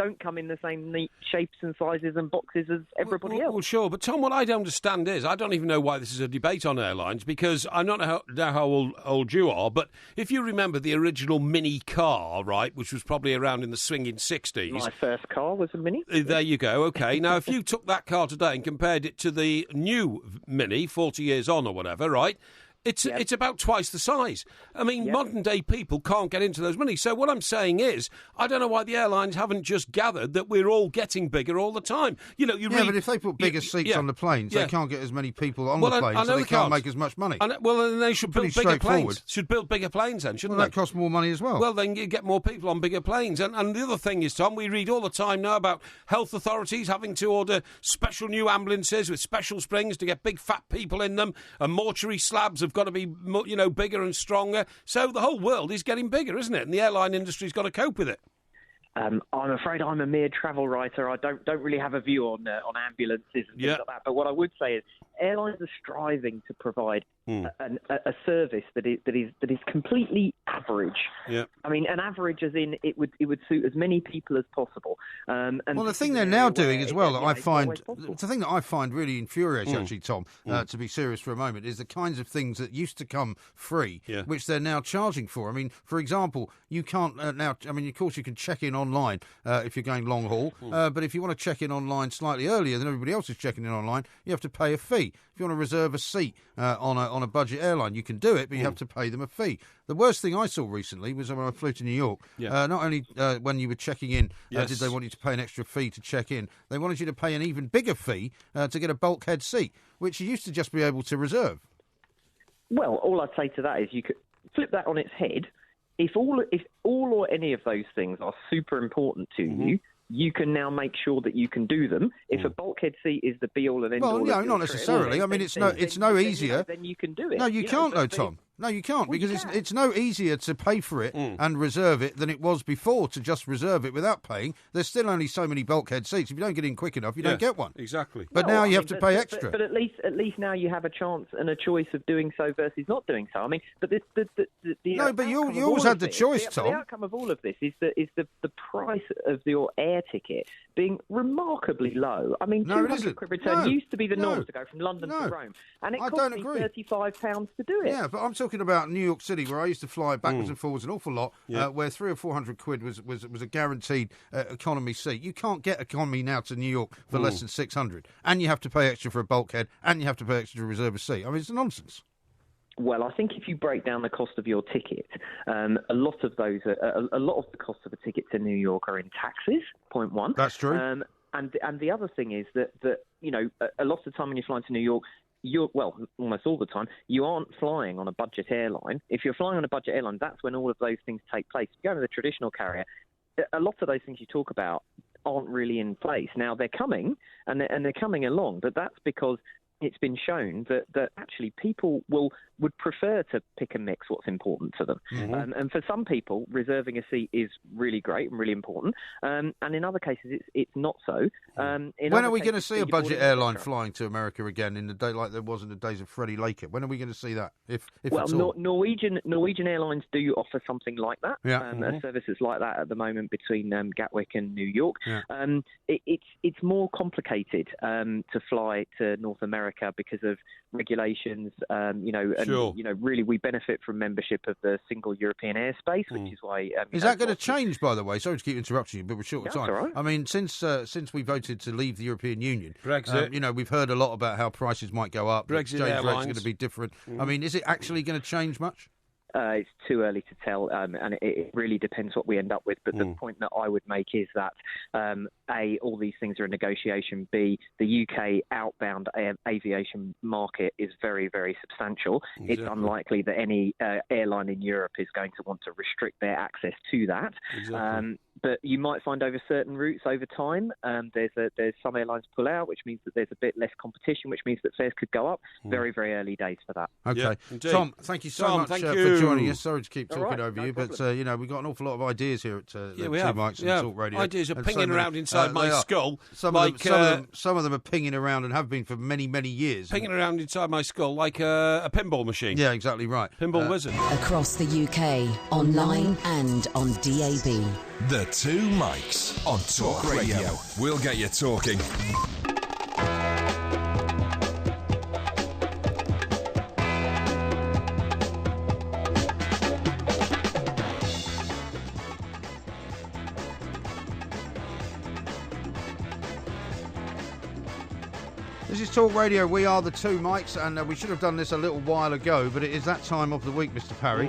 don't come in the same neat shapes and sizes and boxes as everybody else. Well, sure, but Tom, what I don't understand is I don't even know why this is a debate on airlines, because I'm not know how old you are, but if you remember the original Mini car, right, which was probably around in the swinging 60s. My first car was a Mini. There you go, okay. Now, if you took that car today and compared it to the new Mini, 40 years on or whatever, right, it's about twice the size. I mean, modern-day people can't get into those Minis. So what I'm saying is, I don't know why the airlines haven't just gathered that we're all getting bigger all the time. But if they put bigger seats on the planes, they can't get as many people on the planes, so they can't make as much money. Then they should build bigger planes. Should build bigger planes then, shouldn't they? That costs more money as well. Well, then you get more people on bigger planes. And the other thing is, Tom, we read all the time now about health authorities having to order special new ambulances with special springs to get big fat people in them, and mortuary slabs have got to be bigger and stronger. So the whole world is getting bigger, isn't it? And the airline industry's got to cope with it. I'm afraid I'm a mere travel writer. I don't really have a view on ambulances and things like that. But what I would say is airlines are striving to provide a service that is completely average. Yeah. I mean, an average as in it would suit as many people as possible. And the thing they're now doing as well, the thing that I find really infuriating, actually, Tom, to be serious for a moment, is the kinds of things that used to come free, which they're now charging for. I mean, for example, you can't now. I mean, of course, you can check in online if you're going long haul, but if you want to check in online slightly earlier than everybody else is checking in online, you have to pay a fee. If you want to reserve a seat on a budget airline, you can do it, but you have to pay them a fee. The worst thing I saw recently was when I flew to New York. Not only when you were checking in did they want you to pay an extra fee to check in, they wanted you to pay an even bigger fee to get a bulkhead seat, which you used to just be able to reserve. Well, all I'd say to that is you could flip that on its head. If all or any of those things are super important to you, you can now make sure that you can do them. If a bulkhead seat is the be-all and end-all... Well, no, not necessarily. I mean, it's no easier. Then you can do it. No, you can't, though, Tom. No, you can't, because it's no easier to pay for it and reserve it than it was before to just reserve it without paying. There's still only so many bulkhead seats. If you don't get in quick enough, you don't get one. Exactly. But now you have to pay extra. But at least now you have a chance and a choice of doing so versus not doing so. I mean, but you always had the choice, Tom. The outcome of all of this is the price of your air ticket being remarkably low. I mean, £200 return used to be the norm to go from London to Rome, and it cost me £35 to do it. Yeah, but I'm talking about New York City, where I used to fly backwards and forwards an awful lot, where £300 or £400 was a guaranteed economy seat. You can't get economy now to New York for less than $600, and you have to pay extra for a bulkhead, and you have to pay extra to reserve a seat. I mean, it's nonsense. Well, I think if you break down the cost of your ticket, a lot of the cost of a ticket to New York are in taxes. Point one. That's true. And the other thing is that a lot of the time when you're flying to New York, almost all the time, you aren't flying on a budget airline. If you're flying on a budget airline, that's when all of those things take place. If you go to the traditional carrier, a lot of those things you talk about aren't really in place. Now, they're coming, and they're coming along, but that's because it's been shown that actually people would prefer to pick and mix what's important to them. And for some people, reserving a seat is really great and really important. And in other cases, it's not so. When are we going to see a budget airline flying to America again in the day like there was in the days of Freddie Laker? When are we going to see that? If at all? Norwegian Airlines do offer something like that. A service that's like that at the moment between Gatwick and New York. It's more complicated to fly to North America because of regulations, really we benefit from membership of the single European airspace, which is why... is that going to change, by the way? Sorry to keep interrupting you, but we're short of time. All right. I mean, since we voted to leave the European Union, Brexit, we've heard a lot about how prices might go up, Brexit exchange rates are airlines going to be different. I mean, is it actually going to change much? It's too early to tell, and it really depends what we end up with. But the point that I would make is that, A, all these things are a negotiation. B, the UK outbound aviation market is very, very substantial. Exactly. It's unlikely that any airline in Europe is going to want to restrict their access to that. Exactly. But you might find over certain routes over time, there's some airlines pull out, which means that there's a bit less competition, which means that fares could go up. Very, very early days for that. Okay. Yeah, Tom, thank you so much for joining us. Sorry to keep talking over you, but we've got an awful lot of ideas here at Two Mics and Talk Radio. Ideas are pinging around inside my skull. Some of them are pinging around and have been for many, many years. Pinging around inside my skull like a pinball machine. Yeah, exactly right. Pinball wizard. Across the UK, online and on DAB. The Two Mics on Talk Radio. We'll get you talking. This is Talk Radio. We are the Two Mics, and we should have done this a little while ago, but it is that time of the week, Mr. Parry,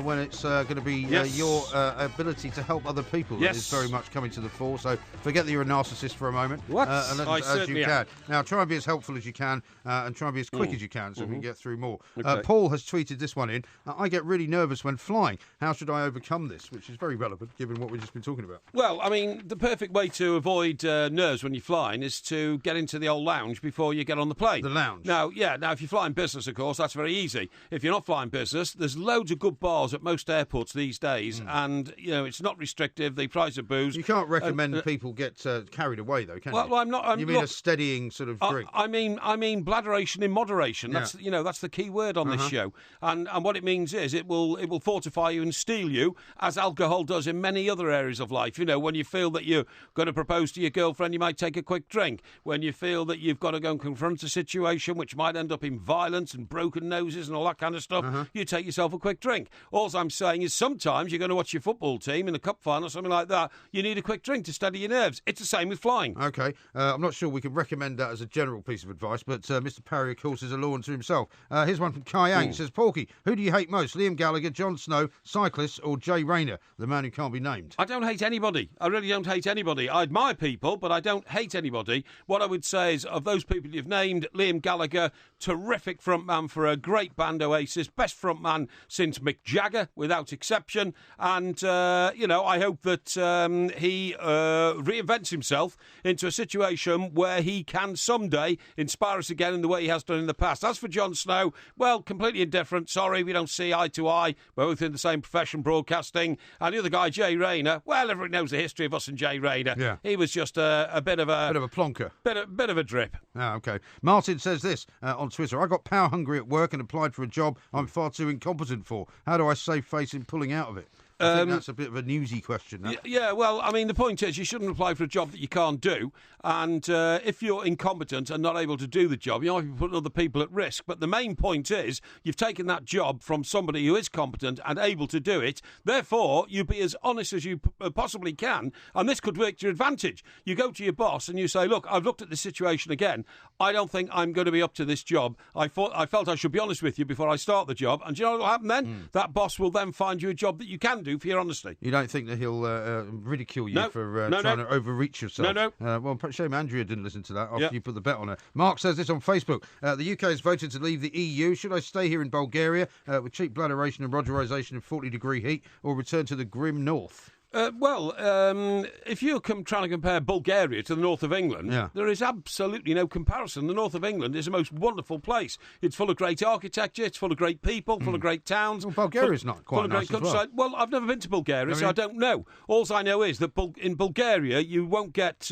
when it's going to be your ability to help other people that is very much coming to the fore. So forget that you're a narcissist for a moment. As you can. Now, try and be as helpful as you can, and try and be as quick as you can so we can get through more. Okay. Paul has tweeted this one in. I get really nervous when flying. How should I overcome this? Which is very relevant, given what we've just been talking about. Well, I mean, the perfect way to avoid nerves when you're flying is to get into the old lounge before you get on the plane. The lounge. Now, if you're flying business, of course, that's very easy. If you're not flying business, there's loads of good bars at most airports these days, and, it's not restrictive. The price of booze. You can't recommend people get carried away, though, can you? Well, I'm not. You mean a steadying sort of drink? I mean bladderation in moderation. That's that's the key word on this show. And what it means is it will fortify you and steel you, as alcohol does in many other areas of life. When you feel that you're going to propose to your girlfriend, you might take a quick drink. When you feel that you've got to go and confront a situation which might end up in violence and broken noses and all that kind of stuff, you take yourself a quick drink. All I'm saying is sometimes you're going to watch your football team in the cup final or something like that. You need a quick drink to steady your nerves. It's the same with flying. Okay. I'm not sure we can recommend that as a general piece of advice, but Mr. Parry, of course, is a law unto himself. Here's one from Kai Yang. It says, Porky, who do you hate most? Liam Gallagher, Jon Snow, cyclists, or Jay Rayner, the man who can't be named? I don't hate anybody. I really don't hate anybody. I admire people, but I don't hate anybody. What I would say is, of those people people you've named. Liam Gallagher, terrific frontman for a great band, Oasis. Best frontman since Mick Jagger, without exception. And, I hope that he reinvents himself into a situation where he can someday inspire us again in the way he has done in the past. As for Jon Snow, well, completely indifferent. Sorry, we don't see eye to eye. We're both in the same profession, broadcasting. And the other guy, Jay Rayner, well, everyone knows the history of us and Jay Rayner. Yeah. He was just a bit of a plonker. Bit of a drip. Ah, okay. Martin says this on Twitter. I got power hungry at work and applied for a job I'm far too incompetent for. How do I save face in pulling out of it? I think that's a bit of a newsy question. That. Yeah, well, I mean, the point is you shouldn't apply for a job that you can't do. And if you're incompetent and not able to do the job, you might be putting other people at risk. But the main point is you've taken that job from somebody who is competent and able to do it. Therefore, you be as honest as you possibly can. And this could work to your advantage. You go to your boss and you say, look, I've looked at this situation again. I don't think I'm going to be up to this job. I felt I should be honest with you before I start the job. And do you know what will happen then? That boss will then find you a job that you can do for your honesty. You don't think that he'll ridicule you for trying to overreach yourself? No. Well, shame Andrea didn't listen to that after you put the bet on her. Mark says this on Facebook. The UK has voted to leave the EU. Should I stay here in Bulgaria with cheap bladderation and Rogerisation in 40-degree heat or return to the grim north? If you're trying to compare Bulgaria to the north of England, there is absolutely no comparison. The north of England is the most wonderful place. It's full of great architecture, it's full of great people, full of great towns. Well, Bulgaria's not quite full of nice great countryside. Well, I've never been to Bulgaria, so I don't know. All I know is that in Bulgaria, you won't get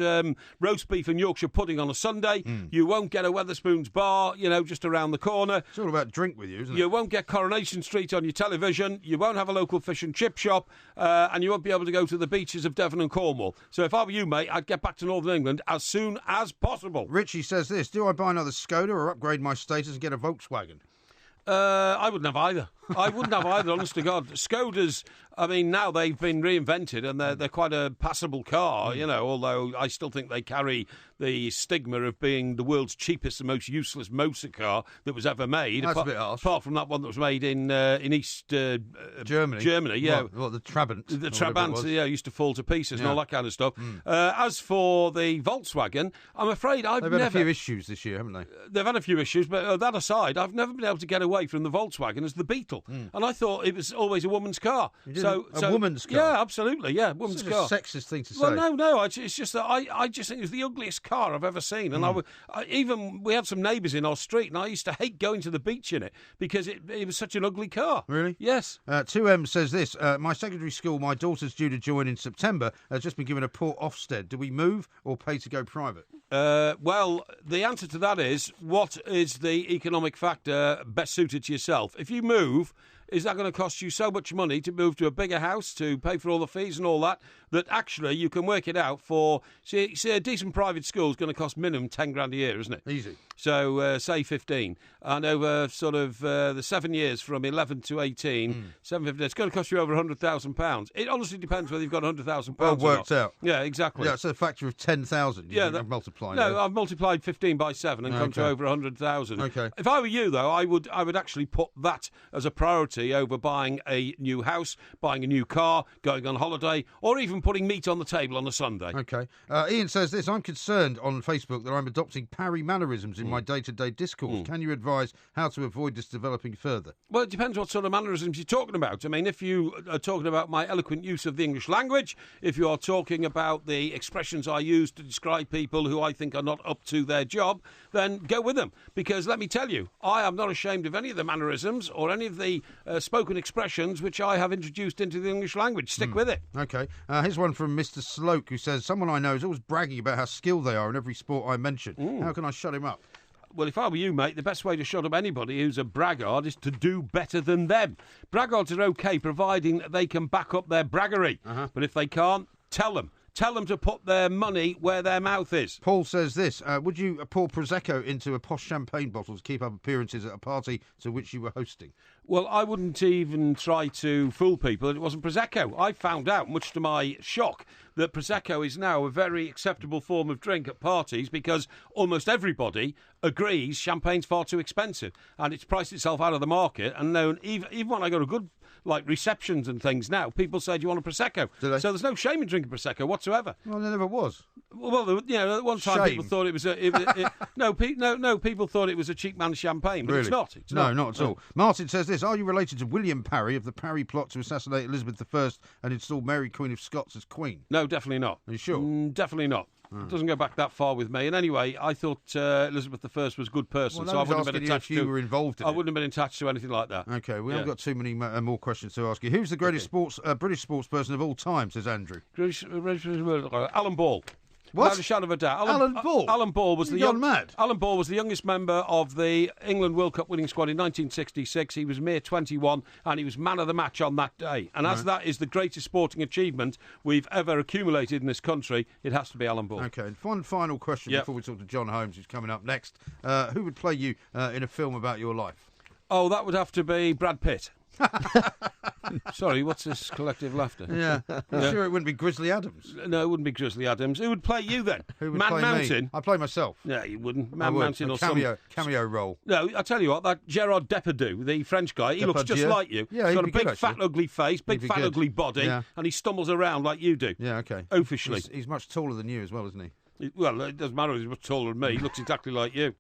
roast beef and Yorkshire pudding on a Sunday. You won't get a Wetherspoons bar, just around the corner. It's all about drink with you, isn't it? You won't get Coronation Street on your television. You won't have a local fish and chip shop, and you won't be able to go to the beaches of Devon and Cornwall. So if I were you, mate, I'd get back to Northern England as soon as possible. Richie says this: do I buy another Skoda or upgrade my status and get a Volkswagen? I wouldn't have either. Honest to God. Skodas, I mean, now they've been reinvented and they're quite a passable car, although I still think they carry the stigma of being the world's cheapest and most useless motor car that was ever made. That's a bit harsh. Apart from that one that was made in East Germany, yeah. Well, the Trabant. The Trabant, used to fall to pieces and all that kind of stuff. As for the Volkswagen, I'm afraid They've had a few issues this year, haven't they? They've had a few issues, but that aside, I've never been able to get away from the Volkswagen as the Beetle. And I thought it was always a woman's car. A woman's car? Yeah, absolutely, woman's car. It's a sexist thing to say. Well, no, it's just that I just think it was the ugliest car I've ever seen. And we had some neighbours in our street, and I used to hate going to the beach in it because it was such an ugly car. Really? Yes. 2M says this: my secondary school, my daughter's due to join in September, has just been given a Port Ofsted. Do we move or pay to go private? Well, the answer to that is, what is the economic factor best suited to yourself? If you move, is that going to cost you so much money to move to a bigger house, to pay for all the fees and all that, that actually you can work it out for, see a decent private school is going to cost minimum 10 grand a year, isn't it? Easy. So, say 15. And over sort of the 7 years from 11 to 18, 750, it's going to cost you over £100,000. It honestly depends whether you've got £100,000 well worked out. Yeah, exactly. Yeah, it's a factor of 10,000. I've multiplied. No, I've multiplied 15 by 7 and come to over 100,000. Okay. If I were you, though, I would actually put that as a priority over buying a new house, buying a new car, going on holiday, or even putting meat on the table on a Sunday. Okay. Ian says this: I'm concerned on Facebook that I'm adopting Parry mannerisms in my day-to-day discourse. Can you advise how to avoid this developing further? Well, it depends what sort of mannerisms you're talking about. I mean, if you are talking about my eloquent use of the English language, if you are talking about the expressions I use to describe people who I think are not up to their job, then go with them. Because let me tell you, I am not ashamed of any of the mannerisms or any of the spoken expressions which I have introduced into the English language. Stick with it. Okay. Here's one from Mr. Sloke, who says, someone I know is always bragging about how skilled they are in every sport I mention. How can I shut him up? Well, if I were you, mate, the best way to shut up anybody who's a braggart is to do better than them. Braggarts are okay, providing that they can back up their braggery. But if they can't, tell them. Tell them to put their money where their mouth is. Paul says this: would you pour Prosecco into a posh champagne bottle to keep up appearances at a party to which you were hosting? Well, I wouldn't even try to fool people that it wasn't Prosecco. I found out, much to my shock, that Prosecco is now a very acceptable form of drink at parties because almost everybody agrees champagne's far too expensive and it's priced itself out of the market. And known, even when I got a good like receptions and things now, people say, "Do you want a prosecco?" Do they? So there's no shame in drinking prosecco whatsoever. Well, there never was. Well, at one time people thought it was people thought it was a cheap man's champagne, but really? it's not. Not at all. Martin says this: Are you related to William Parry of the Parry plot to assassinate Elizabeth I and install Mary Queen of Scots as Queen? No, definitely not. Are you sure? Definitely not. It doesn't go back that far with me. And anyway, I thought Elizabeth I was a good person, so I wouldn't have been attached to. You were involved in I wouldn't have been attached to anything like that. Okay, we haven't got too many more questions to ask you. Who's the greatest British sports person of all time? Says Andrew. Alan Ball. What? Without a shadow of a doubt. Alan Ball? Alan Ball was mad. Alan Ball was the youngest member of the England World Cup winning squad in 1966. He was mere 21 and he was man of the match on that day. And as that is the greatest sporting achievement we've ever accumulated in this country, it has to be Alan Ball. Okay, and one final question before we talk to John Holmes, who's coming up next. Who would play you in a film about your life? Oh, that would have to be Brad Pitt. Sorry, what's this collective laughter? Yeah. I'm sure it wouldn't be Grizzly Adams. No, it wouldn't be Grizzly Adams. Who would play you then? Who would Man play Mountain? Me? I'd play myself. No, you wouldn't. Man Mountain or cameo role. No, I tell you what, that Gerard Depardieu, the French guy, he looks just like you. Yeah, he's got a big, fat, ugly face, big, fat, ugly body, and he stumbles around like you do. Yeah, okay. Oafishly. He's much taller than you as well, isn't he? Well, it doesn't matter if he's much taller than me. He looks exactly like you.